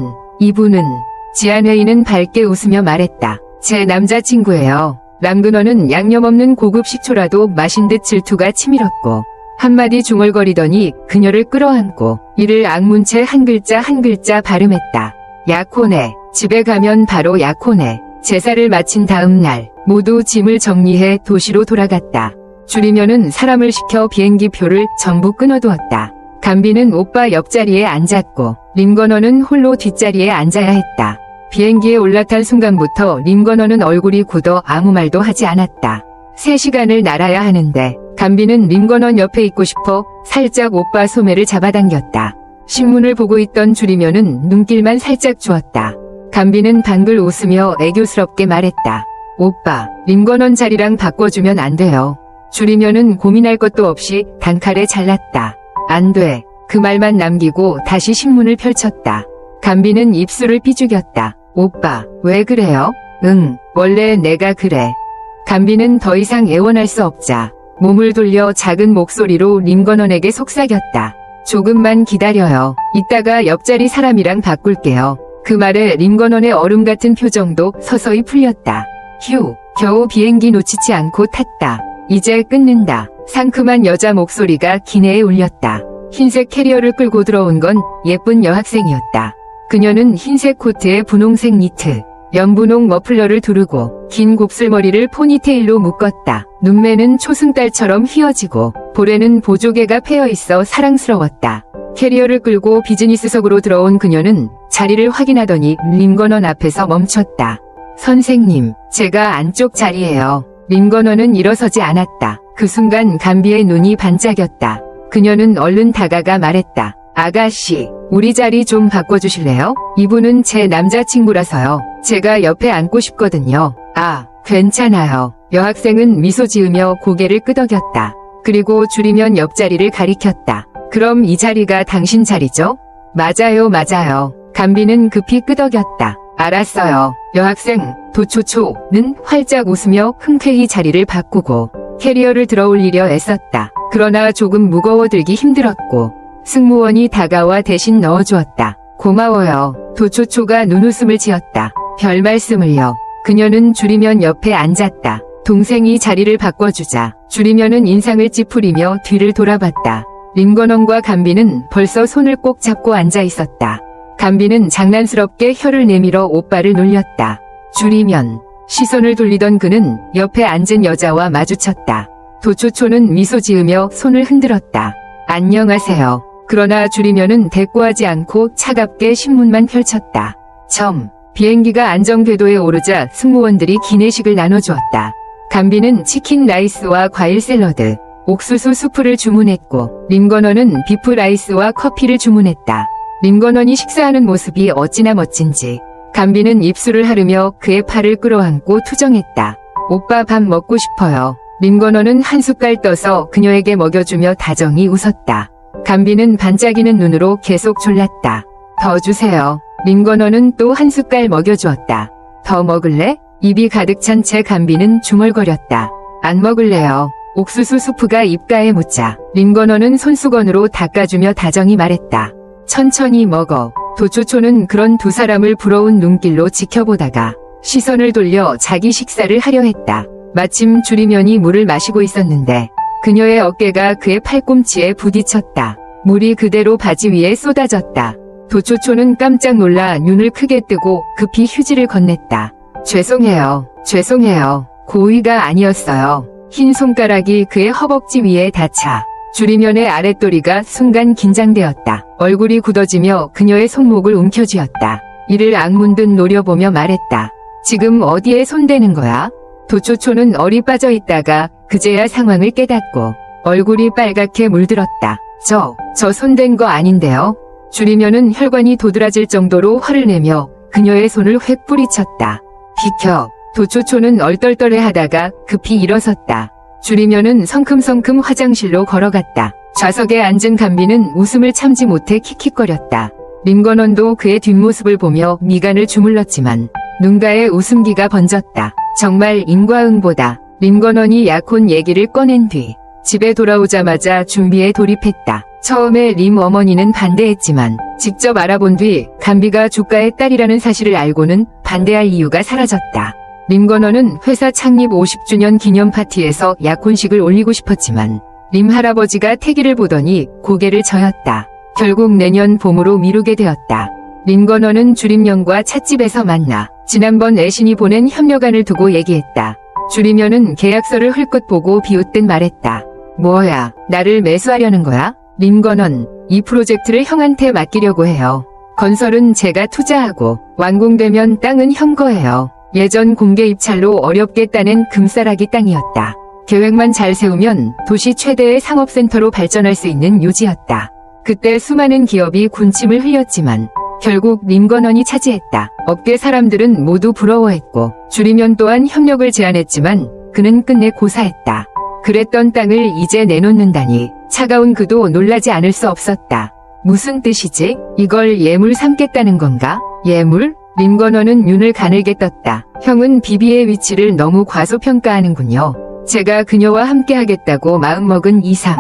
지안웨이는 밝게 웃으며 말했다. 제 남자친구예요. 람그넌은 양념 없는 고급 식초라도 마신 듯 질투가 치밀었고 한마디 중얼거리더니 그녀를 끌어안고 이를 악문 채 한 글자 한 글자 발음했다. 약혼해. 집에 가면 바로 약혼해. 제사를 마친 다음 날 모두 짐을 정리해 도시로 돌아갔다. 줄이면은 사람을 시켜 비행기 표를 전부 끊어두었다. 감비는 오빠 옆자리에 앉았고 림건너는 홀로 뒷자리에 앉아야 했다. 비행기에 올라탄 순간부터 림건너는 얼굴이 굳어 아무 말도 하지 않았다. 3시간을 날아야 하는데 감비는 림건원 옆에 있고 싶어 살짝 오빠 소매를 잡아당겼다. 신문을 보고 있던 주리면은 눈길만 살짝 주었다. 감비는 방글 웃으며 애교스럽게 말했다. 오빠, 림건원 자리랑 바꿔주면 안 돼요. 주리면은 고민할 것도 없이 단칼에 잘랐다. 안 돼. 그 말만 남기고 다시 신문을 펼쳤다. 감비는 입술을 삐죽였다. 오빠, 왜 그래요? 응, 원래 내가 그래. 감비는 더 이상 애원할 수 없자 몸을 돌려 작은 목소리로 림건원에게 속삭였다. 조금만 기다려요. 이따가 옆자리 사람이랑 바꿀게요. 그 말에 림건원의 얼음 같은 표정도 서서히 풀렸다. 휴, 겨우 비행기 놓치지 않고 탔다. 이제 끊는다. 상큼한 여자 목소리가 기내에 울렸다. 흰색 캐리어를 끌고 들어온 건 예쁜 여학생이었다. 그녀는 흰색 코트에 분홍색 니트, 연분홍 머플러를 두르고 긴 곱슬머리를 포니테일로 묶었다. 눈매는 초승달처럼 휘어지고 볼에는 보조개가 패여있어 사랑스러웠다. 캐리어를 끌고 비즈니스석으로 들어온 그녀는 자리를 확인하더니 림건원 앞에서 멈췄다. 선생님, 제가 안쪽 자리예요. 림건원은 일어서지 않았다. 그 순간 감비의 눈이 반짝였다. 그녀는 얼른 다가가 말했다. 아가씨, 우리 자리 좀 바꿔주실래요? 이분은 제 남자친구라서요. 제가 옆에 앉고 싶거든요. 아, 괜찮아요. 여학생은 미소 지으며 고개를 끄덕였다. 그리고 줄이면 옆자리를 가리켰다. 그럼 이 자리가 당신 자리죠? 맞아요, 맞아요. 감비는 급히 끄덕였다. 알았어요. 여학생, 도초초는 활짝 웃으며 흔쾌히 자리를 바꾸고 캐리어를 들어올리려 애썼다. 그러나 조금 무거워들기 힘들었고 승무원이 다가와 대신 넣어주었다. 고마워요. 도초초가 눈웃음을 지었다. 별 말씀을요. 그녀는 주리면 옆에 앉았다. 동생이 자리를 바꿔주자 주리면은 인상을 찌푸리며 뒤를 돌아봤다. 림건원과 감비는 벌써 손을 꼭 잡고 앉아 있었다. 감비는 장난스럽게 혀를 내밀어 오빠를 놀렸다. 주리면 시선을 돌리던 그는 옆에 앉은 여자와 마주쳤다. 도초초는 미소 지으며 손을 흔들었다. 안녕하세요. 그러나 주리면은 대꾸하지 않고 차갑게 신문만 펼쳤다. 비행기가 안정궤도에 오르자 승무원들이 기내식을 나눠주었다. 감비는 치킨 라이스와 과일 샐러드, 옥수수 수프를 주문했고 림건원은 비프 라이스와 커피를 주문했다. 림건원이 식사하는 모습이 어찌나 멋진지 감비는 입술을 하르며 그의 팔을 끌어안고 투정했다. 오빠 밥 먹고 싶어요. 림건원은 한 숟갈 떠서 그녀에게 먹여주며 다정히 웃었다. 감비는 반짝이는 눈으로 계속 졸랐다. 더 주세요. 림건원은 또 한 숟갈 먹여주었다. 더 먹을래? 입이 가득 찬 채 감비는 중얼거렸다. 안 먹을래요. 옥수수 수프가 입가에 묻자 림건원은 손수건으로 닦아주며 다정히 말했다. 천천히 먹어. 도초초는 그런 두 사람을 부러운 눈길로 지켜보다가 시선을 돌려 자기 식사를 하려 했다. 마침 주리면이 물을 마시고 있었는데 그녀의 어깨가 그의 팔꿈치에 부딪혔다. 물이 그대로 바지 위에 쏟아졌다. 도초초는 깜짝 놀라 눈을 크게 뜨고 급히 휴지를 건넸다. 죄송해요. 고의가 아니었어요. 흰 손가락이 그의 허벅지 위에 닿자 주리면의 아랫도리가 순간 긴장되었다. 얼굴이 굳어지며 그녀의 손목을 움켜쥐었다. 이를 악문듯 노려보며 말했다. 지금 어디에 손대는 거야? 도초초는 얼이 빠져 있다가 그제야 상황을 깨닫고 얼굴이 빨갛게 물들었다. 저 손댄 거 아닌데요? 주리면은 혈관이 도드라질 정도로 화를 내며 그녀의 손을 획 뿌리쳤다. 비켜. 도초초는 얼떨떨해하다가 급히 일어섰다. 주리면은 성큼성큼 화장실로 걸어갔다. 좌석에 앉은 감비는 웃음을 참지 못해 킥킥거렸다. 림건원도 그의 뒷모습을 보며 미간을 주물렀지만 눈가에 웃음기가 번졌다. 정말 인과응보다. 림건원이 약혼 얘기를 꺼낸 뒤 집에 돌아오자마자 준비에 돌입했다. 처음에 림 어머니는 반대했지만 직접 알아본 뒤 감비가 주가의 딸이라는 사실을 알고는 반대할 이유가 사라졌다. 림건원은 회사 창립 50주년 기념 파티에서 약혼식을 올리고 싶었지만 림 할아버지가 태기를 보더니 고개를 저었다. 결국 내년 봄으로 미루게 되었다. 림건원은 주림연과 찻집에서 만나 지난번 애신이 보낸 협력안을 두고 얘기했다. 주림연은 계약서를 흘끗 보고 비웃듯 말했다. 뭐야, 나를 매수하려는 거야? 림건원, 이 프로젝트를 형한테 맡기려고 해요. 건설은 제가 투자하고 완공되면 땅은 형 거예요. 예전 공개 입찰로 어렵게 따낸 금싸라기 땅이었다. 계획만 잘 세우면 도시 최대의 상업센터로 발전할 수 있는 요지였다. 그때 수많은 기업이 군침을 흘렸지만 결국 림건원이 차지했다. 업계 사람들은 모두 부러워했고 주리면 또한 협력을 제안했지만 그는 끝내 고사했다. 그랬던 땅을 이제 내놓는다니 차가운 그도 놀라지 않을 수 없었다. 무슨 뜻이지? 이걸 예물 삼겠다는 건가? 예물? 림건원은 눈을 가늘게 떴다. 형은 비비의 위치를 너무 과소평가하는군요. 제가 그녀와 함께 하겠다고 마음먹은 이상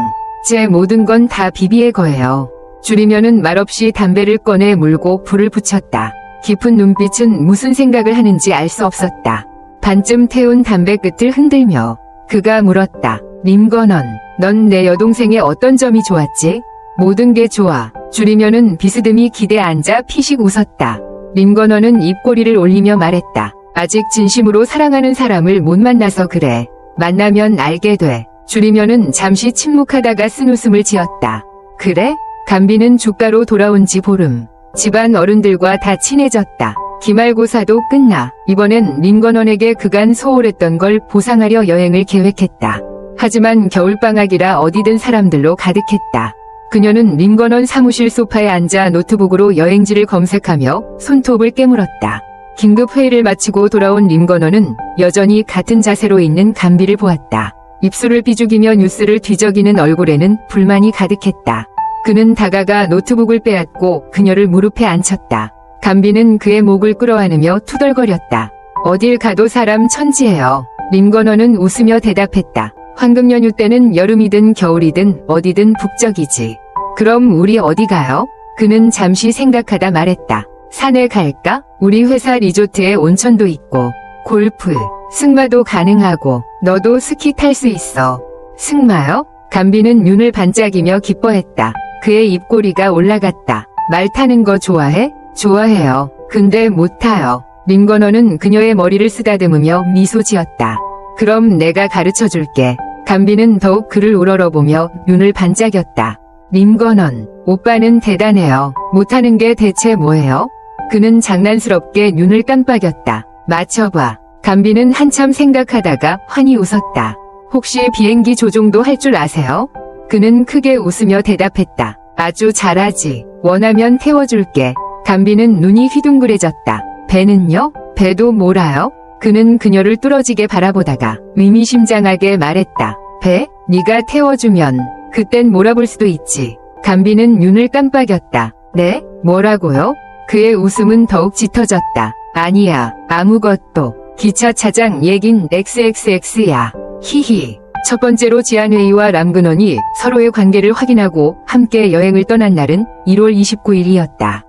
제 모든 건 다 비비의 거예요. 주리면은 말없이 담배를 꺼내 물고 불을 붙였다. 깊은 눈빛은 무슨 생각을 하는지 알 수 없었다. 반쯤 태운 담배 끝을 흔들며 그가 물었다. 림건원, 넌 내 여동생의 어떤 점이 좋았지? 모든 게 좋아. 주리면은 비스듬히 기대에 앉아 피식 웃었다. 림건원은 입꼬리를 올리며 말했다. 아직 진심으로 사랑하는 사람을 못 만나서 그래. 만나면 알게 돼. 주리면은 잠시 침묵하다가 쓴 웃음을 지었다. 그래? 감비는 주가로 돌아온 지 보름. 집안 어른들과 다 친해졌다. 기말고사도 끝나 이번엔 림건원에게 그간 소홀했던 걸 보상하려 여행을 계획했다. 하지만 겨울방학이라 어디든 사람들로 가득했다. 그녀는 림건원 사무실 소파에 앉아 노트북으로 여행지를 검색하며 손톱을 깨물었다. 긴급 회의를 마치고 돌아온 림건원은 여전히 같은 자세로 있는 감비를 보았다. 입술을 비죽이며 뉴스를 뒤적이는 얼굴에는 불만이 가득했다. 그는 다가가 노트북을 빼앗고 그녀를 무릎에 앉혔다. 감비는 그의 목을 끌어안으며 투덜거렸다. 어딜 가도 사람 천지예요. 림건원은 웃으며 대답했다. 황금 연휴 때는 여름이든 겨울이든 어디든 북적이지. 그럼 우리 어디 가요? 그는 잠시 생각하다 말했다. 산에 갈까? 우리 회사 리조트에 온천도 있고 골프, 승마도 가능하고 너도 스키 탈 수 있어. 승마요? 감비는 눈을 반짝이며 기뻐했다. 그의 입꼬리가 올라갔다. 말 타는 거 좋아해? 좋아해요. 근데 못 타요. 림건원은 그녀의 머리를 쓰다듬으며 미소 지었다. 그럼 내가 가르쳐 줄게. 감비는 더욱 그를 우러러보며 눈을 반짝였다. 림건원, 오빠는 대단해요. 못하는 게 대체 뭐예요? 그는 장난스럽게 눈을 깜빡였다. 맞춰봐. 감비는 한참 생각하다가 환히 웃었다. 혹시 비행기 조종도 할 줄 아세요? 그는 크게 웃으며 대답했다. 아주 잘하지. 원하면 태워줄게. 감비는 눈이 휘둥그레졌다. 배는요? 배도 몰아요? 그는 그녀를 뚫어지게 바라보다가 의미심장하게 말했다. 배? 네가 태워주면 그땐 몰아볼 수도 있지. 감비는 눈을 깜빡였다. 네? 뭐라고요? 그의 웃음은 더욱 짙어졌다. 아니야, 아무것도. 기차 차장 얘긴 XXX야. 히히. 첫 번째로 지안웨이와 람근원이 서로의 관계를 확인하고 함께 여행을 떠난 날은 1월 29일이었다.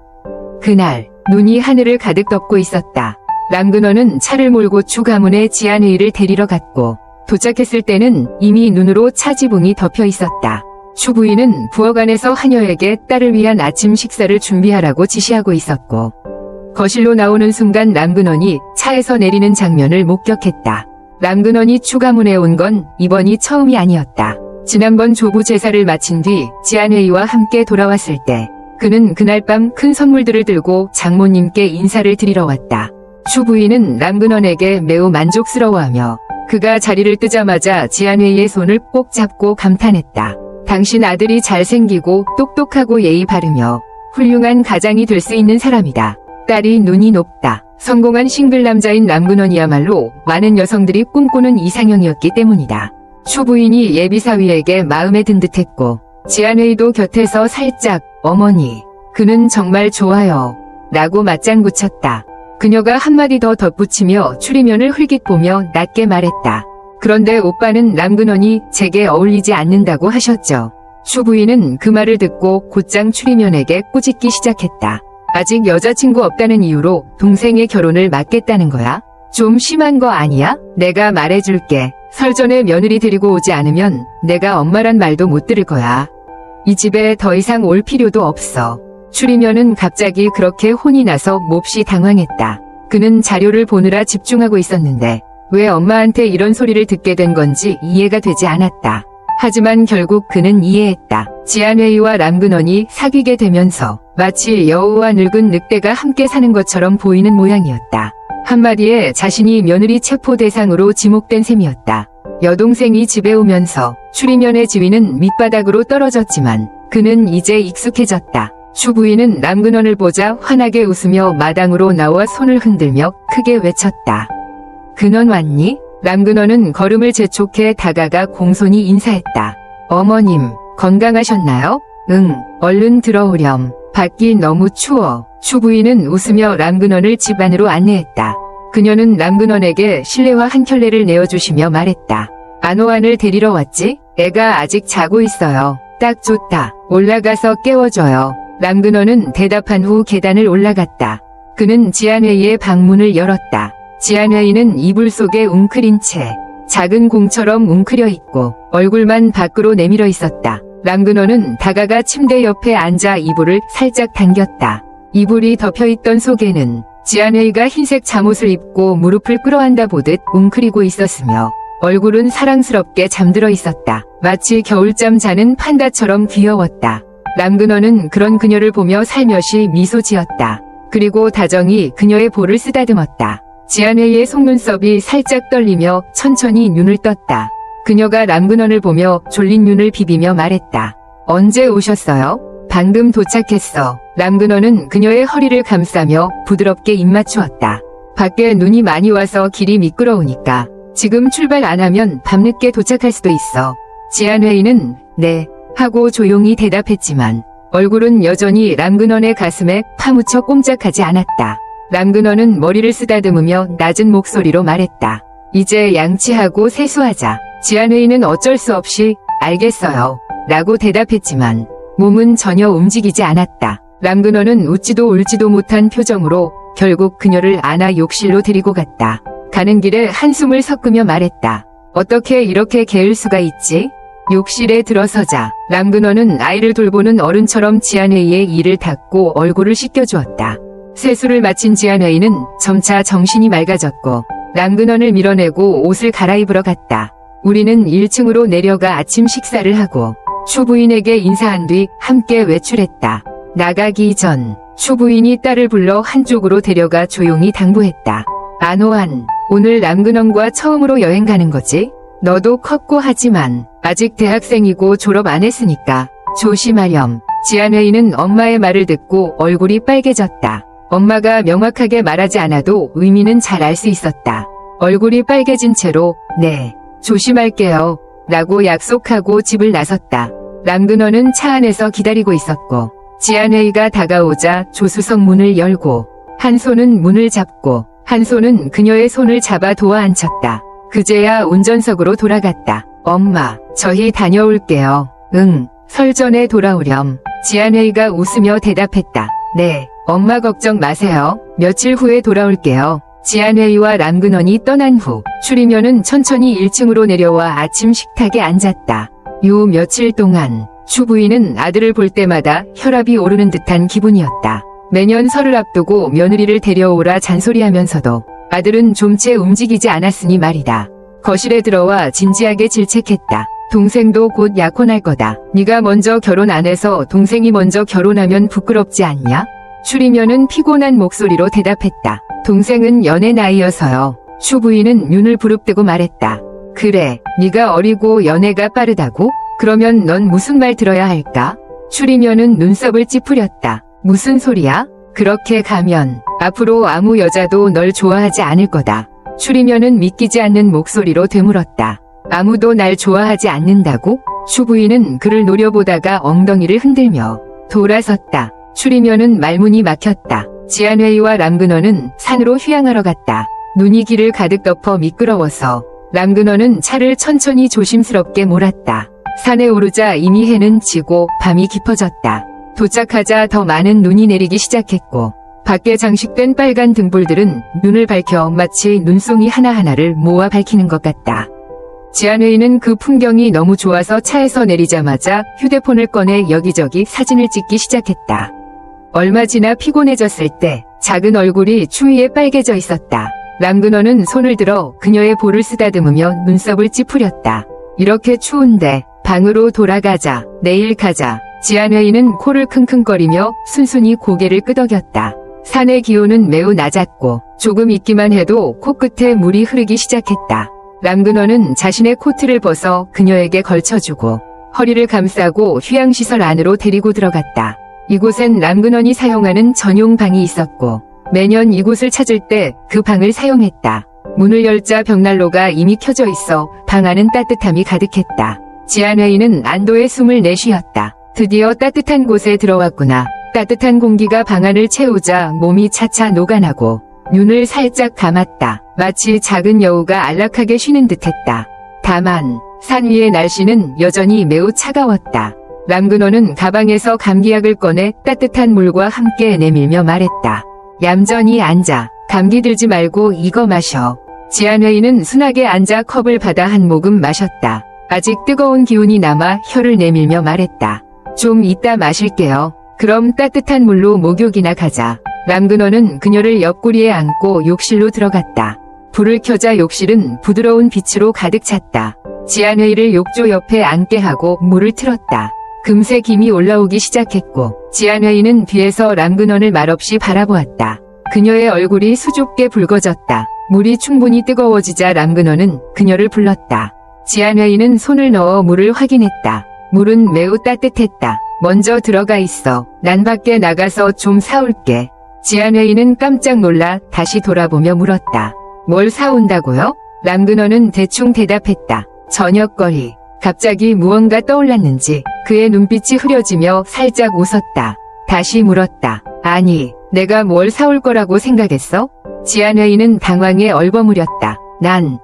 그날 눈이 하늘을 가득 덮고 있었다. 람근원은 차를 몰고 추 가문에 지안웨이를 데리러 갔고 도착했을 때는 이미 눈으로 차 지붕이 덮여 있었다. 추 부인은 부엌안에서 하녀에게 딸을 위한 아침 식사를 준비하라고 지시하고 있었고 거실로 나오는 순간 람근원이 차에서 내리는 장면을 목격했다. 람근원이 추 가문에 온 건 이번이 처음이 아니었다. 지난번 조부 제사를 마친 뒤 지안웨이와 함께 돌아왔을 때 그는 그날 밤 큰 선물들을 들고 장모님께 인사를 드리러 왔다. 추 부인은 람근원에게 매우 만족스러워하며 그가 자리를 뜨자마자 지안웨이의 손을 꼭 잡고 감탄했다. 당신 아들이 잘생기고 똑똑하고 예의 바르며 훌륭한 가장이 될 수 있는 사람이다. 딸이 눈이 높다. 성공한 싱글 남자인 람근원이야말로 많은 여성들이 꿈꾸는 이상형이었기 때문이다. 추 부인이 예비사위에게 마음에 든 듯했고 지안웨이도 곁에서 살짝 어머니, 그는 정말 좋아요 라고 맞장구쳤다. 그녀가 한마디 더 덧붙이며 추리면을 흘깃 보며 낮게 말했다. 그런데 오빠는 람근원이 제게 어울리지 않는다고 하셨죠. 추 부인은 그 말을 듣고 곧장 추리면에게 꾸짖기 시작했다. 아직 여자친구 없다는 이유로 동생의 결혼을 막겠다는 거야? 좀 심한 거 아니야? 내가 말해줄게. 설 전에 며느리 데리고 오지 않으면 내가 엄마란 말도 못 들을 거야. 이 집에 더 이상 올 필요도 없어. 추리면은 갑자기 그렇게 혼이 나서 몹시 당황했다. 그는 자료를 보느라 집중하고 있었는데 왜 엄마한테 이런 소리를 듣게 된 건지 이해가 되지 않았다. 하지만 결국 그는 이해했다. 지안웨이와 람근원이 사귀게 되면서 마치 여우와 늙은 늑대가 함께 사는 것처럼 보이는 모양이었다. 한마디에 자신이 며느리 체포 대상으로 지목된 셈이었다. 여동생이 집에 오면서 추리면의 지위는 밑바닥으로 떨어졌지만 그는 이제 익숙해졌다. 추 부인은 람근원을 보자 환하게 웃으며 마당으로 나와 손을 흔들며 크게 외쳤다. 근원 왔니? 람근원은 걸음을 재촉해 다가가 공손히 인사했다. 어머님, 건강하셨나요? 응, 얼른 들어오렴. 밖이 너무 추워. 추 부인은 웃으며 람근원을 집 안으로 안내했다. 그녀는 람근원에게 실내화 한 켤레를 내어주시며 말했다. 안호환을 데리러 왔지? 애가 아직 자고 있어요. 딱 좋다. 올라가서 깨워줘요. 람근원은 대답한 후 계단을 올라갔다. 그는 지안회의의 방문을 열었다. 지안회의는 이불 속에 웅크린 채 작은 공처럼 웅크려 있고 얼굴만 밖으로 내밀어 있었다. 람근원은 다가가 침대 옆에 앉아 이불을 살짝 당겼다. 이불이 덮여있던 속에는 지안회의가 흰색 잠옷을 입고 무릎을 끌어안다 보듯 웅크리고 있었으며 얼굴은 사랑스럽게 잠들어 있었다. 마치 겨울잠 자는 판다처럼 귀여웠다. 람근원은 그런 그녀를 보며 살며시 미소 지었다. 그리고 다정히 그녀의 볼을 쓰다듬었다. 지안회의의 속눈썹이 살짝 떨리며 천천히 눈을 떴다. 그녀가 람근원을 보며 졸린 눈을 비비며 말했다. 언제 오셨어요? 방금 도착했어. 람근원은 그녀의 허리를 감싸며 부드럽게 입 맞추었다. 밖에 눈이 많이 와서 길이 미끄러우니까 지금 출발 안 하면 밤늦게 도착할 수도 있어. 지안회의는 네 하고 조용히 대답했지만 얼굴은 여전히 람근원의 가슴에 파묻혀 꼼짝하지 않았다. 람근원은 머리를 쓰다듬으며 낮은 목소리로 말했다. 이제 양치하고 세수하자. 지안회의는 어쩔 수 없이 알겠어요 라고 대답했지만 몸은 전혀 움직이지 않았다. 람근원은 웃지도 울지도 못한 표정으로 결국 그녀를 안아 욕실로 데리고 갔다. 가는 길에 한숨을 섞으며 말했다. 어떻게 이렇게 게을 수가 있지? 욕실에 들어서자 람근원은 아이를 돌보는 어른처럼 지안회의의 이를 닦고 얼굴을 씻겨주었다. 세수를 마친 지안회의는 점차 정신이 맑아졌고 람근원을 밀어내고 옷을 갈아입으러 갔다. 우리는 1층으로 내려가 아침 식사를 하고 추 부인에게 인사한 뒤 함께 외출했다. 나가기 전 추 부인이 딸을 불러 한쪽으로 데려가 조용히 당부했다. 안호환, 오늘 람근원과 처음으로 여행 가는 거지? 너도 컸고 하지만 아직 대학생이고 졸업 안 했으니까 조심하렴. 지안회의는 엄마의 말을 듣고 얼굴이 빨개졌다. 엄마가 명확하게 말하지 않아도 의미는 잘 알 수 있었다. 얼굴이 빨개진 채로 네, 조심할게요 라고 약속하고 집을 나섰다. 람근원은 차 안에서 기다리고 있었고 지안회의가 다가오자 조수석 문을 열고 한 손은 문을 잡고 한 손은 그녀의 손을 잡아 도와 앉혔다. 그제야 운전석으로 돌아갔다. 엄마, 저희 다녀올게요. 응, 설 전에 돌아오렴. 지안회의가 웃으며 대답했다. 네, 엄마 걱정 마세요. 며칠 후에 돌아올게요. 지안회의와 람근원이 떠난 후 추리면은 천천히 1층으로 내려와 아침 식탁에 앉았다. 요 며칠 동안 추 부인은 아들을 볼 때마다 혈압이 오르는 듯한 기분이었다. 매년 설을 앞두고 며느리를 데려오라 잔소리하면서도 아들은 좀채 움직이지 않았으니 말이다. 거실에 들어와 진지하게 질책했다. 동생도 곧 약혼할 거다. 네가 먼저 결혼 안 해서 동생이 먼저 결혼하면 부끄럽지 않냐? 추리면은 피곤한 목소리로 대답했다. 동생은 연애 나이여서요. 추 부인은 눈을 부릅뜨고 말했다. 그래, 네가 어리고 연애가 빠르다고? 그러면 넌 무슨 말 들어야 할까? 추리면은 눈썹을 찌푸렸다. 무슨 소리야? 그렇게 가면 앞으로 아무 여자도 널 좋아하지 않을 거다. 추리면은 믿기지 않는 목소리로 되물었다. 아무도 날 좋아하지 않는다고? 추 부인은 그를 노려보다가 엉덩이를 흔들며 돌아섰다. 추리면은 말문이 막혔다. 지안회의와 람근원은 산으로 휴양하러 갔다. 눈이 길을 가득 덮어 미끄러워서 람근원은 차를 천천히 조심스럽게 몰았다. 산에 오르자 이미 해는 지고 밤이 깊어졌다. 도착하자 더 많은 눈이 내리기 시작했고 밖에 장식된 빨간 등불들은 눈을 밝혀 마치 눈송이 하나하나를 모아 밝히는 것 같다. 지안회의는 그 풍경이 너무 좋아서 차에서 내리자마자 휴대폰을 꺼내 여기저기 사진을 찍기 시작했다. 얼마 지나 피곤해졌을 때 작은 얼굴이 추위에 빨개져 있었다. 람근원은 손을 들어 그녀의 볼을 쓰다듬으며 눈썹을 찌푸렸다. 이렇게 추운데 방으로 돌아가자. 내일 가자. 지안회의는 코를 킁킁거리며 순순히 고개를 끄덕였다. 산의 기온은 매우 낮았고 조금 있기만 해도 코끝에 물이 흐르기 시작했다. 람그너는 자신의 코트를 벗어 그녀에게 걸쳐주고 허리를 감싸고 휴양시설 안으로 데리고 들어갔다. 이곳엔 람그넌이 사용하는 전용 방이 있었고 매년 이곳을 찾을 때 그 방을 사용했다. 문을 열자 벽난로가 이미 켜져 있어 방 안은 따뜻함이 가득했다. 지안웨이는 안도의 숨을 내쉬었다. 드디어 따뜻한 곳에 들어왔구나. 따뜻한 공기가 방 안을 채우자 몸이 차차 녹아나고 눈을 살짝 감았다. 마치 작은 여우가 안락하게 쉬는 듯했다. 다만 산 위의 날씨는 여전히 매우 차가웠다. 람그너는 가방에서 감기약을 꺼내 따뜻한 물과 함께 내밀며 말했다. 얌전히 앉아. 감기 들지 말고 이거 마셔. 지안웨이는 순하게 앉아 컵을 받아 한 모금 마셨다. 아직 뜨거운 기운이 남아 혀를 내밀며 말했다. 좀 이따 마실게요. 그럼 따뜻한 물로 목욕이나 가자. 람그너는 그녀를 옆구리에 안고 욕실로 들어갔다. 불을 켜자 욕실은 부드러운 빛으로 가득 찼다. 지안웨이를 욕조 옆에 앉게 하고 물을 틀었다. 금세 김이 올라오기 시작했고 지안웨이는 뒤에서 람그넌을 말없이 바라보았다. 그녀의 얼굴이 수줍게 붉어졌다. 물이 충분히 뜨거워지자 람그너는 그녀를 불렀다. 지안웨이는 손을 넣어 물을 확인했다. 물은 매우 따뜻했다. 먼저 들어가 있어. 난 밖에 나가서 좀 사올게. 지안웨이는 깜짝 놀라 다시 돌아보며 물었다. 뭘 사온다고요? 람그너는 대충 대답했다. 저녁거리. 갑자기 무언가 떠올랐는지 그의 눈빛이 흐려지며 살짝 웃었다. 다시 물었다. 아니, 내가 뭘 사올 거라고 생각했어? 지안웨이는 당황에 얼버무렸다. 난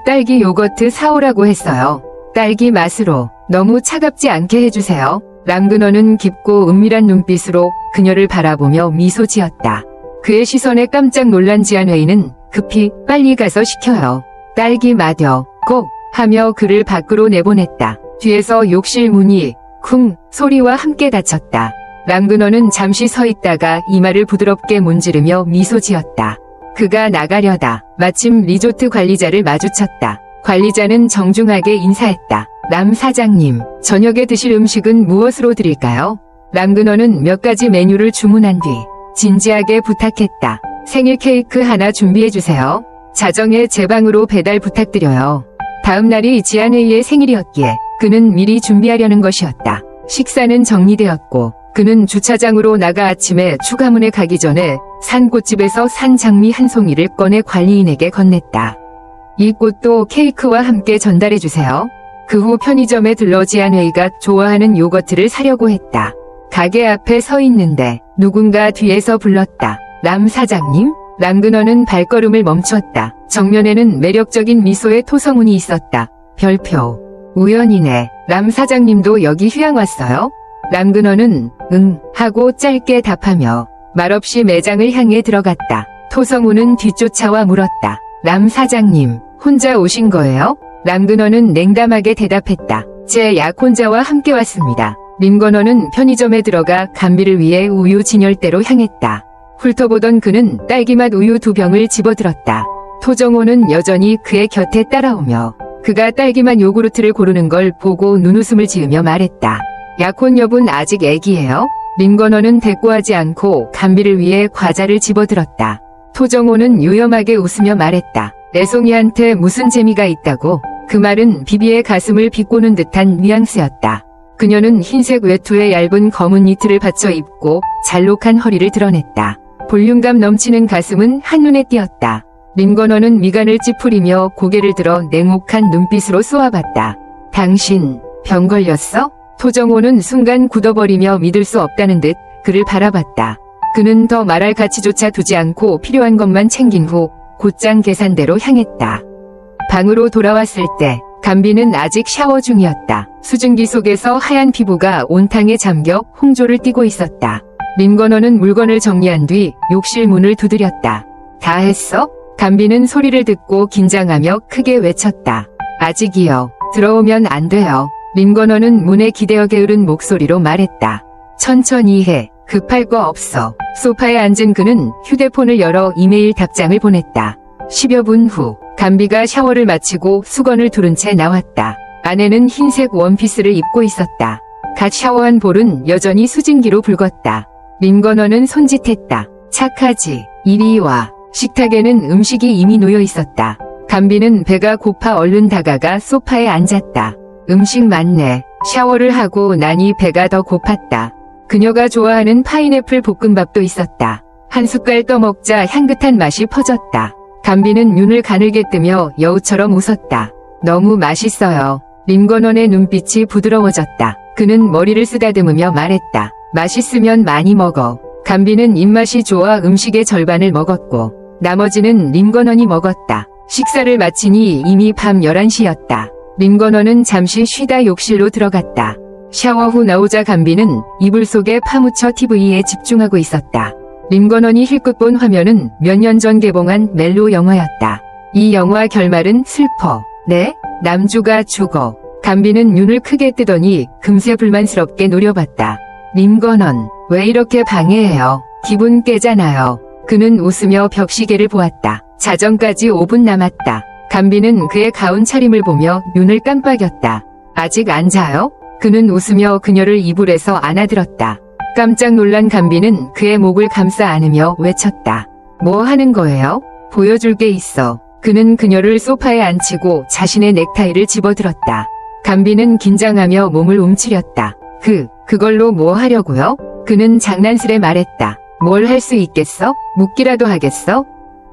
딸기 요거트 사오라고 했어요. 딸기 맛으로. 너무 차갑지 않게 해주세요. 람그너는 깊고 은밀한 눈빛으로 그녀를 바라보며 미소 지었다. 그의 시선에 깜짝 놀란 지안웨이는 급히 빨리 가서 시켜요. 딸기 맛요. 꼭 하며 그를 밖으로 내보냈다. 뒤에서 욕실 문이 쿵 소리와 함께 닫혔다. 람그너는 잠시 서 있다가 이마를 부드럽게 문지르며 미소 지었다. 그가 나가려다 마침 리조트 관리자를 마주쳤다. 관리자는 정중하게 인사했다. 람 사장님, 저녁에 드실 음식은 무엇으로 드릴까요? 람그너는 몇 가지 메뉴를 주문한 뒤 진지하게 부탁했다. 생일 케이크 하나 준비해주세요. 자정에 제 방으로 배달 부탁드려요. 다음 날이 지안웨이의 생일이었기에 그는 미리 준비하려는 것이었다. 식사는 정리되었고 그는 주차장으로 나가 아침에 추가문에 가기 전에 산 꽃집에서 산 장미 한 송이를 꺼내 관리인에게 건넸다. 이 꽃도 케이크와 함께 전달해주세요. 그 후 편의점에 들러 지안웨이가 좋아하는 요거트를 사려고 했다. 가게 앞에 서 있는데 누군가 뒤에서 불렀다. 람 사장님? 람그너는 발걸음을 멈췄다. 정면에는 매력적인 미소의 토성훈이 있었다. 별표. 우연이네. 람 사장님도 여기 휴양 왔어요? 람그너는 응 하고 짧게 답하며 말없이 매장을 향해 들어갔다. 토성훈은 뒤쫓아와 물었다. 람 사장님, 혼자 오신 거예요? 람그너는 냉담하게 대답했다. 제 약혼자와 함께 왔습니다. 림건너는 편의점에 들어가 감비를 위해 우유 진열대로 향했다. 훑어보던 그는 딸기맛 우유 2병을 집어들었다. 토정호는 여전히 그의 곁에 따라오며 그가 딸기맛 요구르트를 고르는 걸 보고 눈웃음을 지으며 말했다. 약혼 여분 아직 애기예요? 림건너는 대꾸하지 않고 감비를 위해 과자를 집어들었다. 토정호는 유염하게 웃으며 말했다. 애송이한테 무슨 재미가 있다고? 그 말은 비비의 가슴을 비꼬는 듯한 뉘앙스였다. 그녀는 흰색 외투에 얇은 검은 니트를 받쳐 입고 잘록한 허리를 드러냈다. 볼륨감 넘치는 가슴은 한눈에 띄었다. 림건너는 미간을 찌푸리며 고개를 들어 냉혹한 눈빛으로 쏘아봤다. 당신 병 걸렸어? 토정호는 순간 굳어버리며 믿을 수 없다는 듯 그를 바라봤다. 그는 더 말할 가치조차 두지 않고 필요한 것만 챙긴 후 곧장 계산대로 향했다. 방으로 돌아왔을 때 감비는 아직 샤워 중이었다. 수증기 속에서 하얀 피부가 온탕에 잠겨 홍조를 띠고 있었다. 림건너는 물건을 정리한 뒤 욕실 문을 두드렸다. 다 했어? 감비는 소리를 듣고 긴장하며 크게 외쳤다. 아직이요. 들어오면 안 돼요. 림건너는 문에 기대어 게으른 목소리로 말했다. 천천히 해. 급할 거 없어. 소파에 앉은 그는 휴대폰을 열어 이메일 답장을 보냈다. 10여 분 후 감비가 샤워를 마치고 수건을 두른 채 나왔다. 안에는 흰색 원피스를 입고 있었다. 갓 샤워한 볼은 여전히 수증기로 붉었다. 림건너는 손짓했다. 착하지. 이리 와. 식탁에는 음식이 이미 놓여 있었다. 간비는 배가 고파 얼른 다가가 소파에 앉았다. 음식 많네. 샤워를 하고 나니 배가 더 고팠다. 그녀가 좋아하는 파인애플 볶음밥도 있었다. 한 숟갈 떠먹자 향긋한 맛이 퍼졌다. 간비는 눈을 가늘게 뜨며 여우처럼 웃었다. 너무 맛있어요. 림건원의 눈빛이 부드러워졌다. 그는 머리를 쓰다듬으며 말했다. 맛있으면 많이 먹어. 간비는 입맛이 좋아 음식의 절반을 먹었고 나머지는 림건원이 먹었다. 식사를 마치니 이미 밤 11시였다. 림건원은 잠시 쉬다 욕실로 들어갔다. 샤워 후 나오자 간비는 이불 속에 파묻혀 TV에 집중하고 있었다. 림건원이 힐끗 본 화면은 몇 년 전 개봉한 멜로 영화였다. 이 영화 결말은 슬퍼. 네? 남주가 죽어. 간비는 눈을 크게 뜨더니 금세 불만스럽게 노려봤다. 림건원, 왜 이렇게 방해해요? 기분 깨잖아요. 그는 웃으며 벽시계를 보았다. 자정까지 5분 남았다. 간비는 그의 가운 차림을 보며 눈을 깜빡였다. 아직 안 자요? 그는 웃으며 그녀를 이불에서 안아들었다. 깜짝 놀란 간비는 그의 목을 감싸 안으며 외쳤다. 뭐 하는 거예요? 보여줄 게 있어. 그는 그녀를 소파에 앉히고 자신의 넥타이를 집어들었다. 간비는 긴장하며 몸을 움츠렸다. 그걸로 뭐 하려고요? 그는 장난스레 말했다. 뭘 할 수 있겠어? 묻기라도 하겠어?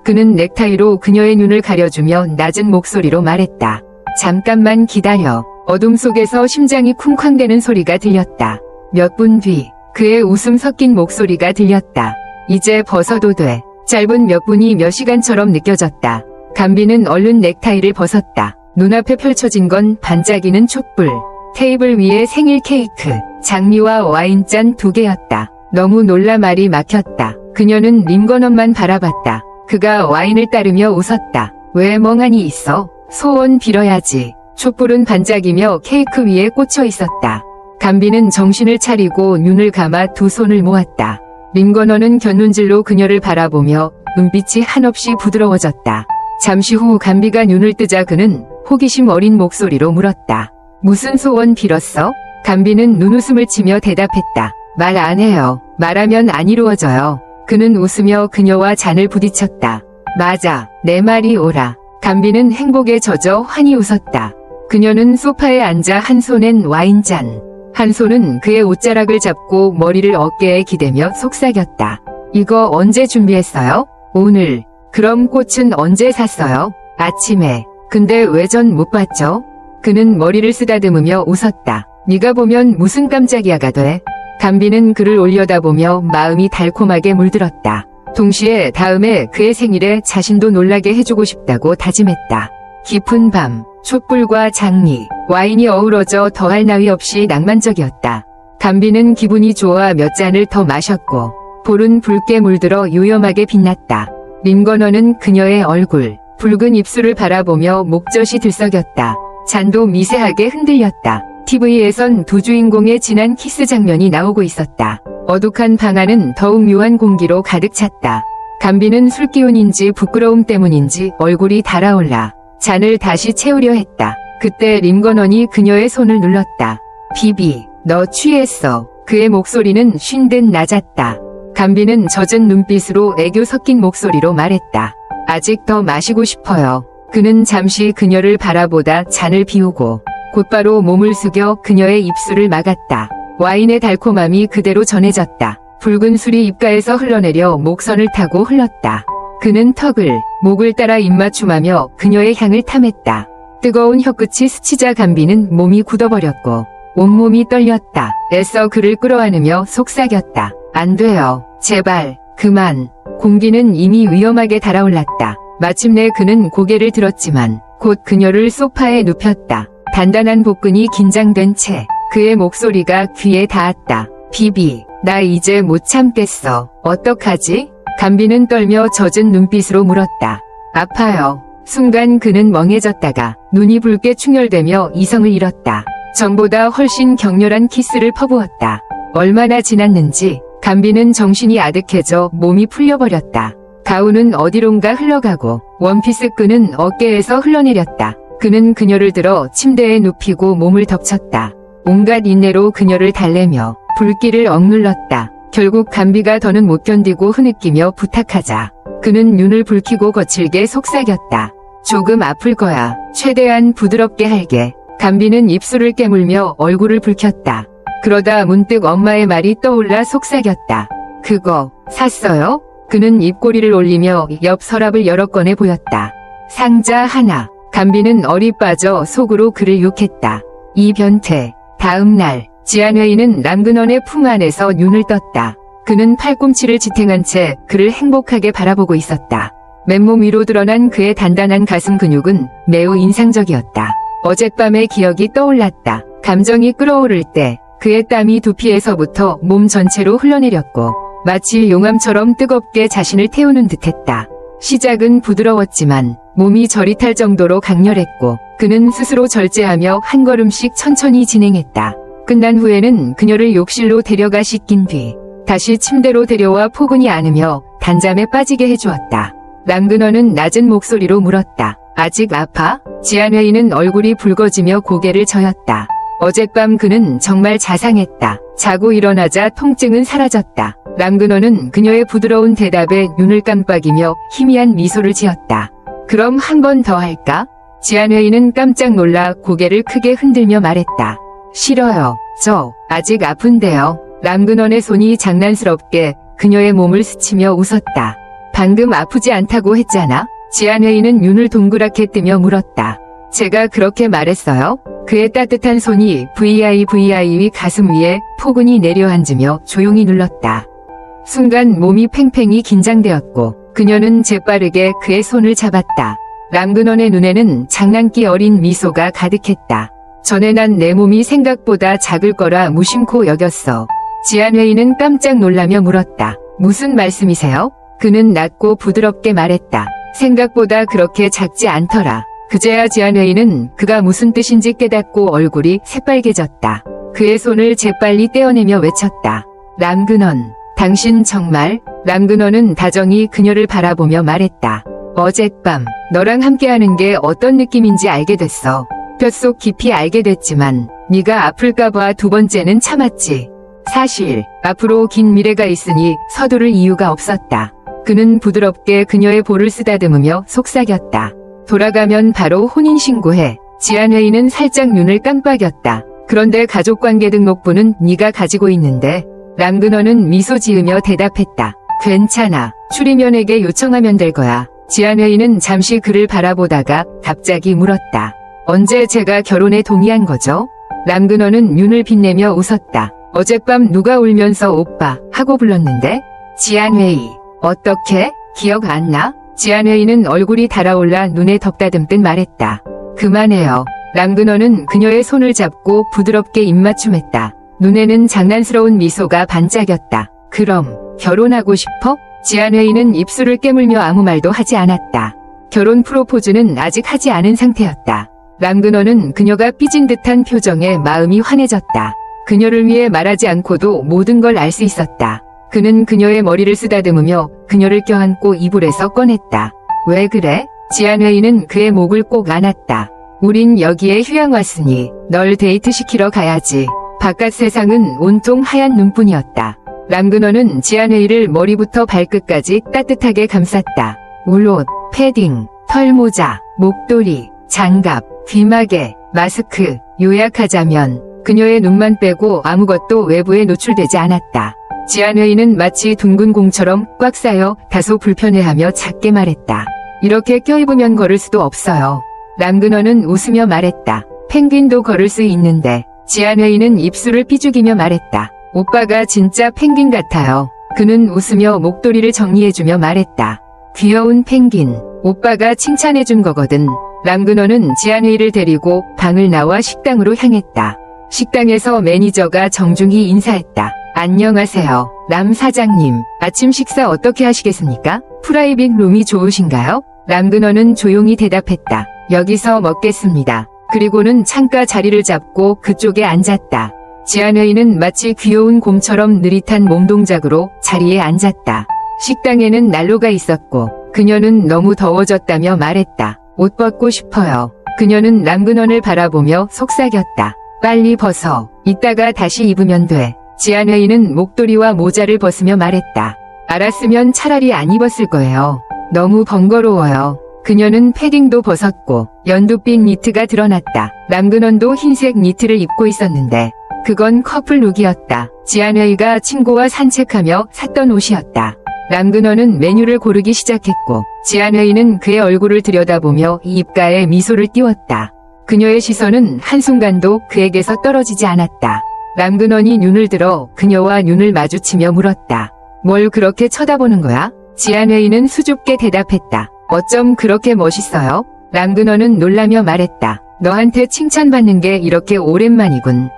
그는 넥타이로 그녀의 눈을 가려주며 낮은 목소리로 말했다. 잠깐만 기다려. 어둠 속에서 심장이 쿵쾅대는 소리가 들렸다. 몇 분 뒤 그의 웃음 섞인 목소리가 들렸다. 이제 벗어도 돼. 짧은 몇 분이 몇 시간처럼 느껴졌다. 간비는 얼른 넥타이를 벗었다. 눈앞에 펼쳐진 건 반짝이는 촛불. 테이블 위에 생일 케이크, 장미와 와인잔 2개였다. 너무 놀라 말이 막혔다. 그녀는 림건원만 바라봤다. 그가 와인을 따르며 웃었다. 왜 멍하니 있어? 소원 빌어야지. 촛불은 반짝이며 케이크 위에 꽂혀 있었다. 간비는 정신을 차리고 눈을 감아 두 손을 모았다. 림건원은 곁눈질로 그녀를 바라보며 눈빛이 한없이 부드러워졌다. 잠시 후 간비가 눈을 뜨자 그는 호기심 어린 목소리로 물었다. 무슨 소원 빌었어? 간비는 눈웃음을 치며 대답했다. 말 안 해요. 말하면 안 이루어져요. 그는 웃으며 그녀와 잔을 부딪혔다. 맞아. 내 말이 옳아. 간비는 행복에 젖어 환히 웃었다. 그녀는 소파에 앉아 한 손엔 와인잔, 한 손은 그의 옷자락을 잡고 머리를 어깨에 기대며 속삭였다. 이거 언제 준비했어요? 오늘. 그럼 꽃은 언제 샀어요? 아침에. 근데 왜 전 못 봤죠? 그는 머리를 쓰다듬으며 웃었다. 네가 보면 무슨 깜짝이야가 돼. 간비는 그를 올려다보며 마음이 달콤하게 물들었다. 동시에 다음에 그의 생일에 자신도 놀라게 해주고 싶다고 다짐했다. 깊은 밤, 촛불과 장미, 와인이 어우러져 더할 나위 없이 낭만적이었다. 간비는 기분이 좋아 몇 잔을 더 마셨고 볼은 붉게 물들어 요염하게 빛났다. 림건원은 그녀의 얼굴, 붉은 입술을 바라보며 목젖이 들썩였다. 잔도 미세하게 흔들렸다. TV에선 두 주인공의 진한 키스 장면이 나오고 있었다. 어둑한 방 안은 더욱 묘한 공기로 가득 찼다. 간비는 술기운인지 부끄러움 때문인지 얼굴이 달아올라 잔을 다시 채우려 했다. 그때 림건원이 그녀의 손을 눌렀다. 비비, 너 취했어. 그의 목소리는 쉰 듯 낮았다. 간비는 젖은 눈빛으로 애교 섞인 목소리로 말했다. 아직 더 마시고 싶어요. 그는 잠시 그녀를 바라보다 잔을 비우고 곧바로 몸을 숙여 그녀의 입술을 막았다. 와인의 달콤함이 그대로 전해졌다. 붉은 술이 입가에서 흘러내려 목선을 타고 흘렀다. 그는 턱을, 목을 따라 입맞춤하며 그녀의 향을 탐했다. 뜨거운 혀끝이 스치자 간비는 몸이 굳어버렸고 온몸이 떨렸다. 애써 그를 끌어안으며 속삭였다. 안 돼요. 제발, 그만. 공기는 이미 위험하게 달아올랐다. 마침내 그는 고개를 들었지만 곧 그녀를 소파에 눕혔다. 단단한 복근이 긴장된 채 그의 목소리가 귀에 닿았다. 비비, 나 이제 못 참겠어. 어떡하지? 간비는 떨며 젖은 눈빛으로 물었다. 아파요. 순간 그는 멍해졌다가 눈이 붉게 충혈되며 이성을 잃었다. 전보다 훨씬 격렬한 키스를 퍼부었다. 얼마나 지났는지 간비는 정신이 아득해져 몸이 풀려버렸다. 가운은 어디론가 흘러가고 원피스 끈은 어깨에서 흘러내렸다. 그는 그녀를 들어 침대에 눕히고 몸을 덮쳤다. 온갖 인내로 그녀를 달래며 불길을 억눌렀다. 결국 간비가 더는 못 견디고 흐느끼며 부탁하자 그는 눈을 붉히고 거칠게 속삭였다. 조금 아플 거야. 최대한 부드럽게 할게. 감비는 입술을 깨물며 얼굴을 붉혔다. 그러다 문득 엄마의 말이 떠올라 속삭였다. 그거 샀어요? 그는 입꼬리를 올리며 옆 서랍을 여러 꺼내 보였다. 상자 하나. 감비는 얼이 빠져 속으로 그를 욕했다. 이 변태. 다음 날 지안회의는 람근원의 품 안에서 눈을 떴다. 그는 팔꿈치를 지탱한 채 그를 행복하게 바라보고 있었다. 맨몸 위로 드러난 그의 단단한 가슴 근육은 매우 인상적이었다. 어젯밤의 기억이 떠올랐다. 감정이 끓어오를 때 그의 땀이 두피에서부터 몸 전체로 흘러내렸고 마치 용암처럼 뜨겁게 자신을 태우는 듯했다. 시작은 부드러웠지만 몸이 저리 탈 정도로 강렬했고 그는 스스로 절제하며 한 걸음씩 천천히 진행했다. 끝난 후에는 그녀를 욕실로 데려가 씻긴 뒤 다시 침대로 데려와 포근히 안으며 단잠에 빠지게 해주었다. 람근원은 낮은 목소리로 물었다. 아직 아파? 지안회의는 얼굴이 붉어지며 고개를 저었다. 어젯밤 그는 정말 자상했다. 자고 일어나자 통증은 사라졌다. 람근원은 그녀의 부드러운 대답에 눈을 깜빡이며 희미한 미소를 지었다. 그럼 한 번 더 할까? 지안회의는 깜짝 놀라 고개를 크게 흔들며 말했다. 싫어요. 저 아직 아픈데요. 람근원의 손이 장난스럽게 그녀의 몸을 스치며 웃었다. 방금 아프지 않다고 했잖아? 지안회의는 눈을 동그랗게 뜨며 물었다. 제가 그렇게 말했어요? 그의 따뜻한 손이 VIV 가슴 위에 포근히 내려앉으며 조용히 눌렀다. 순간 몸이 팽팽히 긴장되었고 그녀는 재빠르게 그의 손을 잡았다. 람근원의 눈에는 장난기 어린 미소가 가득했다. 전에 난 내 몸이 생각보다 작을 거라 무심코 여겼어. 지안회의는 깜짝 놀라며 물었다. 무슨 말씀이세요? 그는 낮고 부드럽게 말했다. 생각보다 그렇게 작지 않더라. 그제야 지안회의는 그가 무슨 뜻인지 깨닫고 얼굴이 새빨개졌다. 그의 손을 재빨리 떼어내며 외쳤다. 람근원, 당신 정말? 람근원은 다정히 그녀를 바라보며 말했다. 어젯밤 너랑 함께하는 게 어떤 느낌인지 알게 됐어. 뼛속 깊이 알게 됐지만 네가 아플까봐 두 번째는 참았지. 사실 앞으로 긴 미래가 있으니 서두를 이유가 없었다. 그는 부드럽게 그녀의 볼을 쓰다듬으며 속삭였다. 돌아가면 바로 혼인신고해. 지안회의는 살짝 눈을 깜빡였다. 그런데 가족관계 등록부는 네가 가지고 있는데. 람근원은 미소 지으며 대답했다. 괜찮아. 추리면에게 요청하면 될 거야. 지안회의는 잠시 그를 바라보다가 갑자기 물었다. 언제 제가 결혼에 동의한 거죠? 람근원은 눈을 빛내며 웃었다. 어젯밤 누가 울면서 오빠 하고 불렀는데? 지안회의. 어떻게? 기억 안 나? 지안회의는 얼굴이 달아올라 눈에 덕다듬듯 말했다. 그만해요. 람근원은 그녀의 손을 잡고 부드럽게 입맞춤했다. 눈에는 장난스러운 미소가 반짝였다. 그럼 결혼하고 싶어? 지안회의는 입술을 깨물며 아무 말도 하지 않았다. 결혼 프로포즈는 아직 하지 않은 상태였다. 람근원은 그녀가 삐진 듯한 표정에 마음이 환해졌다. 그녀를 위해 말하지 않고도 모든 걸 알 수 있었다. 그는 그녀의 머리를 쓰다듬으며 그녀를 껴안고 이불에서 꺼냈다. 왜 그래? 지안회의는 그의 목을 꼭 안았다. 우린 여기에 휴양 왔으니 널 데이트시키러 가야지. 바깥 세상은 온통 하얀 눈뿐이었다. 람근원은 지안회의를 머리부터 발끝까지 따뜻하게 감쌌다. 울옷, 패딩, 털모자, 목도리, 장갑, 귀마개, 마스크, 요약하자면 그녀의 눈만 빼고 아무것도 외부에 노출되지 않았다. 지안회의는 마치 둥근 공처럼 꽉 쌓여 다소 불편해하며 작게 말했다. 이렇게 껴입으면 걸을 수도 없어요. 람근원은 웃으며 말했다. 펭귄도 걸을 수 있는데. 지안회의는 입술을 삐죽이며 말했다. 오빠가 진짜 펭귄 같아요. 그는 웃으며 목도리를 정리해주며 말했다. 귀여운 펭귄. 오빠가 칭찬해준 거거든. 람근원은 지안회의를 데리고 방을 나와 식당으로 향했다. 식당에서 매니저가 정중히 인사했다. 안녕하세요. 람 사장님. 아침 식사 어떻게 하시겠습니까? 프라이빗 룸이 좋으신가요? 람근원은 조용히 대답했다. 여기서 먹겠습니다. 그리고는 창가 자리를 잡고 그쪽에 앉았다. 지안회의는 마치 귀여운 곰처럼 느릿한 몸동작으로 자리에 앉았다. 식당에는 난로가 있었고 그녀는 너무 더워졌다며 말했다. 옷 벗고 싶어요. 그녀는 람근원을 바라보며 속삭였다. 빨리 벗어. 이따가 다시 입으면 돼. 지안회의는 목도리와 모자를 벗으며 말했다. 알았으면 차라리 안 입었을 거예요. 너무 번거로워요. 그녀는 패딩도 벗었고 연두빛 니트가 드러났다. 남근원도 흰색 니트를 입고 있었는데 그건 커플룩이었다. 지안웨이가 친구와 산책하며 샀던 옷이었다. 남근원은 메뉴를 고르기 시작했고 지안웨이는 그의 얼굴을 들여다보며 입가에 미소를 띄웠다. 그녀의 시선은 한순간도 그에게서 떨어지지 않았다. 남근원이 눈을 들어 그녀와 눈을 마주치며 물었다. 뭘 그렇게 쳐다보는 거야? 지안웨이는 수줍게 대답했다. 어쩜 그렇게 멋있어요? 남근원은 놀라며 말했다. 너한테 칭찬받는 게 이렇게 오랜만이군.